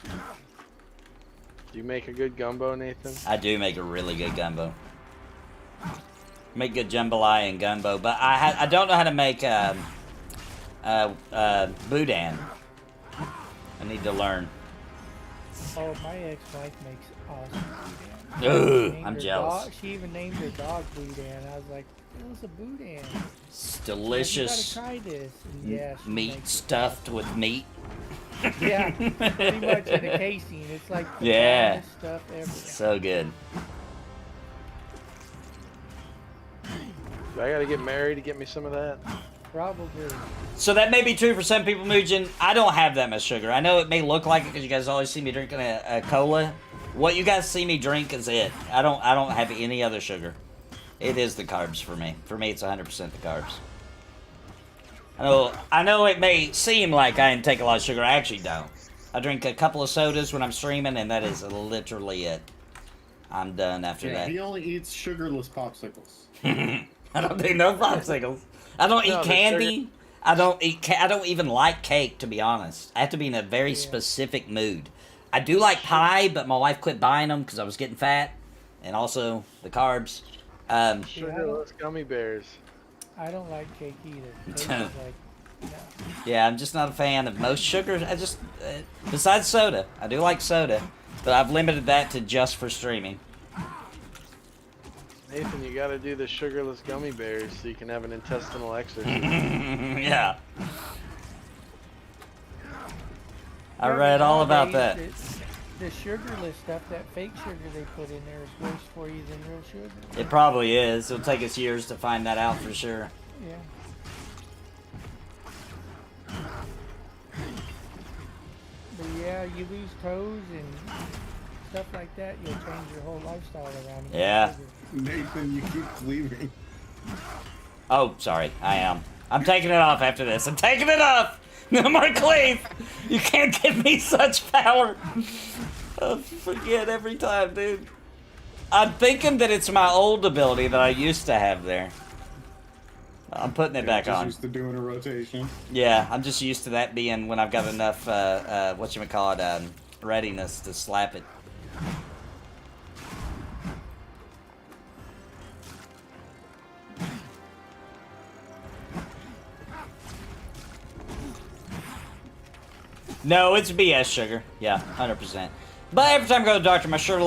Do you make a good gumbo, Nathan?
I do make a really good gumbo. Make good jambalaya and gumbo, but I don't know how to make boudin. I need to learn.
Oh, my ex-wife makes awesome boudin.
Ooh,
Named
I'm
her
jealous.
Dog, she even named her dog Boudin. I was like, it was a boudin.
It's
You
delicious
gotta try this. And yeah, she
meat
makes it
stuffed with meat.
Yeah, pretty much in a casing. It's like the
Yeah.
finest stuff ever.
So good.
Do I gotta get married to get me some of that?
Probably.
So that may be true for some people, Mugen. I don't have that much sugar. I know it may look like it because you guys always see me drinking a cola. What you guys see me drink is it. I don't have any other sugar. It is the carbs for me. For me, it's 100% the carbs. I know it may seem like I take a lot of sugar. I actually don't. I drink a couple of sodas when I'm streaming, and that is literally it. I'm done after
Yeah,
that.
he only eats sugarless popsicles.
I don't do no popsicles. I don't
No,
eat
the
candy. I don't eat. I don't even like cake, to be honest. I have to be in a very specific mood. I do like pie, but my wife quit buying them because I was getting fat, and also the carbs.
Sugarless gummy bears.
I don't like cake either. Cake is like, no.
Yeah, I'm just not a fan of most sugars. I just, besides soda, I do like soda, but I've limited that to just for streaming.
Nathan, you gotta do the sugarless gummy bears so you can have an intestinal exorcism.
Yeah. I read all about that.
The sugarless stuff, that fake sugar they put in there, is worse for you than real sugar.
It probably is. It'll take us years to find that out for sure.
Yeah. But yeah, you lose toes and stuff like that, you'll change your whole lifestyle around. and
Yeah.
sugar.
Nathan, you keep leaving.
Oh, sorry. I am. I'm taking it off after this. I'm taking it off! No more cleave! You can't give me such power! I forget every time, dude. I'm thinking that it's my old ability that I used to have there. I'm putting it back
Just
on.
used to doing a rotation.
Yeah, I'm just used to that being when I've got enough, whatchamacallit, readiness to slap it. No, it's BS sugar. Yeah, 100%. But every time I go to the doctor, my sugar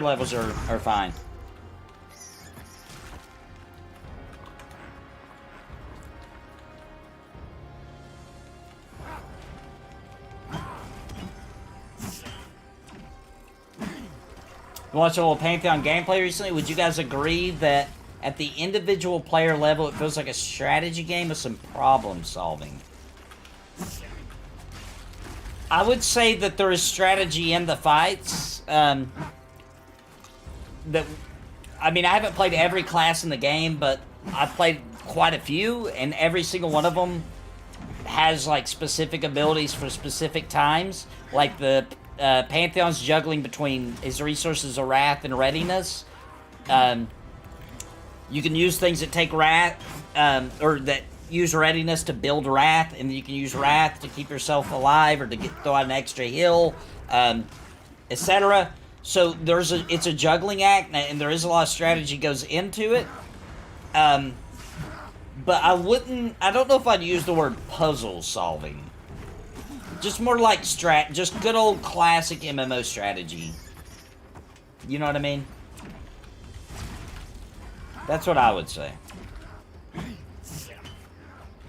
levels are fine. watched a little Pantheon gameplay recently. Would you guys agree that at the individual player level, it feels like a strategy game with some problem solving? I would say that there is strategy in the fights. I haven't played every class in the game, but I've played quite a few, and every single one of them has like specific abilities for specific times. Like the Pantheon's juggling between his resources of wrath and readiness. You can use things that take wrath, or that use readiness to build wrath, and you can use wrath to keep yourself alive or to throw out an extra heal, etc. So it's a juggling act, and there is a lot of strategy goes into it. But I don't know if I'd use the word puzzle solving. Just more like just good old classic MMO strategy. You know what I mean? That's what I would say.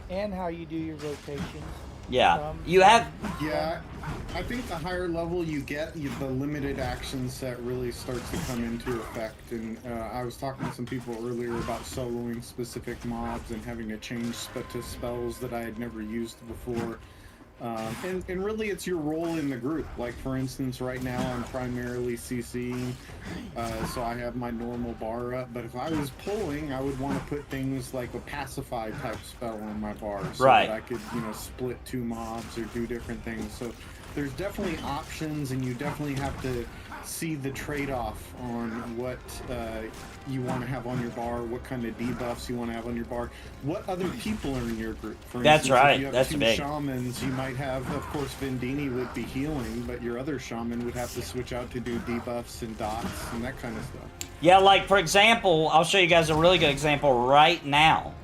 And how you do your rotations.
Yeah. You have...
Yeah, I think the higher level you get, the limited action set really starts to come into effect. And I was talking to some people earlier about soloing specific mobs and having to change to spells that I had never used before. And really it's your role in the group. Like, for instance, right now I'm primarily CCing, so I have my normal bar up. But if I was pulling, I would want to put things like a pacify type spell on my bar, so
right,
that I could, split two mobs or do different things. So there's definitely options, and you definitely have to see the trade-off on what you want to have on your bar, what kind of debuffs you want to have on your bar, what other people are in your group. For
That's
instance,
right.
If you have
That's
two
big.
shamans, you might have, of course, Vendini would be healing, but your other shaman would have to switch out to do debuffs and dots and that kind of stuff.
Yeah, like, for example, I'll show you guys a really good example right now.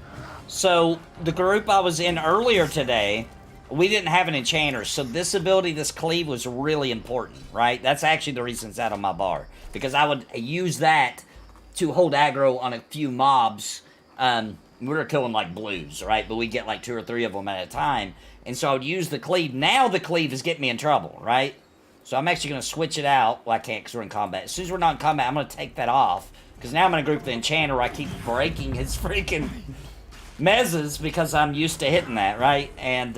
So, the group I was in earlier today, we didn't have an enchanter, so this ability, this cleave, was really important, right? That's actually the reason it's out on my bar, because I would use that to hold aggro on a few mobs. We were killing, like, blues, right? But we get, like, 2 or 3 of them at a time, and so I would use the cleave. Now the cleave is getting me in trouble, right? So I'm actually going to switch it out. Well, I can't because we're in combat. As soon as we're not in combat, I'm going to take that off, because now I'm in a group with the enchanter where I keep breaking his freaking mezzes because I'm used to hitting that, right? And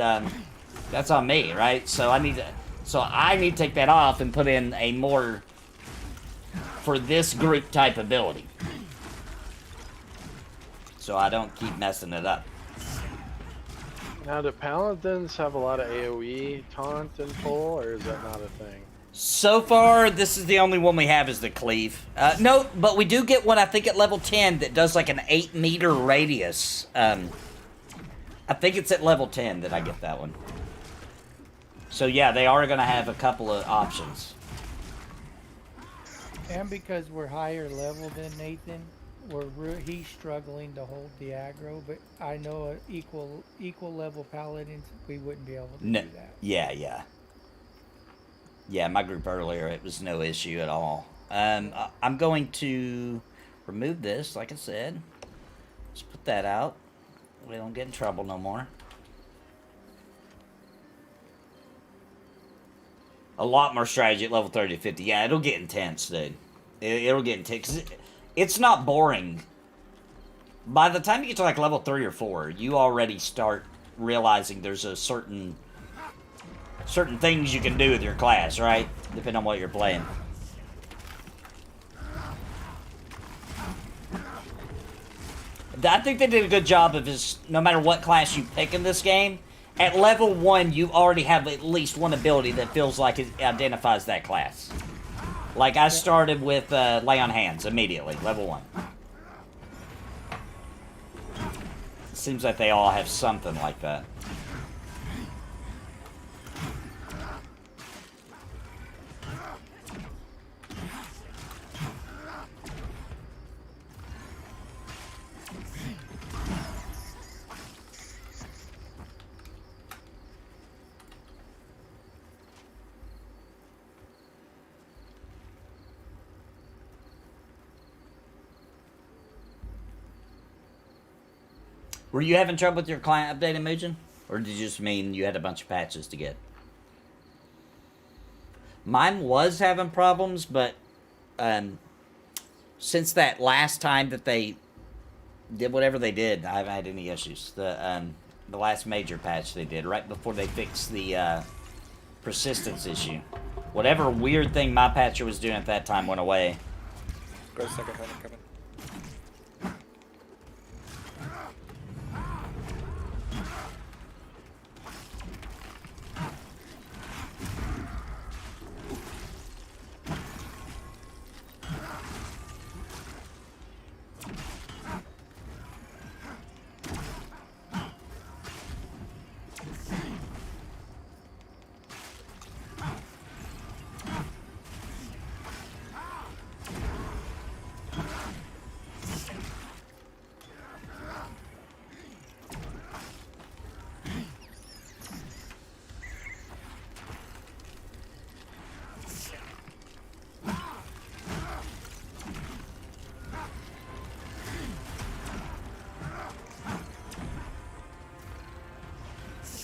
that's on me, right? So I need to take that off and put in a more for this group type ability, so I don't keep messing it up.
Now, do paladins have a lot of AoE taunt and pull, or is that not a thing?
So far, this is the only one we have is the cleave. No, but we do get one, I think, at level 10 that does like an 8-meter radius. I think it's at level 10 that I get that one. So yeah, they are going to have a couple of options.
And because we're higher level than Nathan, he's struggling to hold the aggro. But I know equal level paladins, we wouldn't be able to do that.
Yeah. Yeah, my group earlier, it was no issue at all. I'm going to remove this, like I said. Let's put that out. We don't get in trouble no more. A lot more strategy at level 30 to 50. Yeah, it'll get intense, dude. It'll get intense. 'Cause it's not boring. By the time you get to like level 3 or 4, you already start realizing there's a certain things you can do with your class, right? Depending on what you're playing. I think they did a good job of no matter what class you pick in this game, at level 1, you already have at least one ability that feels like it identifies that class. Like, I started with Lay on Hands immediately, level 1. It seems like they all have something like that. Were you having trouble with your client updating, Mugen? Or did you just mean you had a bunch of patches to get? Mine was having problems, but since that last time that they did whatever they did, I haven't had any issues. The last major patch they did, right before they fixed the persistence issue. Whatever weird thing my patcher was doing at that time went away.
Go a second, Hunter, coming.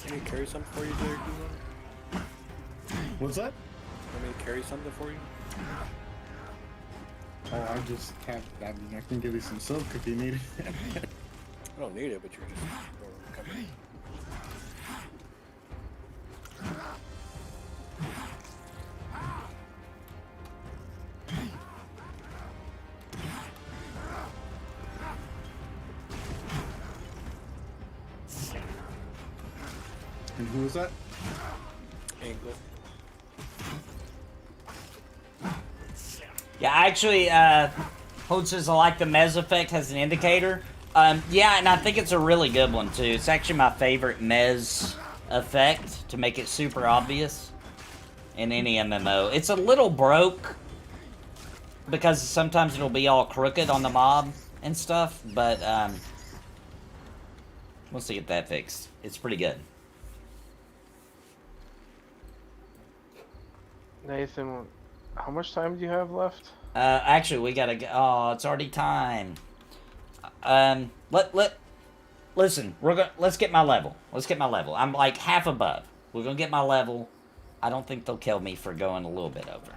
Let me carry something for you, Derek.
What's that?
Let me carry something for you.
Oh, I just have. I mean, I can give you some silk if you need it.
I don't need it, but you're just coming.
And who is that?
Angle.
Yeah, actually, Holt says I like the Mez effect, has an indicator. Yeah, and I think it's a really good one, too. It's actually my favorite Mez effect, to make it super obvious in any MMO. It's a little broke, because sometimes it'll be all crooked on the mob and stuff, but, once they get that fixed, it's pretty good.
Nathan, how much time do you have left?
Actually, we gotta go. Oh, it's already time. Listen, let's get my level. Let's get my level. I'm like half above. We're gonna get my level. I don't think they'll kill me for going a little bit over.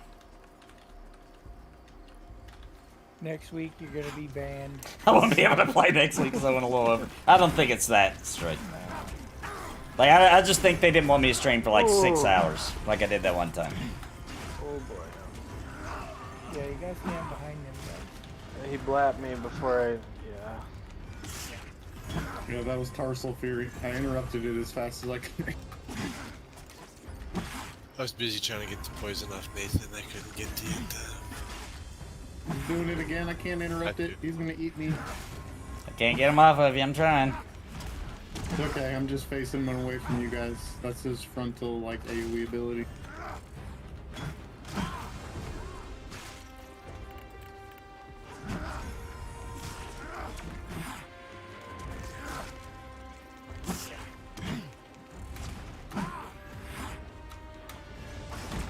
Next week you're gonna be banned.
I won't be able to play next week because I went a little over. I don't think it's that straight. Like, I just think they didn't want me to stream for like 6 hours, like I did that one time.
Oh boy.
Yeah, you guys stand behind them guys.
He blapped me before I. Yeah.
Yeah, that was Tarsal Fury. I interrupted it as fast as I could.
I was busy trying to get the poison off Nathan. I couldn't get to it.
He's doing it again. I can't interrupt it. He's gonna eat me.
I can't get him off of you. I'm trying.
It's okay. I'm just facing one away from you guys. That's his frontal, like, AoE ability.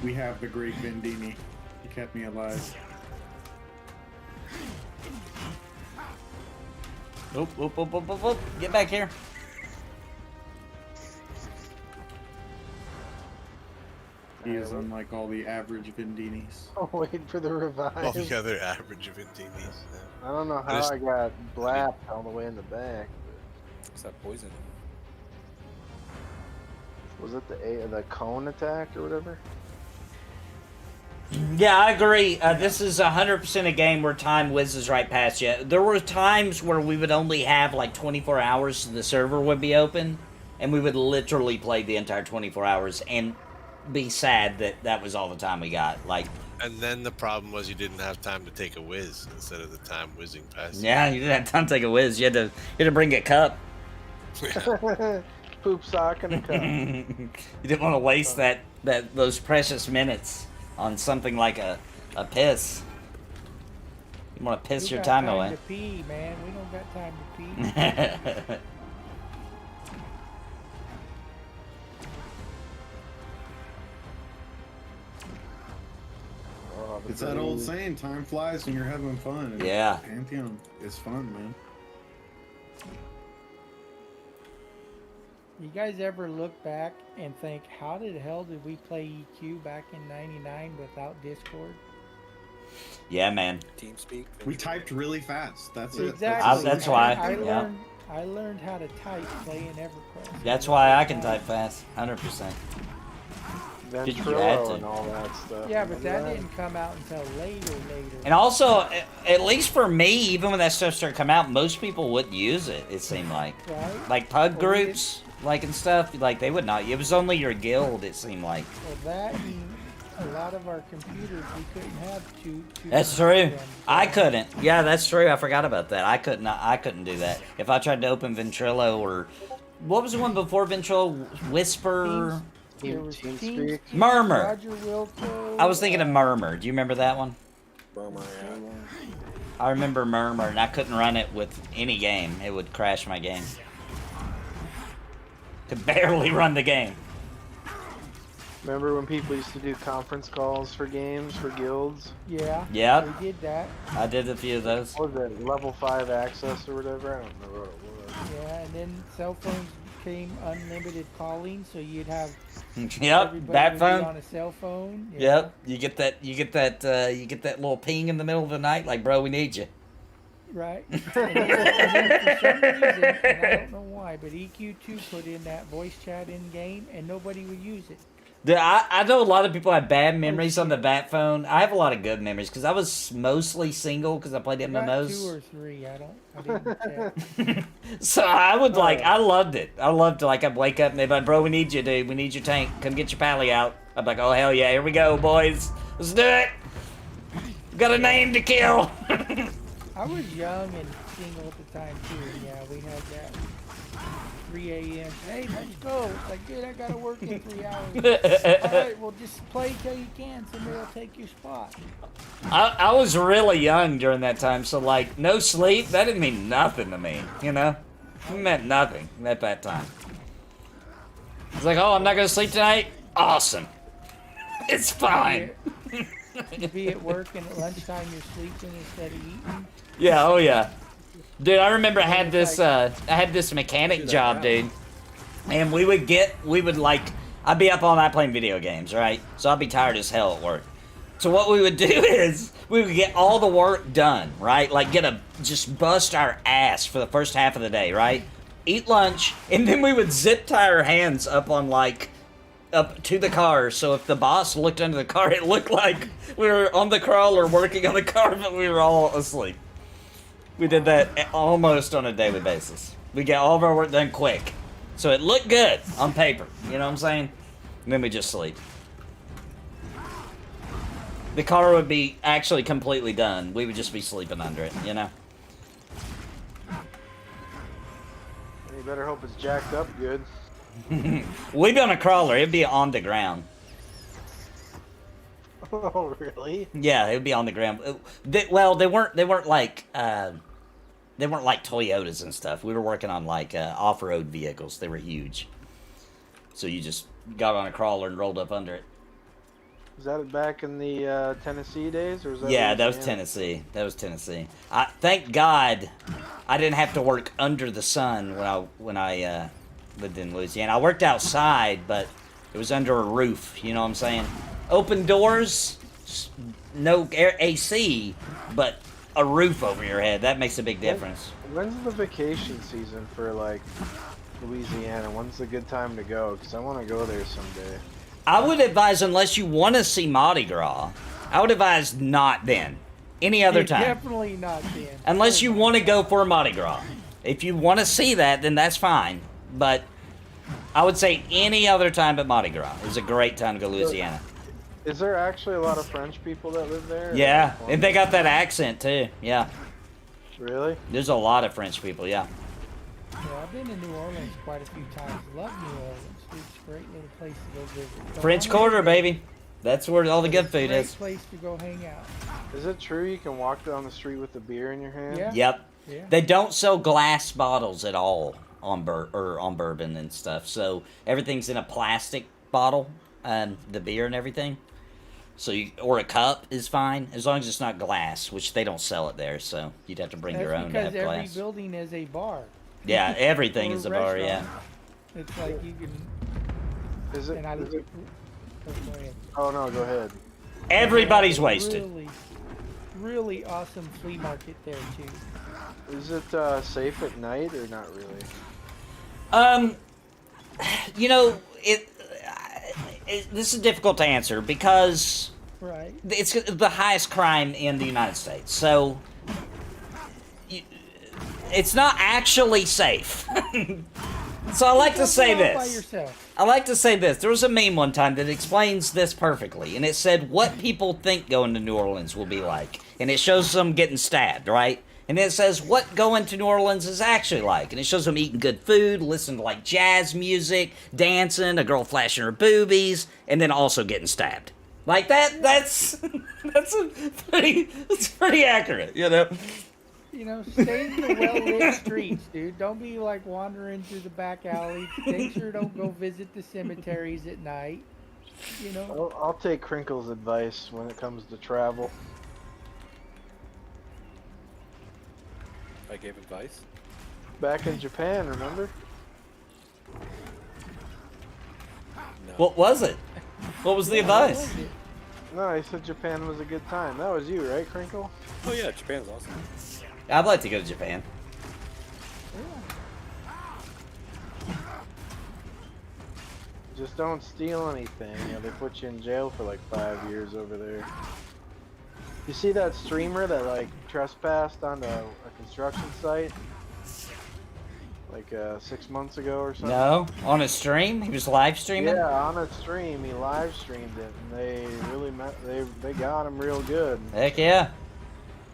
We have the great Vendini. He kept me alive.
Oop, oop, oop, oop, oop, oop. Get back here.
He is unlike all the average Vendinis.
Oh, wait for the revive.
All the other average of Intinis.
I don't know how I got blapped all the way in the back.
What's that poison?
Was it the cone attack or whatever?
Yeah, I agree. This is 100% a game where time whizzes right past you. There were times where we would only have like 24 hours so the server would be open, and we would literally play the entire 24 hours and be sad that that was all the time we got. Like,
And then the problem was you didn't have time to take a whiz instead of the time whizzing past.
yeah, you didn't have time to take a whiz. You had to bring a cup.
Poop sock and a cup.
You didn't want to waste those precious minutes on something like a piss. You want to piss
We
your
got
time
time
away.
to pee, man. We don't got time to pee.
Oh,
It's that old saying, time flies when you're having fun. And
Yeah.
Pantheon is fun, man.
You guys ever look back and think, how the hell did we play EQ back in '99 without Discord?
Yeah, man.
TeamSpeak.
We typed really fast. That's it.
Exactly.
That's why,
I
yeah.
learned how to type playing EverQuest.
That's why I can type fast, 100%. You had
Ventrilo
to.
and all that stuff.
Yeah, but that
Remember
didn't come out until later.
And also, at least for me, even when that stuff started coming out, most people wouldn't use it. It seemed like,
Right?
pug
Well, we
groups, like and stuff, like they would not. It was only your guild. It seemed like.
Well, that and a lot of our computers, we couldn't have two
That's true.
programs.
I couldn't. Yeah, that's true. I forgot about that. I couldn't do that. If I tried to open Ventrilo or what was the one before Ventrilo? Whisper.
There was
TeamSpeak.
Murmur.
Roger Wilco.
I was thinking of Murmur. Do you remember that one?
Murmur, yeah.
I remember Murmur, and I couldn't run it with any game. It would crash my game. Could barely run the game.
Remember when people used to do conference calls for games, for guilds?
Yeah.
Yep.
We did that.
I did a few of those.
What was it, level 5 access or whatever? I don't remember what it was.
Yeah, and then cell phones became unlimited calling, so you'd have
Yep.
everybody
That
would be
phone.
on a cell phone. Yeah.
Yep. You get that little ping in the middle of the night, like, bro, we need you.
Right. And then for some reason, and I don't know why, but EQ2 put in that voice chat in game, and nobody would use it.
I know a lot of people have bad memories on the bat phone. I have a lot of good memories because I was mostly single because I played
I got
MMOs.
2 or 3. I didn't check.
So I would I loved it. I loved like I'd wake up and they'd be like, bro, we need you, dude. We need your tank. Come get your pally out. I'd be like, oh hell yeah, here we go, boys. Let's do it. Got a name to kill.
I was young and single at the time too. And yeah, we had that 3 a.m. Hey, let's go. It's like, dude, I gotta work in 3 hours. All right, well, just play till you can. Somebody will take your spot.
I was really young during that time, so like no sleep, that didn't mean nothing to me, you know? It meant nothing at that time. It's like, oh, I'm not gonna sleep tonight? Awesome. It's fine.
To be at work and at lunchtime you're sleeping instead of eating.
Yeah, oh yeah. Dude, I remember I had this mechanic job, dude. And I'd be up all night playing video games, right? So I'd be tired as hell at work. So what we would do is we would get all the work done, right? Like just bust our ass for the first half of the day, right? Eat lunch, and then we would zip tie our hands up to the car, so if the boss looked under the car, it looked like we were on the crawler working on the car, but we were all asleep. We did that almost on a daily basis. We get all of our work done quick. So it looked good on paper, you know what I'm saying? And then we just sleep. The car would be actually completely done. We would just be sleeping under it, you know?
You better hope it's jacked up good.
We'd be on a crawler, it'd be on the ground.
Oh, really?
Yeah, it would be on the ground. They weren't like Toyotas and stuff. We were working on like off-road vehicles. They were huge. So you just got on a crawler and rolled up under it.
Was that back in the Tennessee days, or was that?
Yeah, that was
Louisiana?
Tennessee. That was Tennessee. Thank God, I didn't have to work under the sun when I lived in Louisiana. I worked outside, but it was under a roof. You know what I'm saying? Open doors, no air AC, but a roof over your head. That makes a big difference.
When's the vacation season for like Louisiana? When's a good time to go? Because I want to go there someday.
I would advise, unless you want to see Mardi Gras, I would advise not then. Any other time.
Definitely not then.
Unless you want to go for Mardi Gras. If you want to see that, then that's fine. But I would say any other time but Mardi Gras is a great time to go to Louisiana.
Is there actually a lot of French people that live there?
Yeah, and they got that accent too. Yeah.
Really?
There's a lot of French people, yeah.
Yeah, I've been to New Orleans quite a few times. Love New Orleans. It's a great little place to go visit. Don't
French
wanna
Quarter,
visit,
baby. That's where all the good food
great
is.
place to go hang out.
Is it true you can walk down the street with a beer in your hand?
Yeah.
Yep.
Yeah.
They don't sell glass bottles at all on bourbon and stuff. So everything's in a plastic bottle, the beer and everything. So or a cup is fine as long as it's not glass, which they don't sell it there. So you'd have to bring your own to have
because every
glass.
building is a bar.
Yeah, everything
Or
is a bar. Yeah.
restaurant. It's like you can.
Is it?
And
Is it
oh, go ahead.
oh no, go ahead.
Everybody's wasted.
Really, really awesome flea market there too.
Is it safe at night or not really?
You know, this is difficult to answer because
Right.
it's the highest crime in the United States. So it's not actually safe. So I like to say
Go out by
this.
yourself.
I like to say this. There was a meme one time that explains this perfectly, and it said what people think going to New Orleans will be like, and it shows them getting stabbed, right? And then it says what going to New Orleans is actually like, and it shows them eating good food, listening to like jazz music, dancing, a girl flashing her boobies, and then also getting stabbed. Like that. That's pretty accurate, you know.
You know, stay in the well-lit streets, dude. Don't be like wandering through the back alleys. Make sure don't go visit the cemeteries at night. You know.
I'll take Crinkle's advice when it comes to travel.
I gave advice.
Back in Japan, remember?
No.
What was it? What was the advice?
No, he said Japan was a good time. That was you, right, Crinkle?
Oh yeah, Japan's awesome.
I'd like to go to Japan.
Just don't steal anything. You know, they put you in jail for like 5 years over there. You see that streamer that like trespassed onto a construction site? Like 6 months ago or something?
No, on a stream. He was live streaming.
Yeah, on a stream, he live streamed it, and they really they got him real good.
Heck yeah.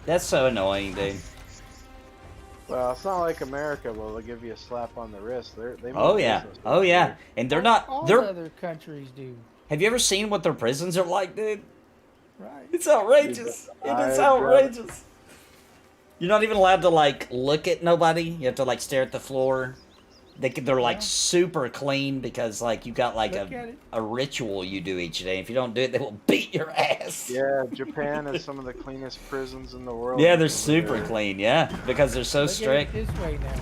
That's so annoying, dude.
Well, it's not like America. Well, they'll give you a slap on the wrist. They
Oh
mean
yeah.
business.
Oh yeah. And they're not.
All
They're.
other countries do.
Have you ever seen what their prisons are like, dude?
Right.
It's outrageous. It is
I've
outrageous. You're not even allowed to like look at nobody. You have to like stare at the floor. They're like
Yeah.
super clean because like you got like
Look at it.
a ritual you do each day. If you don't do it, they will beat your ass.
Yeah, Japan is some of the cleanest prisons in the world.
Yeah, they're super clean. Yeah, because they're so
Look
strict.
at it this way now.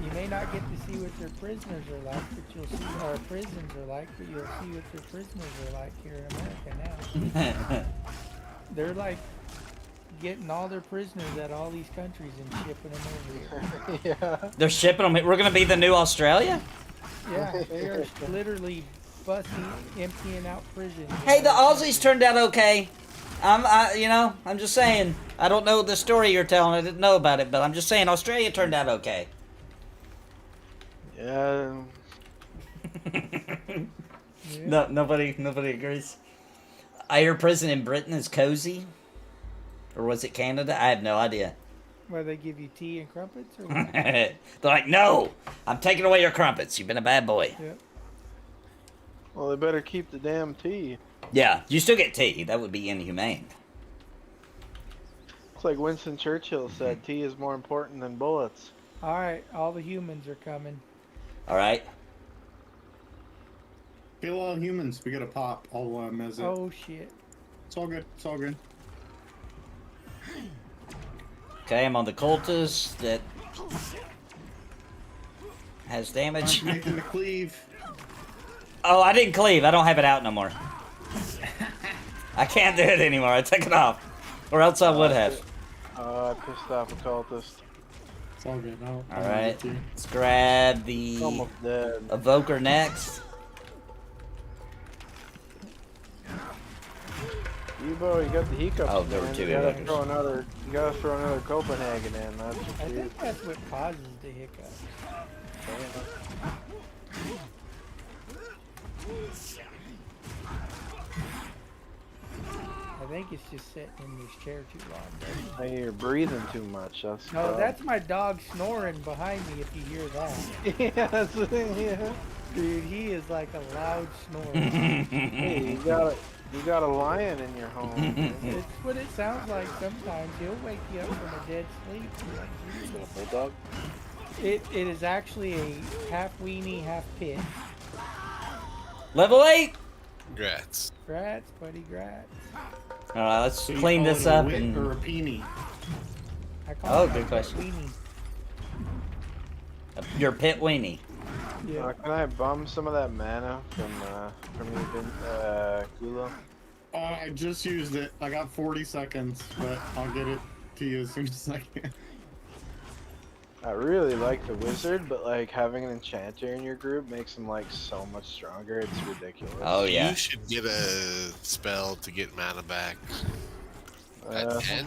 You may not get to see what their prisoners are like, but you'll see our prisons are like, but you'll see what their prisoners are like here in America now. They're like getting all their prisoners at all these countries and shipping them over here.
Yeah.
They're shipping them. We're gonna be the new Australia.
Yeah, they are literally busting, emptying out prisons.
Hey, the Aussies turned out okay. I'm just saying. I don't know the story you're telling. I didn't know about it, but I'm just saying Australia turned out okay.
Yeah.
No, nobody agrees. I hear prison in Britain is cozy, or was it Canada? I have no idea.
Where they give you tea and crumpets, or what?
They're like, no, I'm taking away your crumpets. You've been a bad boy.
Yeah.
Well, they better keep the damn tea.
Yeah, you still get tea. That would be inhumane.
It's like Winston Churchill said, tea is more important than bullets.
All right, all the humans are coming.
All right.
Kill all humans. We got a pop. I'll mez it.
Oh shit.
It's all good. It's all good.
Okay, I'm on the cultist that has damage.
I'm making the cleave.
Oh, I didn't cleave. I don't have it out no more. I can't do it anymore. I took it off. Or else I would have.
I pissed off a cultist.
It's all good. I'll
Alright.
mez it to you.
Let's grab the
Almost dead.
evoker next.
Ebo, you got the hiccups.
Oh, there were
man.
two
You gotta
evokers.
throw another. You gotta throw another Copenhagen in. That's
I
what you
think that's what causes the hiccups. I think it's just sitting in this chair too long.
Hey, you're breathing too much. That's the
No,
problem.
that's my dog snoring behind me. If you hear that,
yeah, that's the thing. Yeah.
dude, he is like a loud snorer.
Hey, you got a lion in your home. man.
It's what it sounds like sometimes. He'll wake you up from a dead sleep. You're like,
You got a bulldog?
It is actually a half weenie, half pit.
Level 8!
Congrats.
Grats, buddy, grats.
Alright, let's
So you
clean
call
this
it a
up
wit
and...
or a peenie.
I call
Oh,
it
good
a
question.
Weenie.
Your pit weenie.
Yeah.
Can I bum some of that mana from you, Kula?
I just used it. I got 40 seconds, but I'll get it to you as soon as I can.
I really like the wizard, but like having an enchanter in your group makes him like so much stronger. It's ridiculous.
Oh yeah.
You should get a spell to get mana back. At 10?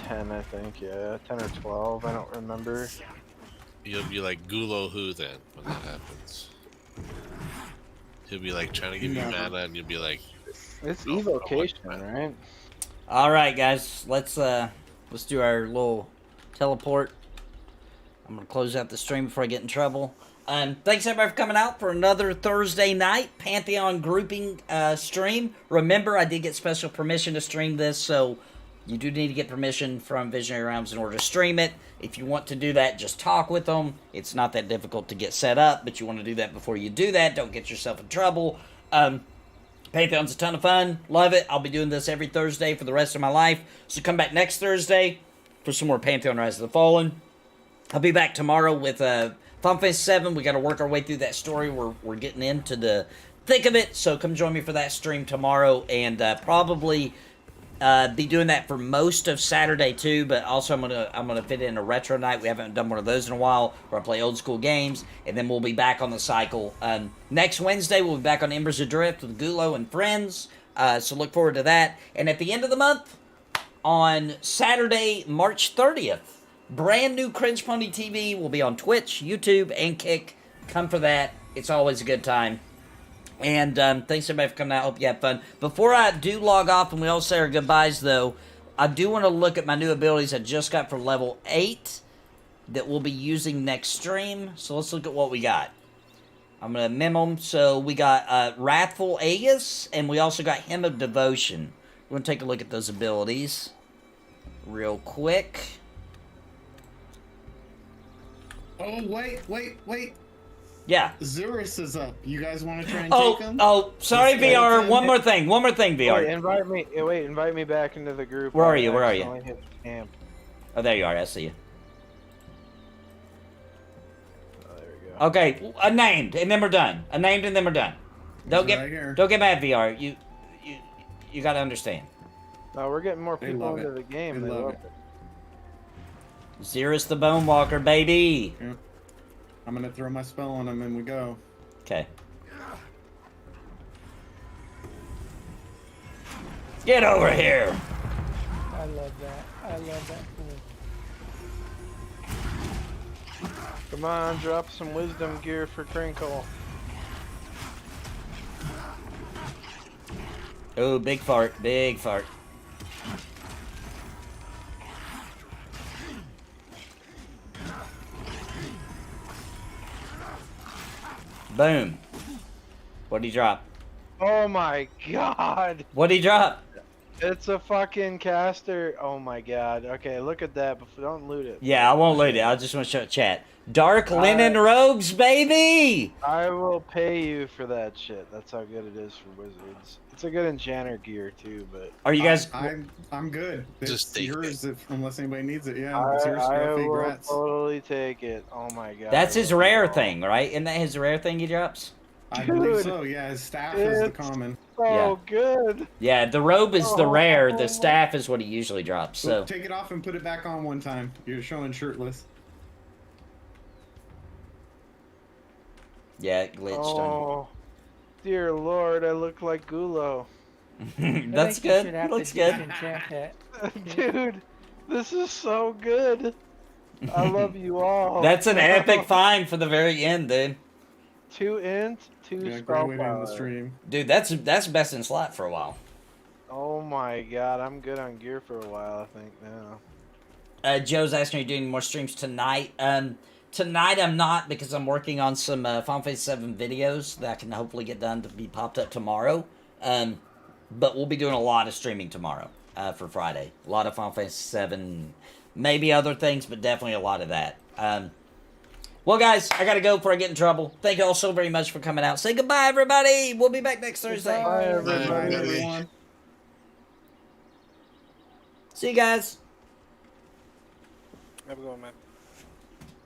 10, I think. Yeah, 10 or 12. I don't remember.
You'll be like Gulo Who then when that happens. He'll be like trying to give you mana, and you'll be like,
It's
Oh,
evocation,
I want
right?
All right, guys. Let's do our little teleport. I'm gonna close out the stream before I get in trouble. Thanks everybody for coming out for another Thursday night Pantheon grouping stream. Remember, I did get special permission to stream this, so you do need to get permission from Visionary Realms in order to stream it. If you want to do that, just talk with them. It's not that difficult to get set up, but you want to do that before you do that. Don't get yourself in trouble. Pantheon's a ton of fun. Love it. I'll be doing this every Thursday for the rest of my life. So come back next Thursday for some more Pantheon Rise of the Fallen. I'll be back tomorrow with Final Fantasy 7. We got to work our way through that story. We're getting into the thick of it. So come join me for that stream tomorrow, and probably be doing that for most of Saturday too. But also I'm gonna fit in a retro night. We haven't done one of those in a while, where I play old school games, and then we'll be back on the cycle. Next Wednesday we'll be back on Embers Adrift with Gulo and friends. So look forward to that. And at the end of the month, on Saturday, March 30th. Brand new Cringe Pony TV will be on Twitch, YouTube, and Kick. Come for that. It's always a good time. And thanks everybody for coming out. Hope you had fun. Before I do log off and we all say our goodbyes, though, I do want to look at my new abilities I just got for level 8 that we'll be using next stream. So let's look at what we got. I'm going to memo them. So we got Wrathful Aegis, and we also got Hymn of Devotion. We're going to take a look at those abilities real quick.
Oh, wait.
Yeah.
Zurus is up. You guys want to try and take him?
Oh, sorry,
Just
VR.
wait.
One more thing, VR.
Wait, invite me back into the group.
Where are you?
I hit camp.
Oh, there you are. I see you.
Oh, there we go.
Okay, a named, and then we're done. A named, and then we're done. Don't
He's right here.
get mad, VR. You got to understand.
No, we're getting more
They
people
love
into
it.
the game.
They
They
love
love
it.
it.
Zerus the Bone Walker, baby.
Yeah. I'm gonna throw my spell on him and we go.
Okay. Get over here.
I love that. I love that pool.
Come on, drop some wisdom gear for Crinkle.
Oh, big fart. Big fart. Boom. What'd he drop?
Oh my god!
What'd he drop?
It's a fucking caster. Oh my god. Okay, look at that, but don't loot it.
Yeah, I won't loot it. I just want to show chat. Dark linen robes, baby!
I will pay you for that shit. That's how good it is for wizards. It's a good enchanter gear too, but
Are you guys...
I'm good.
Just
It's
take
yours unless anybody needs it. Yeah,
I,
it's yours.
I
Scruffy
will
Grats.
totally take it. Oh my god.
That's
I
his
love
rare
it all.
thing, right? Isn't that his rare thing he drops?
I believe
Dude,
so. Yeah, his staff is the
it's
common.
So
Yeah.
good.
Yeah, the robe is the rare. The
Oh.
staff is what he usually drops. So
Take it off and put it back on one time. You're showing shirtless.
yeah, it glitched
Oh, dear lord, I look like Gulo.
on.
I
That's
think you
good.
should have
Looks
to
good.
disenchant that.
Dude, this is so good. I love you all.
That's an epic find for the very end, dude.
2 int, 2
Yeah,
spell
great way to end
power.
the stream.
Dude, that's best in slot for a while.
Oh my god, I'm good on gear for a while, I think now.
Joe's asking, are you doing more streams tonight? Tonight I'm not, because I'm working on some Final Fantasy 7 videos that I can hopefully get done to be popped up tomorrow. But we'll be doing a lot of streaming tomorrow for Friday. A lot of Final Fantasy 7, maybe other things, but definitely a lot of that. Well, guys, I gotta go before I get in trouble. Thank you all so very much for coming out. Say goodbye, everybody. We'll be back next Thursday.
Bye,
Bye,
everybody.
everyone.
See you guys.
Have a good one, man.